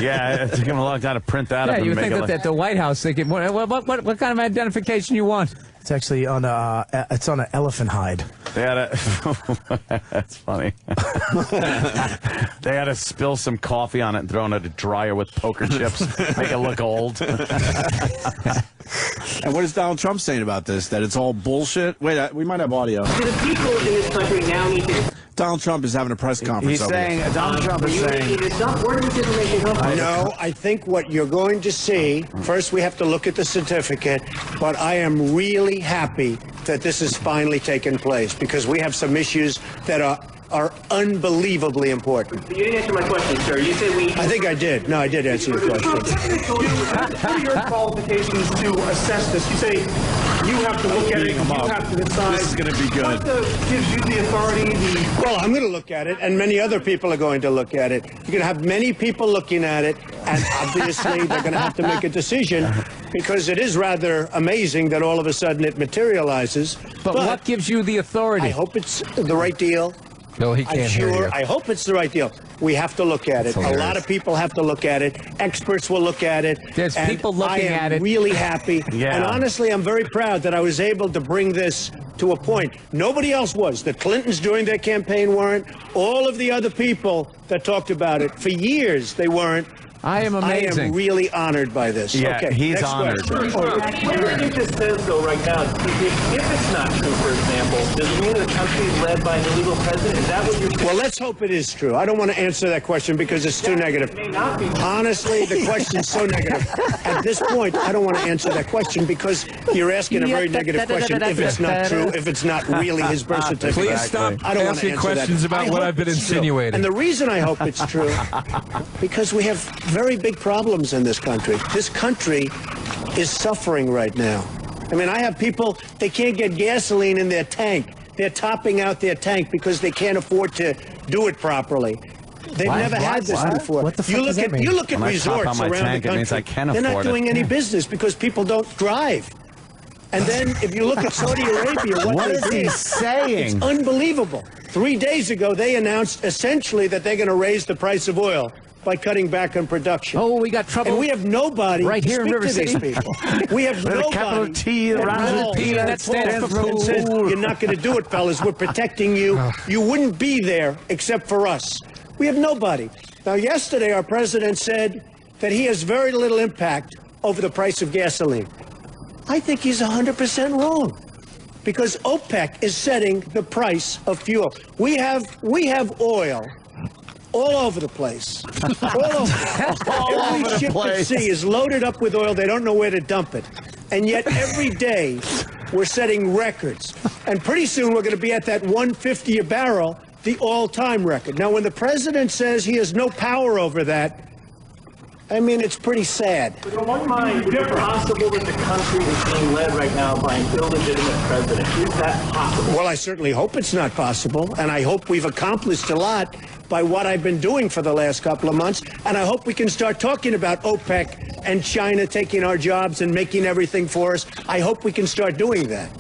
Yeah, it took him a long time to print that up Yeah, and you make think it that at the White House they could, what kind of identification you want? It's actually on it's on an elephant hide. They had to. That's funny. They had to spill some coffee on it and throw it in a dryer with poker chips, make it look old. And what is Donald Trump saying about this? That it's all bullshit? Wait, we might have audio. Do the people in this country now need to... Donald Trump is having a press conference. He's saying, Donald Trump is saying... Where did this information come from? No, I think what you're going to see, first we have to look at the certificate, but I am really happy that this has finally taken place because we have some issues that are unbelievably important. You didn't answer my question, sir. You said we... I think I did. No, I did answer your question. What are your qualifications to assess this? You say you have to look at it, you have to decide. This is going to be good. What gives you the authority? Well, I'm going to look at it, and many other people are going to look at it. You're going to have many people looking at it, and obviously they're going to have to make a decision because it is rather amazing that all of a sudden it materializes. But what gives you the authority? I hope it's the right deal. No, he can't hear you. I hope it's the right deal. We have to look at it. A lot of people have to look at it. Experts will look at it. There's and people looking at I it. am really happy. Yeah. And honestly, I'm very proud that I was able to bring this to a point. Nobody else was. The Clintons during their campaign weren't. All of the other people that talked about it for years, they weren't. I am amazing. I am really honored by this. Yeah, okay, he's next honored. question. What you just said, though, right now, if it's not true, for example, does it mean the country is led by an illegal president? Is that what you're saying? Well, let's hope it is true. I don't want to answer that question because it's too negative. It may not be true. Honestly, the question's so negative. At this point, I don't want to answer that question because you're asking a very negative question if it's not true, if it's not really his birth certificate. Please stop I don't want to asking answer questions that. about I what hope I've been it's true. insinuating. And the reason I hope it's true, because we have very big problems in this country. This country is suffering right now. I mean, I have people, they can't get gasoline in their tank. They're topping out their tank because they can't afford to do it properly. They've never had this before. What the fuck does that mean? You look at When I top resorts out my around tank, the it country. means I can they're not afford it. doing any business because people don't drive. And then if you look at Saudi Arabia, what is he saying? It's unbelievable. 3 days ago, they announced essentially that they're going to raise the price of oil by cutting back on production. Oh, we got trouble. And we have nobody right to here in speak River to these City. people. We have With a nobody. capital T around calls P, and that stands for and says, pool. you're not going to do it, fellas. We're protecting you. You wouldn't be there except for us. We have nobody. Now, yesterday, our president said that he has very little impact over the price of gasoline. I think he's 100% wrong. Because OPEC is setting the price of fuel. We have oil all over the place. All over. Every ship at sea is loaded up with oil. They don't know where to dump it. And yet every day we're setting records. And pretty soon we're going to be at that 150 a barrel, the all-time record. Now, when the president says he has no power over that, I mean, it's pretty sad. But in one mind, is it possible that the country is being led right now by an illegitimate president? Is that possible? Well, I certainly hope it's not possible, and I hope we've accomplished a lot by what I've been doing for the last couple of months, and I hope we can start talking about OPEC and China taking our jobs and making everything for us. I hope we can start doing that.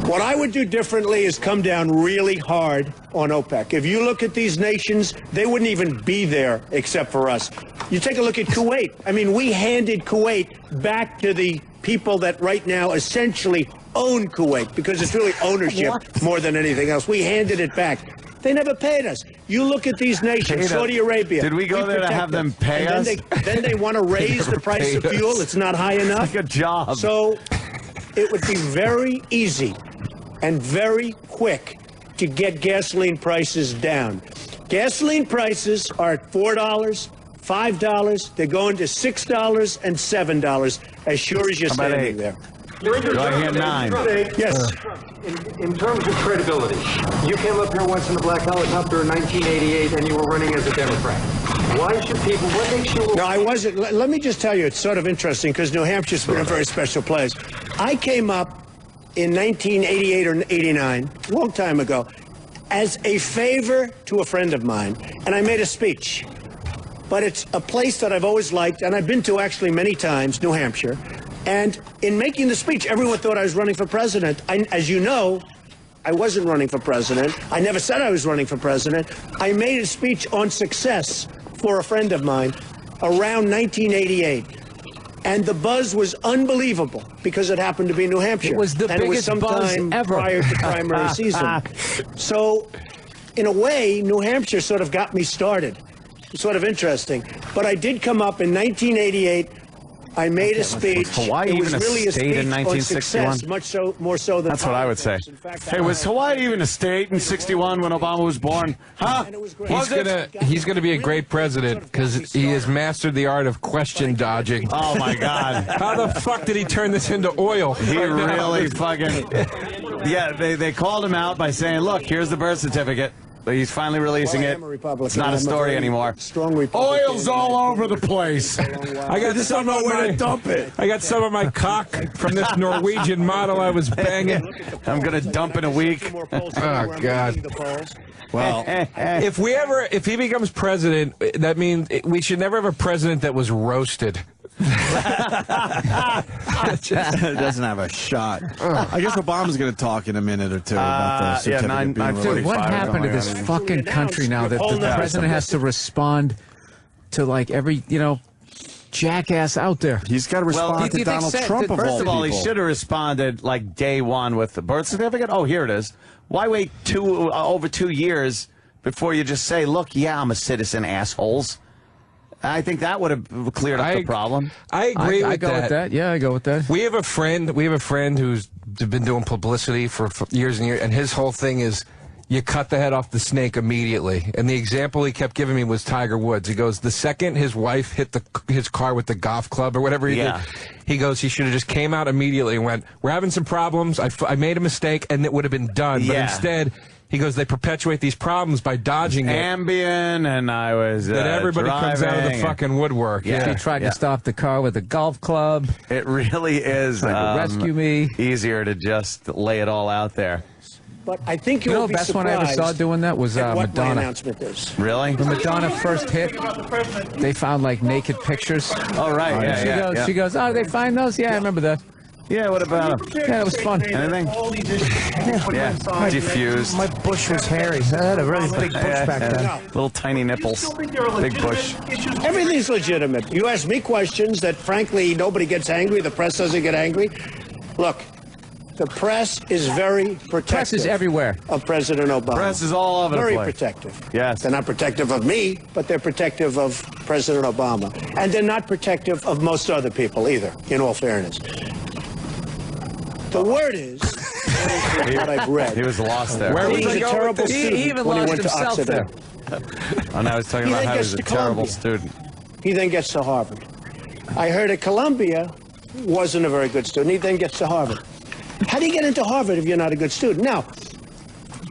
What I would do differently is come down really hard on OPEC. If you look at these nations, they wouldn't even be there except for us. You take a look at Kuwait. I mean, we handed Kuwait back to the people that right now essentially own Kuwait because it's really ownership more than anything else. We handed it back. They never paid us. You look at these nations, Saudi Arabia. Did we go there to protect have them pay us? Then they want to raise the price of fuel. It's not high enough. Like a job. So it would be very easy and very quick to get gasoline prices down. Gasoline prices are at $4, $5. They're going to $6 and $7 as sure as you're standing there. Do I hear 9? Yes. In terms of credibility, you came up here once in a black helicopter in 1988 and you were running as a Democrat. Why should people, what makes you... No, I wasn't. Let me just tell you, it's sort of interesting because New Hampshire's been a very special place. I came up in 1988 or 89, a long time ago, as a favor to a friend of mine, and I made a speech. But it's a place that I've always liked, and I've been to actually many times, New Hampshire. And in making the speech, everyone thought I was running for president. As you know, I wasn't running for president. I never said I was running for president. I made a speech on success for a friend of mine around 1988. And the buzz was unbelievable because it happened to be New Hampshire. It was the biggest buzz ever. Prior to primary season. So, in a way, New Hampshire sort of got me started. Sort of interesting. But I did come up in 1988. I made a speech. Was Hawaii it was even a really state in on 1961? success, much so, more so than That's what I would say. Hey, was Hawaii even a state in 61 when Obama was born? Huh? He's gonna be a great president because he has mastered the art of question dodging. Oh my God! How the fuck did he turn this into oil? He really fucking... Yeah, they called him out by saying, "Look, here's the birth certificate." But he's finally releasing it. It's not a story anymore. Oil's all over the place. I got some of my dump it. I got some of my cock from this Norwegian model I was banging. I'm gonna dump in a week. Oh God. Well, if he becomes president, that means we should never have a president that was roasted. It doesn't have a shot. I guess Obama's going to talk in a minute or two about the certificate being released. Dude, what happened to this fucking country now that the president has to respond to like every, jackass out there. He's got to respond to Donald Trump of all First of all, he people. should have responded like day one with the birth certificate. Oh, here it is. Why wait over 2 years before you just say, look, yeah, I'm a citizen, assholes? I think that would have cleared up the problem. I agree I go with that. Yeah, I go with that. We have a friend who's been doing publicity for years and years, and his whole thing is you cut the head off the snake immediately. And the example he kept giving me was Tiger Woods. He goes, the second his wife hit his car with the golf club or whatever he did, he goes, he should have just came out immediately and went, we're having some problems. I made a mistake, and it would have been done. But instead, he goes, they perpetuate these problems by dodging Ambien, and I was that everybody comes out of the driving, fucking woodwork. Yeah. He tried to stop the car with a golf club. It really is Trying to rescue me. Easier to just lay it all out there. But I think You you'll know, be the best one I ever saw surprised doing that was at what my Madonna. announcement is. Really? When Madonna first hit, they found like naked pictures. Oh, right. Yeah, She goes, oh, they find those? Yeah, I remember that. Yeah, what about him? Yeah, it was fun. Anything? Yeah, diffused. My bush was hairy. I had a really big bush back then. Little tiny nipples. Big bush. Everything's legitimate. You ask me questions that, frankly, nobody gets angry. The press doesn't get angry. Look, the press is very protective. Press is everywhere. Of President Obama. Press is all over the very place. protective. Yes. They're not protective of me, but they're protective of President Obama. And they're not protective of most other people either, in all fairness. The word is, what I've read. He was lost there. Where was a terrible student He even when he lost went to himself Occidental. there. And I was talking He about then how he gets was a to terrible Columbia. student. He then gets to Harvard. I heard at Columbia wasn't a very good student. He then gets to Harvard. How do you get into Harvard if you're not a good student? Now,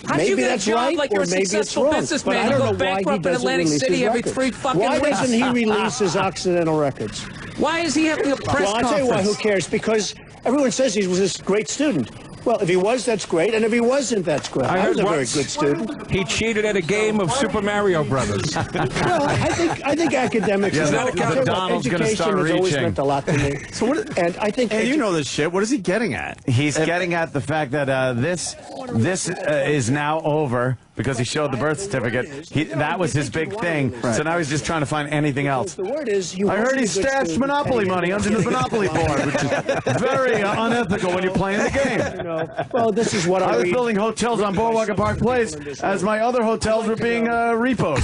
How'd you maybe get a that's job right, like or you're a maybe it's successful wrong. businessman? But I You don't go know why he bankrupt in doesn't Atlantic release City his every records. 3 fucking Why weeks. doesn't he release his Occidental records? Why is he having a press Well, I'll tell you why. Who conference? cares? Because everyone says he was this great student. Well, if he was, that's great, and if he wasn't, that's great. I was a very good student. He cheated at a game of Super Mario Brothers. Well, I think academics. Yeah, is that not Donald's gonna education start has always reaching. meant a lot to me. So what? And I think. And you know this shit. What is he getting at? He's getting at the fact that this is now over because he showed the birth certificate. That was his big thing. So now he's just trying to find anything else. The word is. I heard he stashed Monopoly money under the Monopoly board, which is very unethical when you're playing the game. Well, this is what I was read. building hotels on Boardwalk and Park Place as my other hotels were being repoed.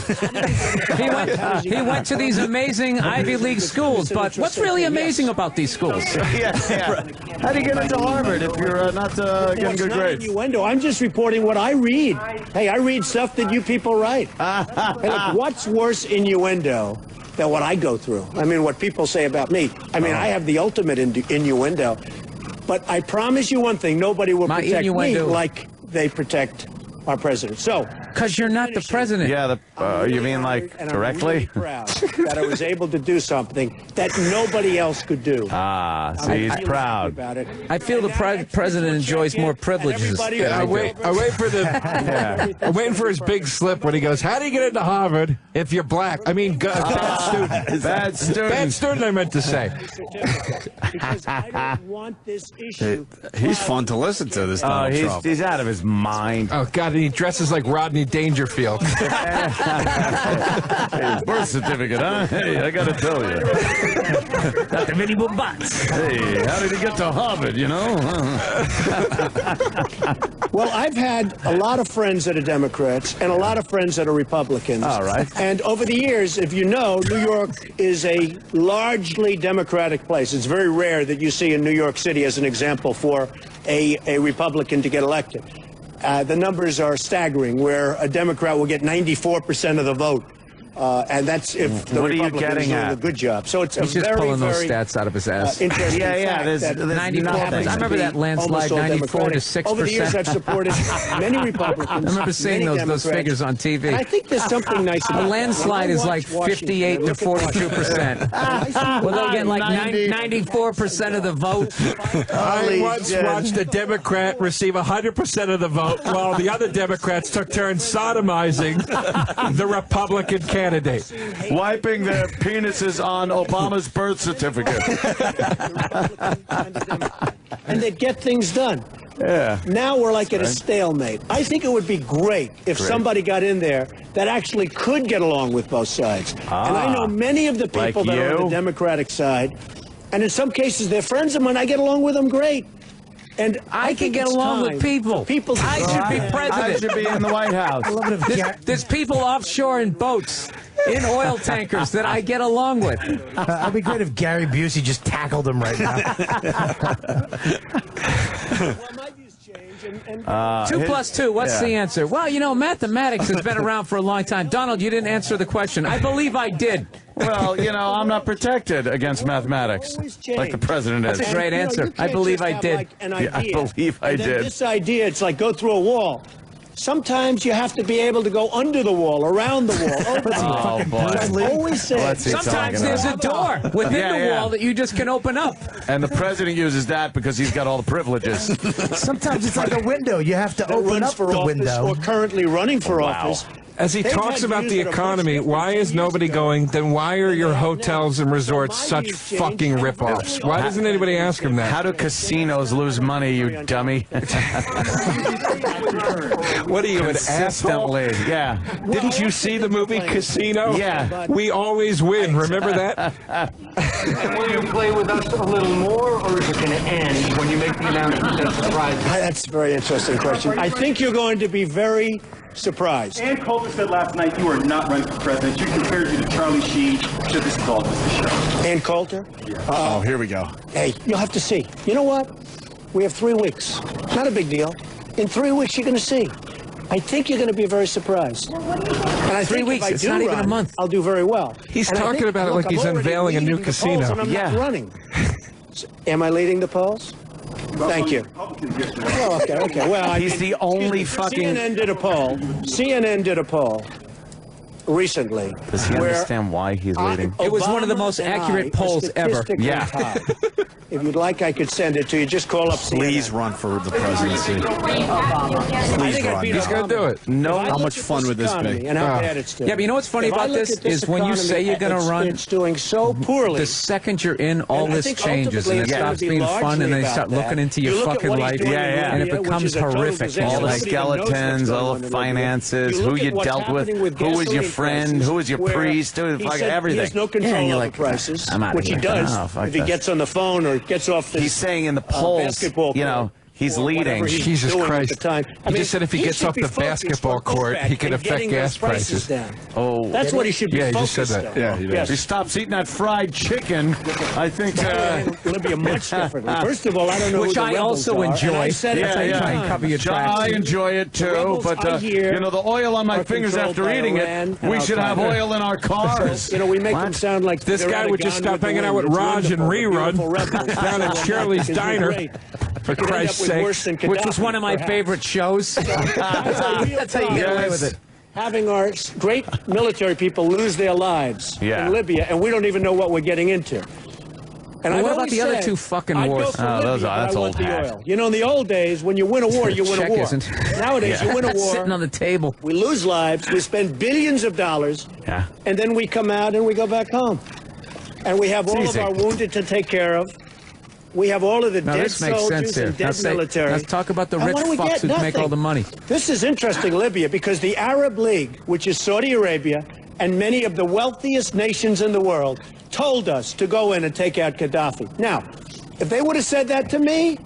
He went to these amazing Ivy League schools, but what's really amazing about these schools? How do you get into Harvard if you're not getting It's good not grades? innuendo. I'm just reporting what I read. Hey, I read stuff that you people write. Hey, look, what's worse innuendo than what I go through? I mean, what people say about me. I mean, I have the ultimate innuendo. But I promise you one thing: nobody will My protect me innuendo. like they protect our president. So, Because you're not the president. Yeah, you mean like and directly? I'm really proud that I was able to do something that nobody else could do. Ah, I'm see, he's really proud. happy about it. I feel the president enjoys more privileges everybody- than I do. I wait for the. I'm waiting for his big slip when he goes, "How do you get into Harvard if you're black?" I mean, bad student. Bad student. Bad student. I meant to say. Because I don't want this issue. He's fun to listen to, this Oh, Donald Trump. he's out of his mind. Oh God, and he dresses like Rodney Dangerfield. Hey, birth certificate, huh? Hey, I gotta tell you. Not the many butts. Hey, how did he get to Harvard, you know? Well, I've had a lot of friends that are Democrats and a lot of friends that are Republicans. All right. And over the years, if you know, New York is a largely Democratic place. It's very rare that you see in New York City as an example for a Republican to get elected. The numbers are staggering, where a Democrat will get 94% of the vote. And that's if the What are you Republican is getting doing at? a good job. So it's He's a just very, pulling those very stats out of his ass. interesting Yeah, fact there's that 94%. happens I remember to that be landslide, almost all 94 to Democratic. Over the years, 6%. I've supported many Republicans. I remember seeing many those Democrats. figures on TV. And I think there's something nice about A that. landslide When I is like watch Washington, 58 I to look at 42%. Well, they'll get like 94% of the vote. I once watched a Democrat receive 100% of the vote, while the other Democrats took turns sodomizing the Republican candidate. Wiping their penises on Obama's birth certificate. and they'd get things done. Yeah. Now we're like at a stalemate. I think it would be great if somebody got in there that actually could get along with both sides. And I know many of the people Like that are on you? the Democratic side, and in some cases they're friends of mine. I get along with them great. And I can think get it's along time with people. for people to I should be president. I should be in the White House. There's people offshore in boats, in oil tankers that I get along with. It'd be great if Gary Busey just tackled him right now. Two plus two, what's the answer? Well, you know, mathematics has been around for a long time. Donald, you didn't answer the question. I believe I did. Well, you know, I'm not protected against mathematics like the president is. That's a great answer. I believe I did. I believe I did. This idea, it's like go through a wall. Sometimes you have to be able to go under the wall, around the wall, over the wall. Oh, boy. I've always said. Sometimes there's a door within the wall that you just can open up. And the president uses that because he's got all the privileges. Sometimes it's like a window. You have to open up for the office window. or currently running for office. As he They've talks had about views the that are economy, much why is nobody going, then why are your hotels and resorts such fucking ripoffs? Why doesn't anybody ask him that? How do casinos lose money, you dummy? What are you, an asshole? Consistently, yeah. Didn't you see the movie Casino? Yeah. We always win, remember that? And will you play with us a little more, or is it going to end when you make the announcement and surprise? That's a very interesting question. I think you're going to be very surprised. Ann Coulter said last night you are not running for president. You compared you to Charlie Sheen. So this is all just a show. Ann Coulter? Oh, here we go. Hey, you'll have to see. You know what? We have 3 weeks. Not a big deal. In 3 weeks, you're going to see. I think you're going to be very surprised. And I 3 think weeks, if I it's do not even run, a month. I'll do very well. He's And I talking think, about it look, like he's I'm already unveiling a new leading the polls casino. and I'm not running. Am I leading the polls? Thank you. Well, okay. Well, He's the only fucking. CNN did a poll. CNN did a poll recently. Does he where understand why he's leading? It was one of the most Obama and accurate I polls are ever. statistically Yeah. tied. If you'd like, I could send it to you. Just call up CNN. Please run for the presidency. I Please think I'd run. beat He's going to do it. No, If I how look much at fun this would this economy be? And how bad it's doing. Yeah, but you know what's funny If I about look this at this is when you economy, say you're going to run, it's doing so poorly. the second you're in, all And I this think changes and it ultimately it's stops gonna be being fun, largely and then you about start that. looking into You your look at fucking what he's life, doing in and it Libya, which becomes is a total horrific. disaster. All the Nobody even knows what's skeletons, going all on the in Libya. finances, You who look you at what's dealt with, happening with who was your gasoline friend, prices, who was your where priest, who he fucking said everything. He has no Yeah, control and you're over like, prices, I'm outta which he here. does Oh, fuck if he this. gets on the phone or gets off this He's saying in the polls, basketball you know, court. he's or leading. whatever he's Jesus doing Christ. At the time. He just said if he gets should off be the focused basketball on court, he can and affect getting gas those prices prices. down. Oh, That's what he should be Yeah, he just focused said that. on. Yeah, he does. if he stops eating that fried chicken, I think. Libya much differently. First of all, I don't know Which who the I rebels also are, and enjoy. I said it That's how you at the try and time. cover your tracks. I enjoy it too, rebels but I hear you know, the oil on my are fingers controlled after by eating Iran it, and we should have Al-Qaeda. oil in our cars. So, we make them sound like This they're guy out would of just gun stop with the hanging out wind. with It's Raj and wonderful, the Rerun beautiful rebels. down at Shirley's Because you're Diner. great. For You could end Christ's up with worse sake. than Which was Gaddafi, one of my perhaps. favorite shows. That's how you get away with it. Having our great military people lose their lives in Libya, and we don't even know what we're getting into. And Well, I've what about always the other said, two fucking I'd go wars? for Oh, Libya, those are- but that's I want old the hat. oil. You know, in the old days, when you win a war, you win a Check war. isn't. Nowadays, you win a war. Sitting on the table. We lose lives. We spend billions of dollars, Yeah. and then we come out and we go back home, and we have all easy. of our wounded to take care of. We have all of the Now dead this makes soldiers sense here. and dead military. Let's talk about the And rich what do we fucks get? who make all Nothing. the money. This is interesting, Libya, because the Arab League, which is Saudi Arabia, and many of the wealthiest nations in the world, told us to go in and take out Gaddafi. Now, if they would have said that to me,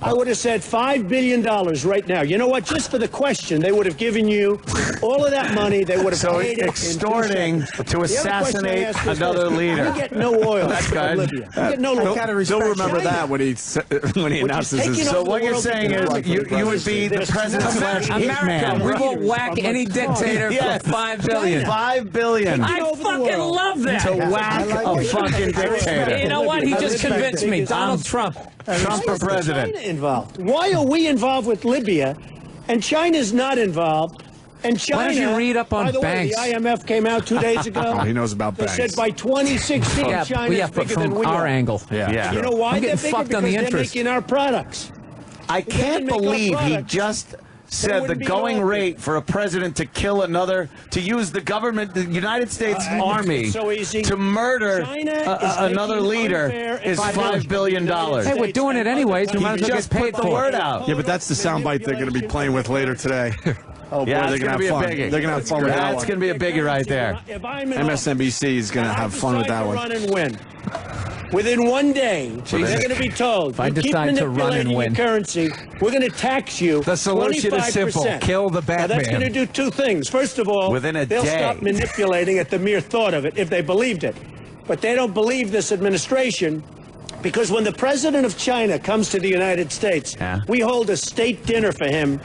I would have said $5 billion right now. You know what? Just for the question, they would have given you all of that money. They would have So paid it in 2 extorting seconds. to The other question I assassinate ask is another this. leader. We get no oil That's from good. Libya. We get no oil. He'll remember that when he announces his. So what you're saying is you would be the president slash America, hitman. we will whack any dictator Yes. for $5 billion. $5 billion. I fucking love that. To whack a fucking dictator. You know what? He just convinced me. Donald Trump. Trump for president. China involved? Why are we involved with Libya, and China's not involved? And China. Why don't you read up on by the banks? Way, the IMF came out 2 days ago. Oh, he knows about They banks. said by 2016, China's but bigger from than we our are. angle. Yeah. You know why I'm they're getting bigger? fucked on the Because they're interest. making our products. I can't make our believe he products. just said the going rate for a president to kill another, to use the government, the United States Army, to murder another leader is $5 billion. Hey, we're doing it anyways. We might as well just get paid put the for word it. out. Yeah, but that's the soundbite they're going to be playing with later today. Oh, boy, Yeah, they're it's going to be have a fun. biggie. They're going to have fun with that That's one. going to be a biggie right there. MSNBC is going to have fun with that one. Run and win. Within one day, they're going to be told, If I you keep decide to run and manipulating win. your currency, we're going to tax you The solution is 25%. simple. Kill the Now, Batman. that's going to do two things. First of all, Within a they'll day. stop manipulating at the mere thought of it if they believed it. But they don't believe this administration because when the president of China comes to the United States, we hold a state dinner for him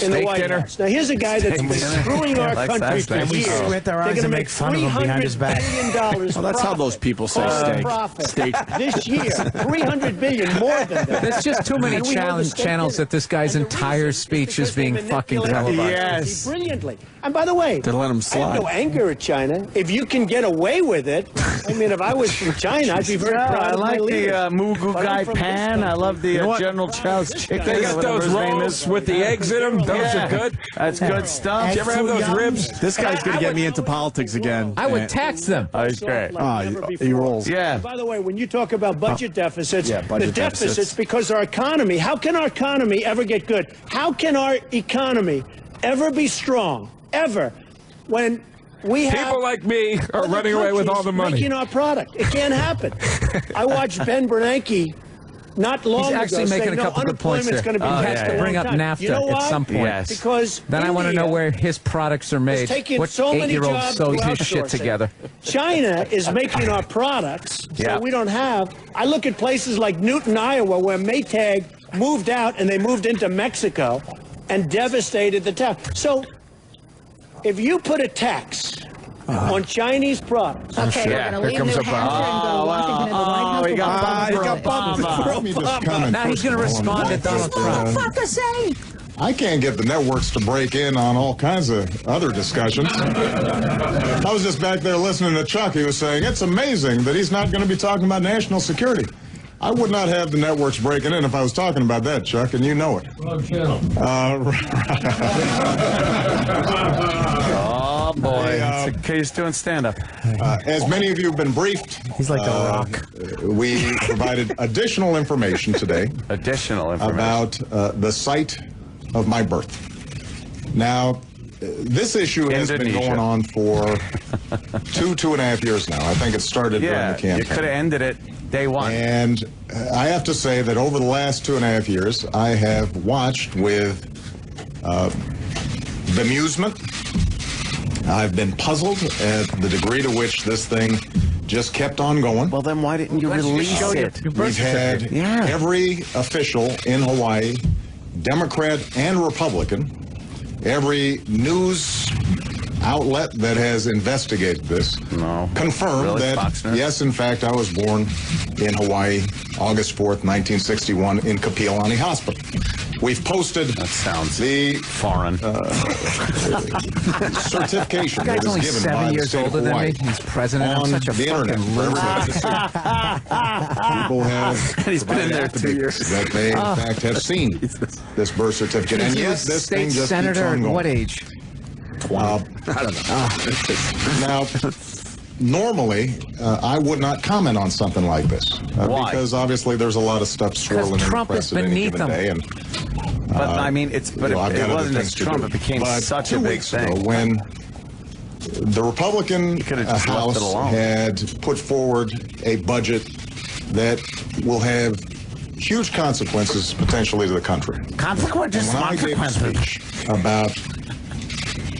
in the Steak White dinner? House. Now, here's a guy that's been screwing our country for And we years. squint our They're eyes going to and make make fun of him behind his back. $300 billion Well, that's how those people say steak. profit Steak. this year. $300 billion more than that. There's just too many And we hold a state channels dinner. that this guy's And the entire reason is speech is because they being fucking manipulate televised. our currency brilliantly. And by the way, They let him I have slide. no anger at China. If you can get away with it, I mean, if I was from China, I'd be very proud I of my like the leader. Mugu But I'm Guy from this Pan. country. I love the You know what? General Chow's chicken. They got whatever those his name rolls is. with the eggs in them. Those are good. That's good stuff. Did you ever have those ribs? This guy's going to get me into politics again. I would tax them. Oh, he's great. He rolls. Yeah. By the way, when you talk about budget deficits, Yeah, budget the deficits deficits. because our economy, how can our economy ever get good? How can our economy ever be strong? Ever? When we have People like me are other running away with all the countries money. making our product. It can't happen. I watched Ben Bernanke not long He's ago actually say, making a no, couple good points there. unemployment's going to be He passed has a to bring long up time. NAFTA You know at why? some point. Yes. Because Then I want to know India where his products are made. taking What so many 8-year-old jobs sewed through his shit outsourcing. together? China is making our products, so Yeah. we don't have. I look at places like Newton, Iowa, where Maytag moved out and they moved into Mexico and devastated the town. So, if you put a tax on Chinese products, Okay, we're going to leave New Hampshire and go to Washington and the White House. he got bumped Let me just comment Now he's first going to of all on respond to that. Donald Trump. Fucker say. I can't get the networks to break in on all kinds of other discussions. I was just back there listening to Chuck. He was saying, it's amazing that he's not going to be talking about national security. I would not have the networks breaking in if I was talking about that, Chuck, and you know it. Oh, boy. He's doing stand-up. As many of you have been briefed, He's like The Rock. We provided additional information today Additional information. about the site of my birth. Now, this issue has been Indonesia. going on for 2.5 years now. I think it started during Yeah, the campaign. you could have ended it day one. And I have to say that over the last 2.5 years, I have watched with bemusement. I've been puzzled at the degree to which this thing just kept on going. Well, then why didn't you release it? We've had every official in Hawaii, Democrat and Republican, every news outlet that has investigated this confirmed Really? that, Fox News? yes, in fact, I was born in Hawaii, August 4th, 1961, in Kapiolani Hospital. We've posted the foreign certification This that guy's is only given 7 by the years state of older than Hawaii me. He's president. I'm on such a the fucking internet for everybody to see. People have He's been in there 2 years. that they, in fact, have seen this birth certificate. And He yet, was this state thing just senator keeps on at going. what age? I don't know. Now, normally, I would not comment on something like this. Why? Because obviously there's a lot of stuff swirling in the Trump press is at any beneath given him. day. And, But, I mean, it I've got wasn't other just things to Trump. do. It became But such 2 a big weeks ago, thing. when the Republican could've just left House it alone. had put forward a budget that will have huge consequences potentially to the country. Consequences? And when I gave a speech about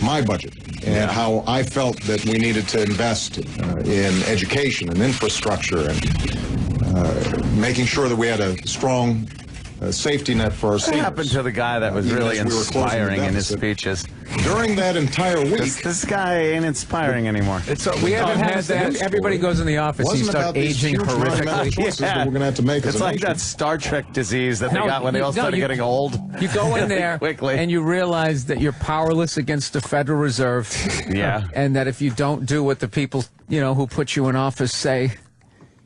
my budget and how I felt that we needed to invest in education and infrastructure and making sure that we had a strong safety net for our What seniors. happened to the guy that was Even really as we were closing the inspiring in his deficit. speeches? During that entire week, This guy ain't inspiring anymore. We haven't had that. Everybody goes in the office and you wasn't start about these aging huge monumental horrifically. choices that we're going to have to make as It's a like nation. that Star Trek disease that they No, got when they all started getting old. You go in there quickly. and you realize that you're powerless against the Federal Reserve. Yeah. And that if you don't do what the people, who put you in office say,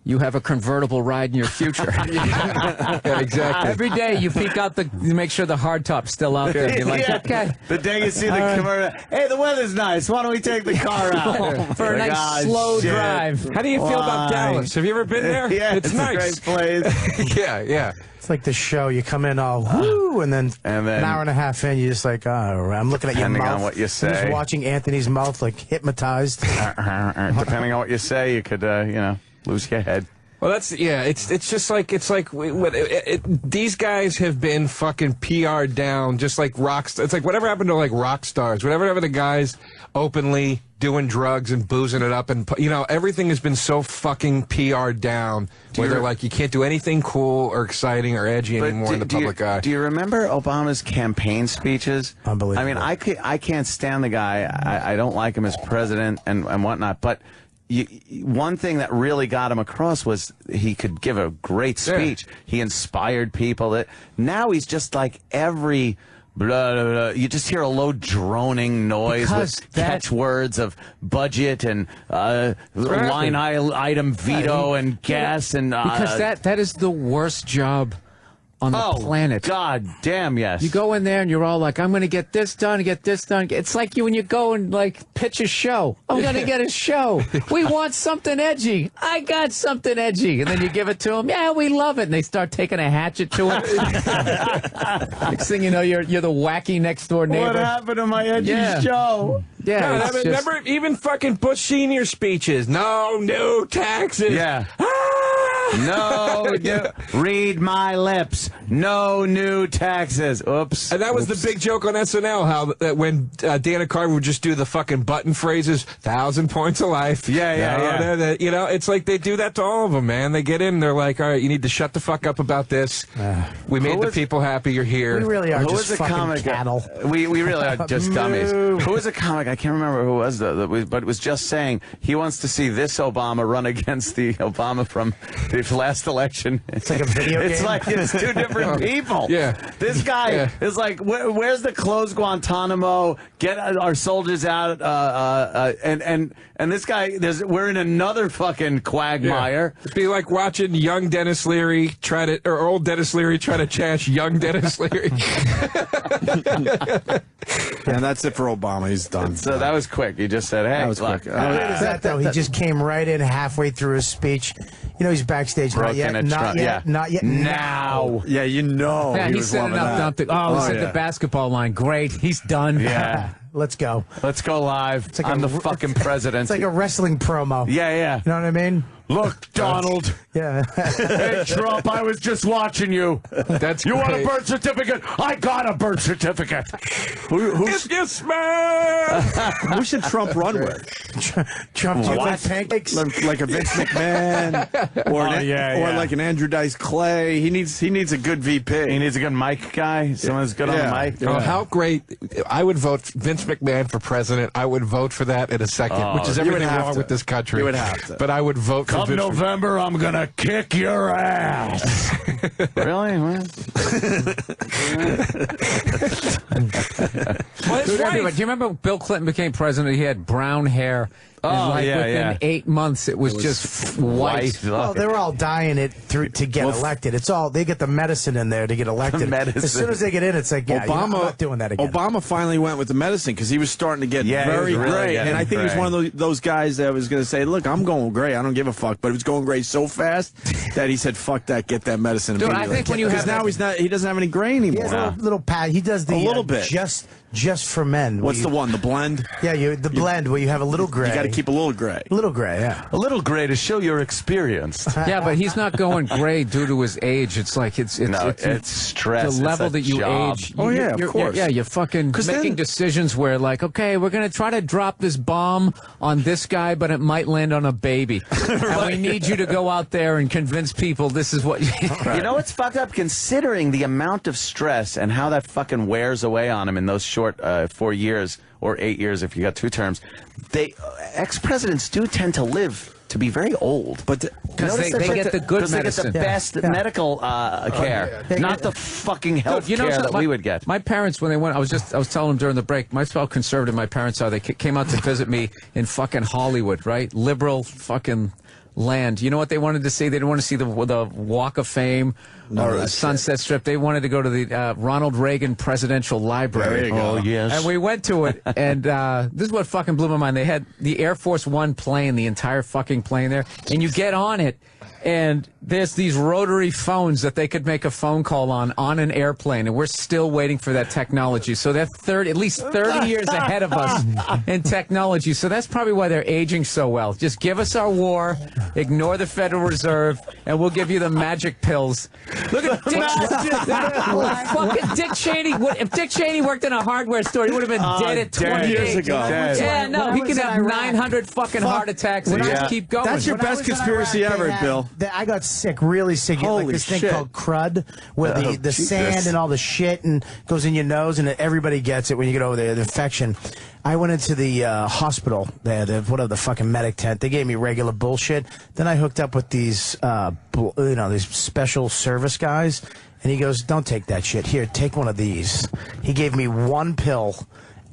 you have a convertible ride in your future. Yeah, exactly. Every day you peek out you make sure the hardtop's still out there. You're like, okay. The day you see the convertible, hey, the weather's nice. Why don't we take the car out For a nice slow drive. How do you feel about Dallas? Have you ever been there? Yeah, it's nice. a great place. Yeah. It's like the show. You come in all woo, and then an hour and a half in, you're just like, I'm looking at your mouth. Depending on what you say. I'm just watching Anthony's mouth, like hypnotized. Depending on what you say, you could, lose your head. Well, it's just like these guys have been fucking PR'd down, just like rock stars. It's like whatever happened to like rock stars, whatever happened to guys openly doing drugs and boozing it up, and everything has been so fucking PR'd down. Where they're like, you can't do anything cool or exciting or edgy anymore in the public eye. Do you remember Obama's campaign speeches? Unbelievable. I mean, I can't stand the guy. I don't like him as president and whatnot, but. One thing that really got him across was he could give a great speech. Yeah. He inspired people. Now he's just like every blah, blah, blah. You just hear a low droning noise with catchwords of budget and line item veto and gas and because that is the worst job on the planet. God damn, yes. You go in there and you're all like, I'm going to get this done, get this done. It's like when you go and like pitch a show. I'm going to get a show. We want something edgy. I got something edgy. And then you give it to them. Yeah, we love it. And they start taking a hatchet to it. Next thing you know, you're the wacky next door neighbor. What happened to my edgy show? Yeah. Remember even fucking Bush Senior speeches. No new taxes. Yeah. No, read my lips. No new taxes. Oops. And that was the big joke on SNL, how that when Dana Carvey would just do the fucking button phrases, 1,000 points of life. Yeah. It's like they do that to all of them, man. They get in, they're like, all right, you need to shut the fuck up about this. We made the people happy. You're here. We really are who just fucking comic? cattle. We really are just dummies. Who was a comic? I can't remember who it was, but it was just saying he wants to see this Obama run against the Obama from the last election. It's like a video game. It's like it's two different people. Yeah. This guy is like, where's the closed Guantanamo? Get our soldiers out. And this guy, we're in another fucking quagmire. It'd be like watching young Dennis Leary or old Dennis Leary try to chash young Dennis Leary. And that's it for Obama. He's done. So that was quick. He just said, hey, that was quick. How weird is that, though? He just came right in halfway through his speech. He's backstage. Not yet. Not yet. Not yet. Now. Yeah, Yeah, he said enough. He said the basketball line. Great. He's done. Yeah. Let's go. Let's go live. It's like I'm the fucking president. It's like a wrestling promo. Yeah. You know what I mean? Look, Donald. Yeah. Hey, Trump, I was just watching you. You want a birth certificate? I got a birth certificate. If you smell. Who should Trump run with? Trump, do you like pancakes? Like a Vince McMahon, or like an Andrew Dice Clay. He needs a good VP. He needs a good mic guy. Someone who's good on the mic. Oh, how great! I would vote Vince McMahon for president. I would vote for that in a second, which is everything wrong with this country. You would have to. But I would vote for Come November, I'm gonna kick your ass. Really? Do you remember Bill Clinton became president? He had brown hair. And within 8 months, it was just white. Well, they were all dying to get elected. It's all they get the medicine in there to get elected. As soon as they get in, it's like, I'm not doing that again. Obama finally went with the medicine because he was starting to get very gray. And I think he was one of those guys that was going to say, look, I'm going gray. I don't give a fuck. But he was going gray so fast that he said, fuck that, get that medicine. Dude, I think when you have now he doesn't have any gray anymore. He has a little pad. He does the a little bit. Just for men. What's the one? The blend? Yeah, the blend where you have a little gray. You got to keep a little gray. A little gray, yeah. A little gray to show you're experienced. Yeah, but he's not going gray due to his age. It's like it's stress. The level that you age. Oh yeah, of course. You're fucking making decisions where like, okay, we're gonna try to drop this bomb on this guy, but it might land on a baby, and we need you to go out there and convince people this is what. You know what's fucked up? Considering the amount of stress and how that fucking wears away on him in those short 4 years or 8 years if you got 2 terms, ex-presidents do tend to live to be very old, but because they get the good medicine, they get the best medical care, not the fucking health care that we would get. My parents, when they went, I was telling them during the break, how conservative my parents are. They came out to visit me in fucking Hollywood, right? Liberal fucking land. You know what they wanted to see? They didn't want to see the Walk of Fame or Sunset Strip. They wanted to go to the Ronald Reagan Presidential Library. There you go. Oh, yes. And we went to it, and this is what fucking blew my mind. They had the Air Force One plane, the entire fucking plane there, and you get on it, and there's these rotary phones that they could make a phone call on an airplane, and we're still waiting for that technology. So they're at least 30 years ahead of us in technology. So that's probably why they're aging so well. Just give us our war, ignore the Federal Reserve, and we'll give you the magic pills. Look at fucking Dick Cheney. If Dick Cheney worked in a hardware store, he would have been dead at 20 years ago. Yeah, no, he could have 900 fucking heart attacks and just keep going. That's your best conspiracy ever, Bill. I got sick, really sick. You Holy like this thing shit. called crud, where the sand and all the shit and goes in your nose, and everybody gets it when you get over there, the infection. I went into the hospital, whatever, the fucking medic tent. They gave me regular bullshit. Then I hooked up with these, these special service guys, and he goes, "Don't take that shit. Here, take one of these." He gave me one pill.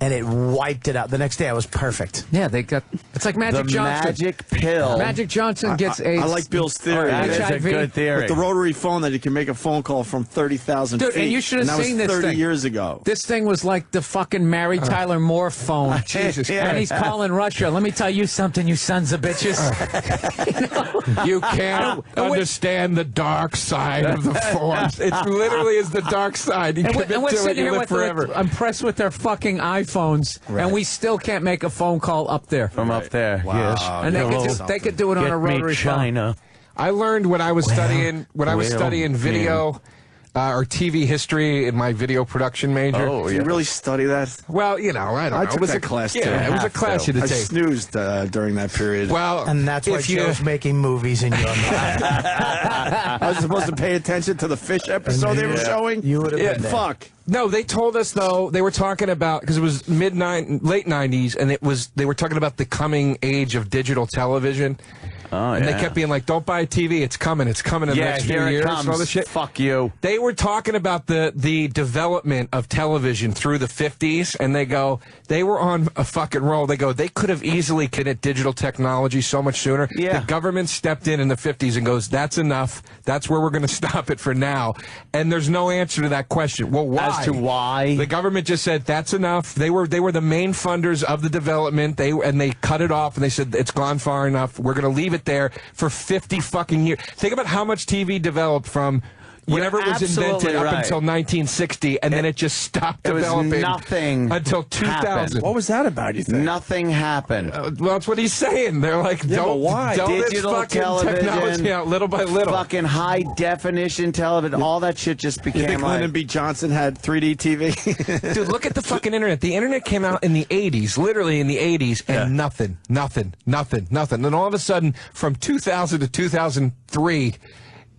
And it wiped it out. The next day, I was perfect. Yeah, it's like Magic Johnson. Magic pill. Magic Johnson gets AIDS. I like Bill's theory. That It's is a good theory. With the rotary phone that you can make a phone call from 30,000 feet. Dude, and you should have seen this this 30 thing. years ago. This thing was like the fucking Mary Tyler Moore phone. Jesus And he's calling Russia. Let me tell you something, you sons of bitches. You can't understand the dark side of the force. It literally is the dark side. You commit and we're to it, sitting you here live forever. impressed with their fucking iPhones, and we still can't make a phone call up there. From up there, yes. And they could do it on a rotary China. I learned when I was studying video or TV history in my video production major. Oh, you really study that? Well, I don't know. I took that class too. Yeah, it was a class you had to I take. snoozed during that period. Well, And that's why Joe's making movies in your mind. I was supposed to pay attention to the fish episode they were showing. You would have been there. Fuck. No, they told us though they were talking about because it was late '90s, and they were talking about the coming age of digital television. Oh, and they kept being like, "Don't buy a TV; it's coming in the next few years." And all this shit. Fuck you. They were talking about the development of television through the 50s, and they were on a fucking roll. They could have easily committed digital technology so much sooner. Yeah. The government stepped in the 50s and goes, "That's enough. That's where we're going to stop it for now." And there's no answer to that question. Well, why? As to why? The government just said that's enough. They were the main funders of the development. They cut it off and they said it's gone far enough. We're going to leave it there for 50 fucking years. Think about how much TV developed from whenever it was invented up until 1960, and then it just stopped developing. Was nothing until 2000. Happened. What was that about, you think? Nothing happened. Well, that's what he's saying. They're like, don't Digital fucking television, technology out little by little. Fucking high definition television, all that shit just became You think Lyndon B. Johnson had 3D TV? Dude, look at the fucking internet. The internet came out in the 80s, literally in the 80s, and nothing. And all of a sudden, from 2000 to 2003,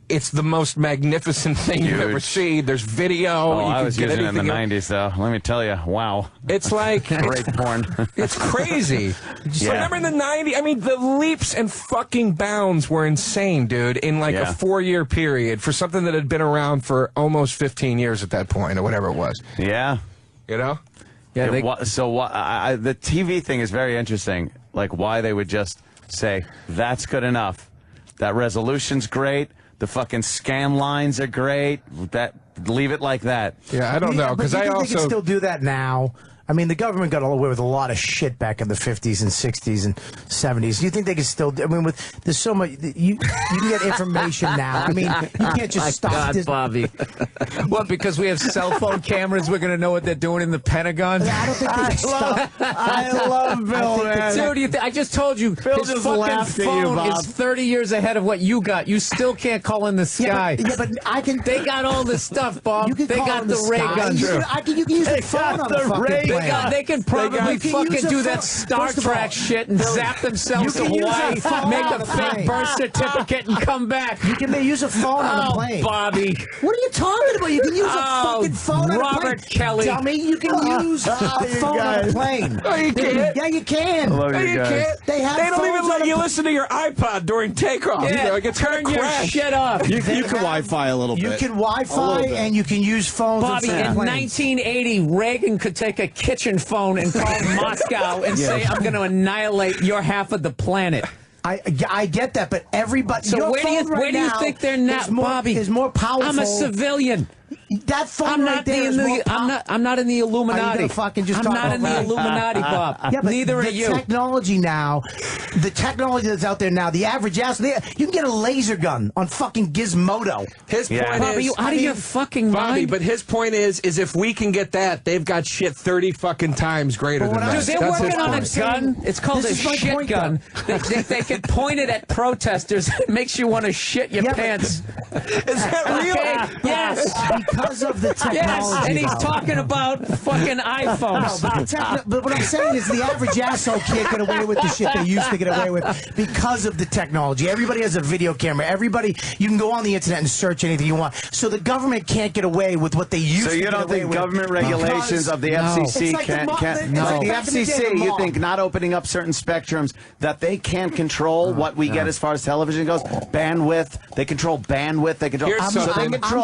it's the most magnificent thing you've ever seen. There's video. Oh, I was using it in the 90s, though. Let me tell you, wow. It's like great porn. It's crazy. Remember in the 90s? I mean, the leaps and fucking bounds were insane, dude, in like a 4-year period for something that had been around for almost 15 years at that point, or whatever it was. Yeah. You know? Yeah. The TV thing is very interesting. Like why they would just say that's good enough. That resolution's great. The fucking scan lines are great. Leave it like that. Yeah, I don't know because they can still do that now. I mean, the government got away with a lot of shit back in the 50s and 60s and 70s. You think they can still? I mean, there's so much. You can get information now. I mean, you can't just stop this. Bobby. What? Because we have cell phone cameras, we're going to know what they're doing in the Pentagon. I don't think they can stop. I love Bill, man. Dude, I just told you, Bill his just fucking laughed at you, phone Bob. is 30 years ahead of what you got. You still can't call in the sky. Yeah, but I can. They got all this stuff, Bob. You can They call got in the ray sky. guns. You can use the phone on the fucking plane. They can probably fucking do that Star Trek shit and zap themselves to Hawaii, make a fake birth certificate, and come back. You can use a phone on the plane. Bobby. What are you talking about? You can use a fucking phone on a plane. Robert Kelly. Dummy, you can use a phone on a plane. No, you can't. Yeah, you can. No, you can't. They don't even let you listen to your iPod during takeoff. Yeah, Like, it's turn gonna your crash. shit off. You can Wi-Fi a little bit. You can Wi-Fi and you can use phones. Bobby, in and planes. 1980, Reagan could take a kitchen phone and call Moscow and say, I'm going to annihilate your half of the planet. I get that, but everybody. So where do you think they're not, Bobby? Is more powerful. I'm a civilian. That phone right there is more I'm not in the Illuminati. Are you gonna fucking just I'm talk not in the Illuminati, Bob. Yeah, but neither are the you. Technology now, the technology that's out there now, the average ass, you can get a laser gun on fucking Gizmodo. His point Bobby, is, you out of your fucking Bobby, mind? but his point is if we can get that, they've got shit 30 fucking times greater than that. Dude, they're That's working on a his gun. It's called a shit gun. They can point it at protesters. It makes you want to shit your pants. Is that real? Okay, yes. Because of the technology. Yes, and he's talking about fucking iPhones. But what I'm saying is the average asshole can't get away with the shit they used to get away with because of the technology. Everybody has a video camera. Everybody, you can go on the internet and search anything you want. So the government can't get away with what they used to So you get don't away think with government regulations of the FCC can't? Like the FCC, you think not opening up certain spectrums that they can't control what we get as far as television goes? Bandwidth, they control bandwidth. They control. I'm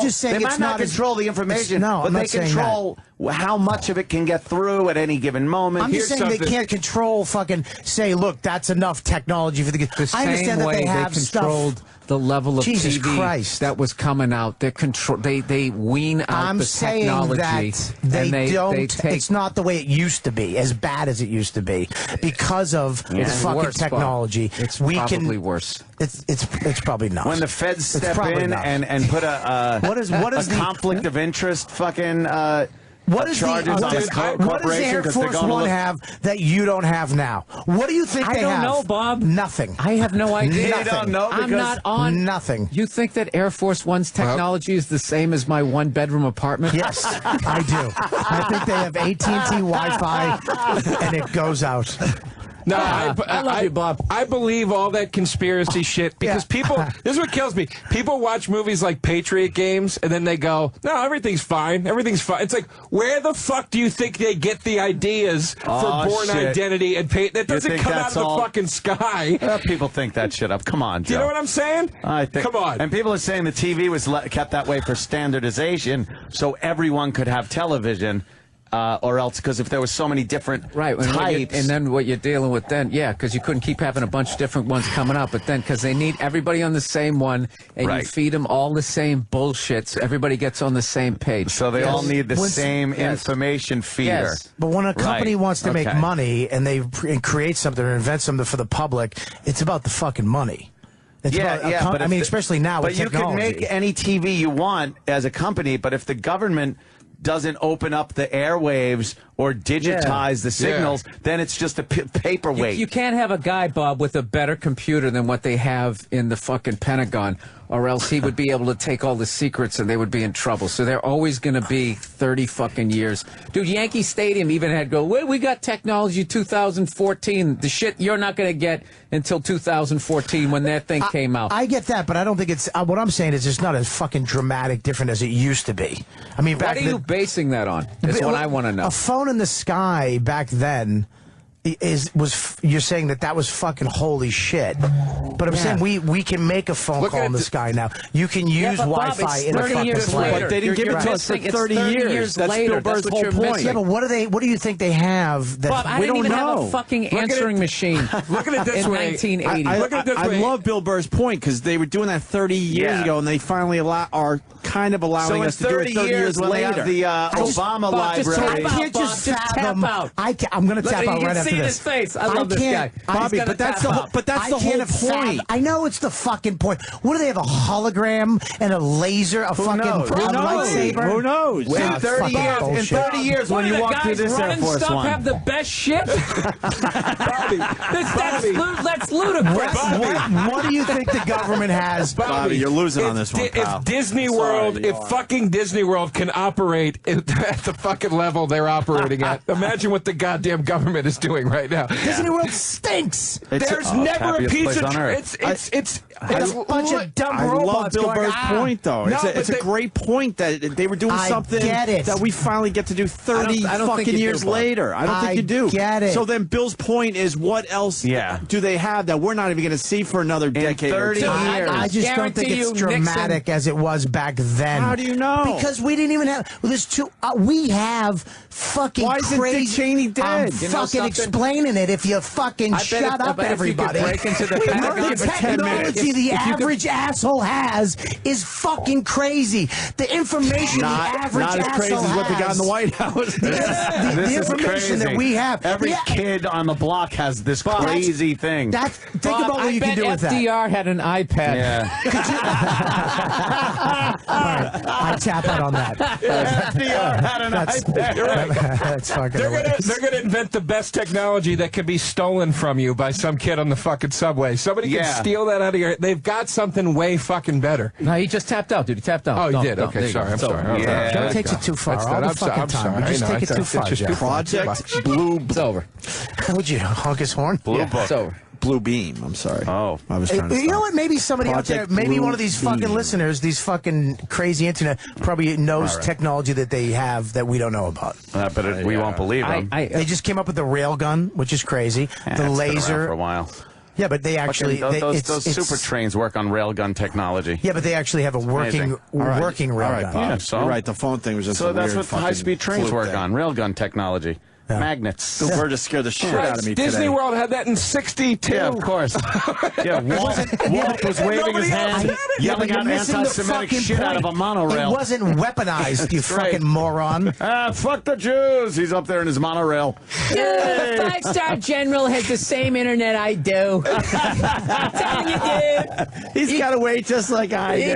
just saying they might not control the information, but they control how much of it can get through at any given moment. I'm just saying they can't control fucking say, look, that's enough technology for the I understand that they have controlled the level of Jesus TV Christ. that was coming out. They wean out I'm the saying technology. that they don't. They take, it's not the way it used to be, as bad as it used to be, because of It's fucking worse, Bob. technology. It's probably worse. It's probably not. When the feds step in and put a what is the conflict of interest fucking what is charges on the corporation? What does the Air Force One have that you don't have now? What do you think they have? I don't know, Bob. Nothing. I have no idea. You don't know because I'm not on nothing. You think that Air Force One's technology is the same as my one-bedroom apartment? Yes, I do. I think they have AT&T Wi-Fi, and it goes out. No, I love you, Bob. I believe all that conspiracy shit because people. This is what kills me. People watch movies like Patriot Games and then they go, "No, everything's fine. Everything's fine." It's like, where the fuck do you think they get the ideas for Born Identity and That doesn't come out of the fucking sky. People think that shit up. Come on, Joe. Do you know what I'm saying? I think. Come on. And people are saying the TV was kept that way for standardization, so everyone could have television. Or else, because if there was so many different types, and then what you're dealing with then, because you couldn't keep having a bunch of different ones coming up, but then because they need everybody on the same one, and you feed them all the same bullshit, so everybody gets on the same page. So they all need the same information feeder. Yes. But when a company wants to make money and they create something or invent something for the public, it's about the fucking money. It's but I mean, especially now with technology. But you can make any TV you want as a company, but if the government doesn't open up the airwaves or digitize the signals, then it's just a paperweight. You can't have a guy, Bob, with a better computer than what they have in the fucking Pentagon, or else he would be able to take all the secrets and they would be in trouble. So they're always going to be 30 fucking years. Dude, Yankee Stadium even had we got technology 2014. The shit you're not going to get until 2014 when that thing came out. I get that, but I don't think it's... what I'm saying is it's not as fucking dramatic different as it used to be. I mean, what are you basing that on? Is what I want to know. A phone in the sky back then you're saying that was fucking holy shit. But I'm saying we can make a phone call in the sky now. You can use Wi-Fi in a fucking plane. But they didn't give it to us for 30 years. That's Bill Burr's whole point. Yeah, but what do you think they have that Bob, we don't know? I didn't even have a fucking answering machine. Look at it this in way. 1980. Look at it this way. I love Bill Burr's point because they were doing that 30 years ago, and they finally are kind of allowing us to do it 30 years when later. They have the Obama library. I can't just fathom. I'm going to tap out right after this. See his face. I love this guy. Bobby, but that's the whole point. I know it's the fucking point. What do they have? A hologram and a laser? A fucking lightsaber? Who knows? In 30 years, when you walk through this Air Force One, have the best shit. That's ludicrous. What do you think the government has? Bobby, you're losing on this one, pal. If Disney World, if fucking Disney World can operate at the fucking level they're operating at, imagine what the goddamn government is doing right now. Disney World stinks. There's never a piece of it's a bunch of dumb I love robots. Bill Burr's point, though. It's a great point that they were doing something that we finally get to do 30 fucking years later. I don't think you do. Get it. So then Bill's point is, what else do they have that we're not even going to see for another decade? 30 years. I just don't think it's dramatic as it was back then. How do you know? Because we didn't even have. There's two. We have fucking Why isn't crazy. Dick Cheney dead? I'm fucking explaining explaining it if you fucking shut up, everybody. Break into the The technology the average asshole has is fucking crazy. The information the average not as crazy asshole as what they got in the has. White House. The information that we have. Every kid on the block has this crazy thing. Think about what you can do with that. FDR had an iPad. Yeah. All right, I tap out on that. FDR had an iPad. You're right. That's fucking They're gonna invent the best technology that can be stolen from you by some kid on the fucking subway. Somebody can steal that out of your. They've got something way fucking better. No, he just tapped out, dude. He tapped out. Oh, he No, did. no, Okay, there you sorry. go. I'm So- sorry. Yeah. Joe takes it too far. That's All done. the fucking I'm time. sorry. You just I know. take it too It's far, just Jeff. too far. Project Blue. It's over. Would you honk his horn? Blue Book. It's over. Blue Beam. I'm sorry. Oh, I was trying to. You know what? Maybe somebody Project out there, maybe Blue one of these fucking Beam. listeners, these fucking crazy internet, probably knows technology that they have that we don't know about. But we won't believe them. They just came up with the rail gun, which is crazy. Yeah, the it's been around laser. for a while. Yeah, but they actually Fucking those it's- super trains work on railgun technology. Yeah, but they actually have a working amazing. rail gun. Yeah, so You're right. The phone thing was just so a that's weird what fucking high-speed trains fluke work thing. on. Railgun technology. Magnets. The word just scared the shit out of me Disney today. World had that in '62. Yeah, of course. Yeah, Walt was waving his hand, yelling out anti-Semitic shit out of a monorail. It wasn't weaponized, you fucking moron. Fuck the Jews. He's up there in his monorail. Dude, five-star general has the same internet I do. I'm telling you, dude. He's got to wait just like I do.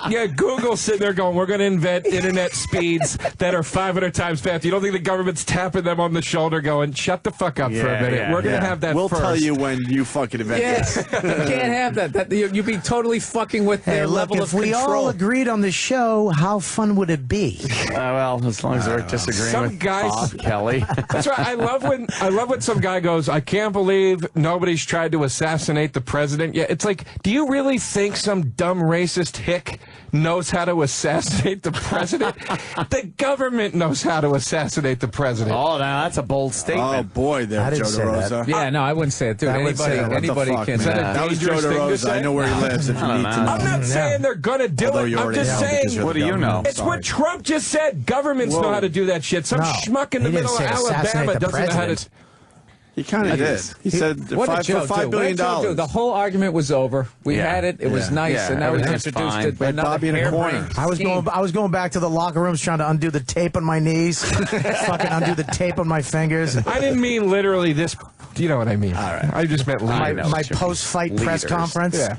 Yeah, Google's sitting there going, we're going to invent internet speeds that are 500 times faster. You don't think the government's tapping them on the shoulder going, shut the fuck up for a minute. We're going to have that We'll first. tell you when you fucking invent Yes. this. You can't have that. You'd be totally fucking with Hey, their look, level if of we control. all agreed on the show, how fun would it be? Well, as long as we're disagreeing Some with guys- Bob Kelly. That's right. I love when some guy goes, I can't believe nobody's tried to assassinate the president yet. It's like, do you really think some dumb racist hick knows how to assassinate the president? The government knows how to assassinate the president. Oh, now that's a bold statement. Oh, boy, there, I Joe didn't say that. DeRosa. Yeah, no, I wouldn't say it, dude. I would say that. What the Anybody fuck, can. man? That was Joe dangerous thing to DeRosa. say? I know where he lives if you I don't need know. to know. I'm not saying they're going to do Although it. you I'm already just know because saying. you're What the do you government. know? It's what Trump just said. Governments know how to do that shit. Some No, schmuck in the he didn't middle of say assassinate Alabama the doesn't know how to. president. He kind of did. He said What did Joe $5 do? billion. What did Joe do? The whole argument was over. We Yeah. had it. It was nice, Yeah, and now he's everything's introduced fine. it. With Bobby in a corner. I was going back to the locker rooms trying to undo the tape on my knees, fucking undo the tape on my fingers. I didn't mean literally this. Do you know what I mean? All right. I just meant My, leaders. my post-fight press Leaders. conference. Yeah.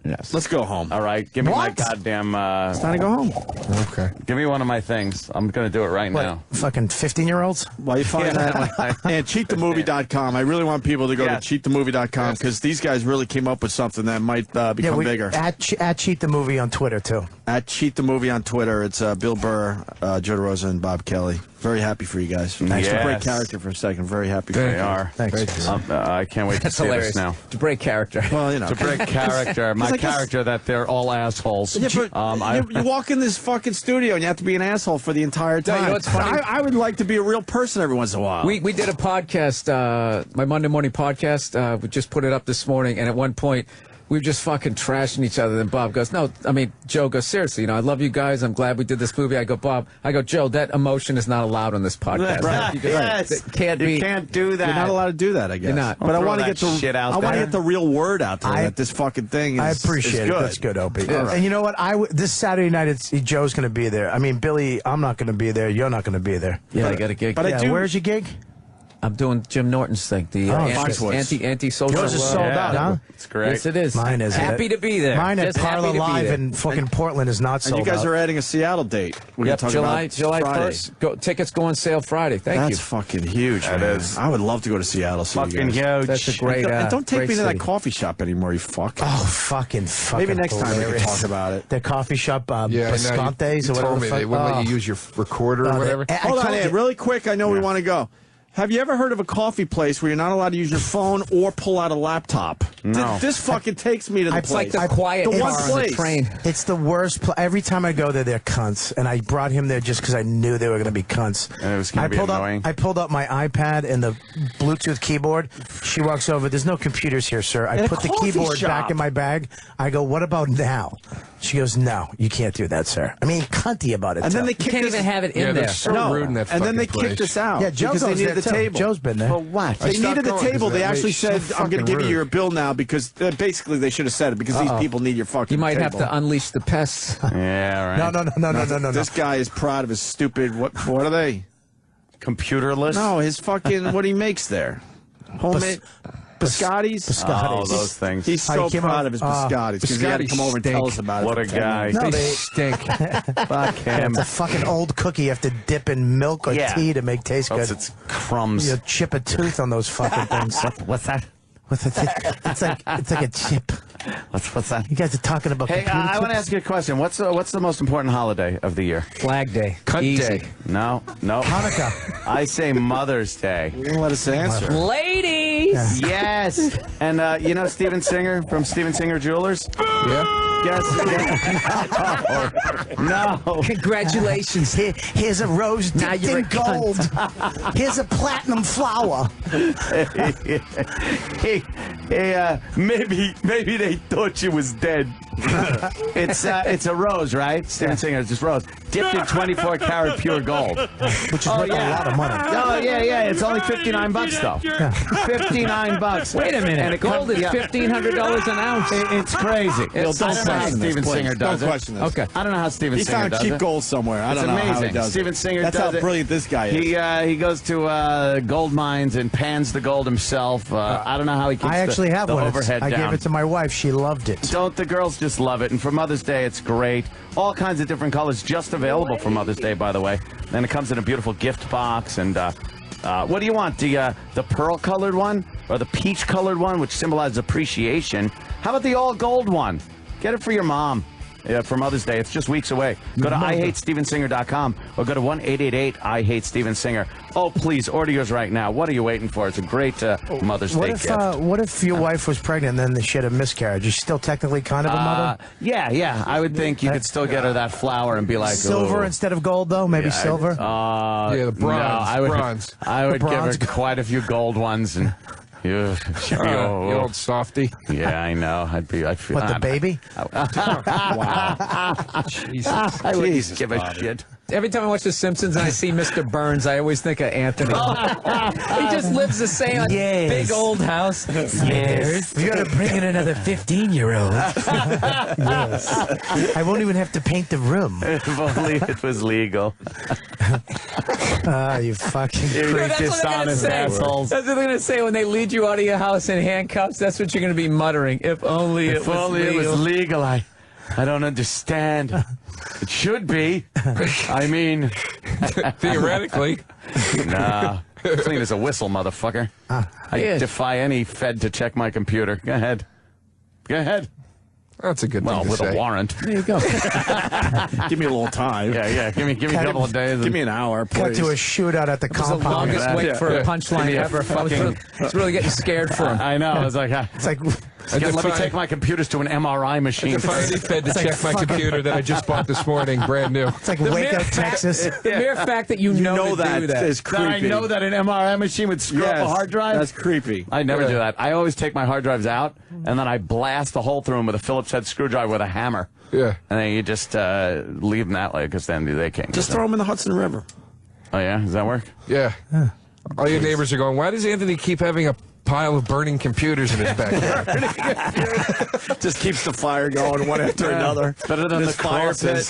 Yes. Let's go home. All right, give me my What? goddamn. It's time to go home. Okay. Give me one of my things. I'm going to do it right What, now. fucking 15-year-olds? While you find that, and cheatthemovie.com. I really want people to go Yes. to cheatthemovie.com because these guys really came up with something that might become bigger. At Cheat the Movie on Twitter, too. At Cheat the Movie on Twitter, it's Bill Burr, Joe DeRosa, and Bob Kelly. Very happy for you guys. Thanks to break character for a second. Very happy for you. They are. Thanks. I can't wait to That's see hilarious. this now. To break character. Well, you know. To break character. My I guess- character that they're all assholes. Yeah, but you walk in this fucking studio and you have to be an asshole for the entire No, time. you know what's funny? I would like to be a real person every once in a while. We did a podcast, my Monday morning podcast. We just put it up this morning, and at one point, we were just fucking trashing each other. Then Bob goes, no, I mean, Joe goes, seriously, you know, I love you guys. I'm glad we did this movie. I go, Bob, Joe, that emotion is not allowed on this podcast. Right. You, just, Yes. it can't be. You can't do that. You're not allowed to do that, I guess. You're not. But I Throw want to that get the shit out I want to there. get the real word out there that this fucking thing is. I appreciate is it. good. That's good, Opie. All right. And you know what? This Saturday night, Joe's going to be there. I mean, Billy, I'm not going to be there. You're not going to be there. Yeah, I got a gig. But where's your gig? I'm doing Jim Norton's thing. The anti-social. Yours is sold out, huh? It's great. Yes, it is. Mine is. Happy to be there. Mine at Just Parlor happy to be Live there. in fucking Portland is not And sold you guys out. are adding a Seattle date. We're Yep, gonna talk July about Friday. 1st. Tickets go on sale Friday. Thank That's you. fucking huge. That man. is. I would love to go to Seattle. See you Fucking guys. huge. That's a great. And don't take great me to that city. coffee shop anymore, you fuck. Oh, fucking. Maybe next time we can hilarious. talk about it. The coffee shop, Yeah, I know. You Biscontes or whatever. told me the they fuck. wouldn't let Oh. you use your recorder or whatever. I Hold on, told Ed, you- really quick. I know we want to go. Have you ever heard of a coffee place where you're not allowed to use your phone or pull out a laptop? No. This fucking takes me to the It's place. like the quiet the car one on place. the train. It's the worst. Every time I go there, they're cunts, and I brought him there just because I knew they were going to be cunts. And it was going to be annoying. I pulled up my iPad and the Bluetooth keyboard. She walks over. There's no computers here, sir. I put the keyboard back in my bag. I go, what about now? She goes, no, you can't do that, sir. I mean, cunty about it. And then too. they You kicked can't us. even have it in Yeah, there. they're so rude in that and then they fucking kicked place. us out Yeah, Joe because they goes needed there, the too. table. Joe's been there. For what? I They stopped needed the going 'cause table. They that actually makes so said, I'm going to fucking give you rude. your bill now because basically they should have said it because these people need your fucking You might table. have to unleash the pests. Yeah, right. No. This guy is proud of his stupid, what are they? Computerless? No, his fucking, what he makes there. Homemade. Biscottis? Oh, those things. He's so proud of his biscottis because he had to come over and tell us about it. What a guy. No, They they stink. Fuck him. It's a fucking old cookie you have to dip in milk or tea to make taste Else good. it's crumbs. You chip a tooth on those fucking things. What's that? It's like a chip. What's that? You guys are talking about Hey, computer I want to chips? ask you a question. What's the most important holiday of the year? Flag Day. Cunt Easy. day. No. Hanukkah. I say Mother's Day. You didn't let us answer. Ladies! Yes. And you know Steven Singer from Steven Singer Jewelers? Yeah. Guess. No. Congratulations. Here's a rose dipped you're in a gold. Here's a platinum flower. Maybe they thought she was dead. It's a rose, right? Steven Singer, it's just rose. Dipped in 24 karat pure gold. Which is worth a lot of money. Oh, yeah. It's only $59 though. $59. Wait a minute. And it Gold is $1,500 an ounce. It's crazy. I don't know how Steven Singer does it. Don't question this. Okay. I don't know how Steven He Singer found does cheap it. gold somewhere. I It's don't know amazing. how he does Steven it. Singer That's does how it. brilliant this guy is. He goes to gold mines and pans the gold himself. I don't know how he keeps I actually have the one. overhead I down. gave it to my wife. She loved it. Don't the girls just love it? And for Mother's Day, it's great. All kinds of different colors, just available for Mother's Day, by the way. And it comes in a beautiful gift box. And what do you want? The pearl-colored one or the peach-colored one, which symbolizes appreciation? How about the all-gold one? Get it for your mom. For Mother's Day. It's just weeks away. Go to IHateStevenSinger.com or go to 1-888-I-HATE-STEVEN-SINGER. Oh, please, order yours right now. What are you waiting for? It's a great Mother's Day gift. What if your wife was pregnant and then she had a miscarriage? Is she still technically kind of a mother? Yeah. I would think you could still get her that flower and be like, Silver "Ooh." instead of gold, though? Maybe silver? Yeah, the bronze. No, I would, Bronze. I would The give bronze. her quite a few gold ones and. You old softy. Yeah, I know. I'd feel. What, the baby? Wow. Jesus. I wouldn't give a shit. Every time I watch The Simpsons and I see Mr. Burns, I always think of Anthony. He just lives the same big old house. Yes. We gotta bring in another 15-year-old. Yes. I won't even have to paint the room. If only it was legal. Ah, you fucking That's what they're gonna say. assholes. That's what they're gonna say when they lead you out of your house in handcuffs. That's what you're gonna be muttering. If only it was legal. I don't understand. It should be. I mean, Theoretically. nah. Clean as a whistle, motherfucker. I defy any Fed to check my computer. Go ahead. That's a good thing to with say. a warrant. There you go. Give me a little time. Yeah. Give me a couple of days. Give me an hour, please. Cut to a shootout at the It was the compound. longest wait for a punchline ever. I was really getting scared for him. I know. I was like, It's like let me take my computers to an MRI machine. I finally Fed to check my computer that I just bought this morning, brand new. It's like Waco, Texas. The mere fact that you know that do that. is That I creepy. know that an MRI machine would screw up a hard drive. That's creepy. I never do that. I always take my hard drives out and then I blast a hole through them with a Phillips head screwdriver with a hammer. Yeah. And then you just leave them that way because then they can't. Just throw them in the Hudson River. Oh yeah, does that work? Yeah. All your neighbors are going, why does Anthony keep having a pile of burning computers in his backyard? Just keeps the fire going one after another. Better than This the fire crosses.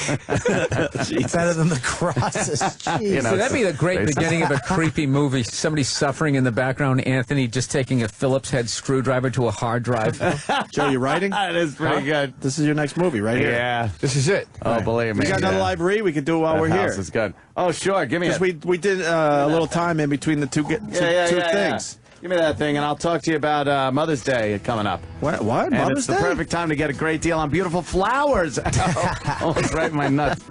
Better than the crosses. You know, So that'd be the great beginning of a creepy movie. Somebody suffering in the background. Anthony just taking a Phillips head screwdriver to a hard drive. Joe, you writing? That is pretty good. This is your next movie, right here. Yeah. This is it. Oh, believe me. We got another live read. We could do it while we're here. This is good. Oh, sure. Give me it. Because we did a little time in between the two things. Give me that thing, and I'll talk to you about Mother's Day coming up. What? And Mother's it's the Day? perfect time to get a great deal on beautiful flowers. Almost right in my nuts.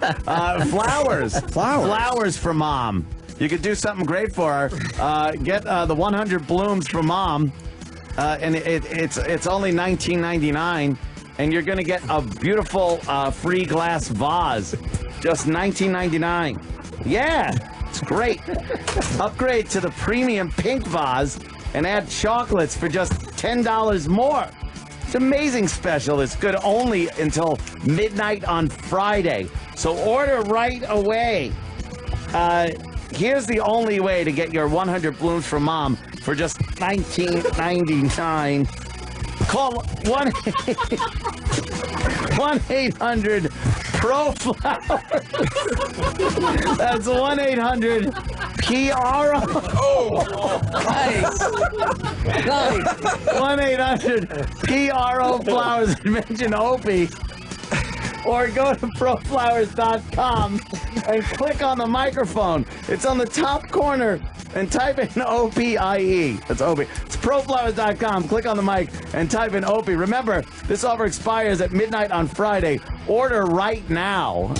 Flowers. Flowers for Mom. you could do something great for her. Get the 100 blooms for Mom, and it's only $19.99, and you're going to get a beautiful free glass vase, just $19.99. Yeah, it's great. Upgrade to the premium pink vase and add chocolates for just $10 more. It's an amazing special. It's good only until midnight on Friday. So order right away. Here's the only way to get your 100 blooms for Mom for just $19.99. Call 1-800-PRO-FLOWERS. That's 1-800-PRO. Oh, nice. 1-800-PRO-FLOWERS and mention Opie. Or go to proflowers.com and click on the microphone. It's on the top corner and type in OPIE. That's Opie. It's proflowers.com. Click on the mic and type in Opie. Remember, this offer expires at midnight on Friday. Order right now.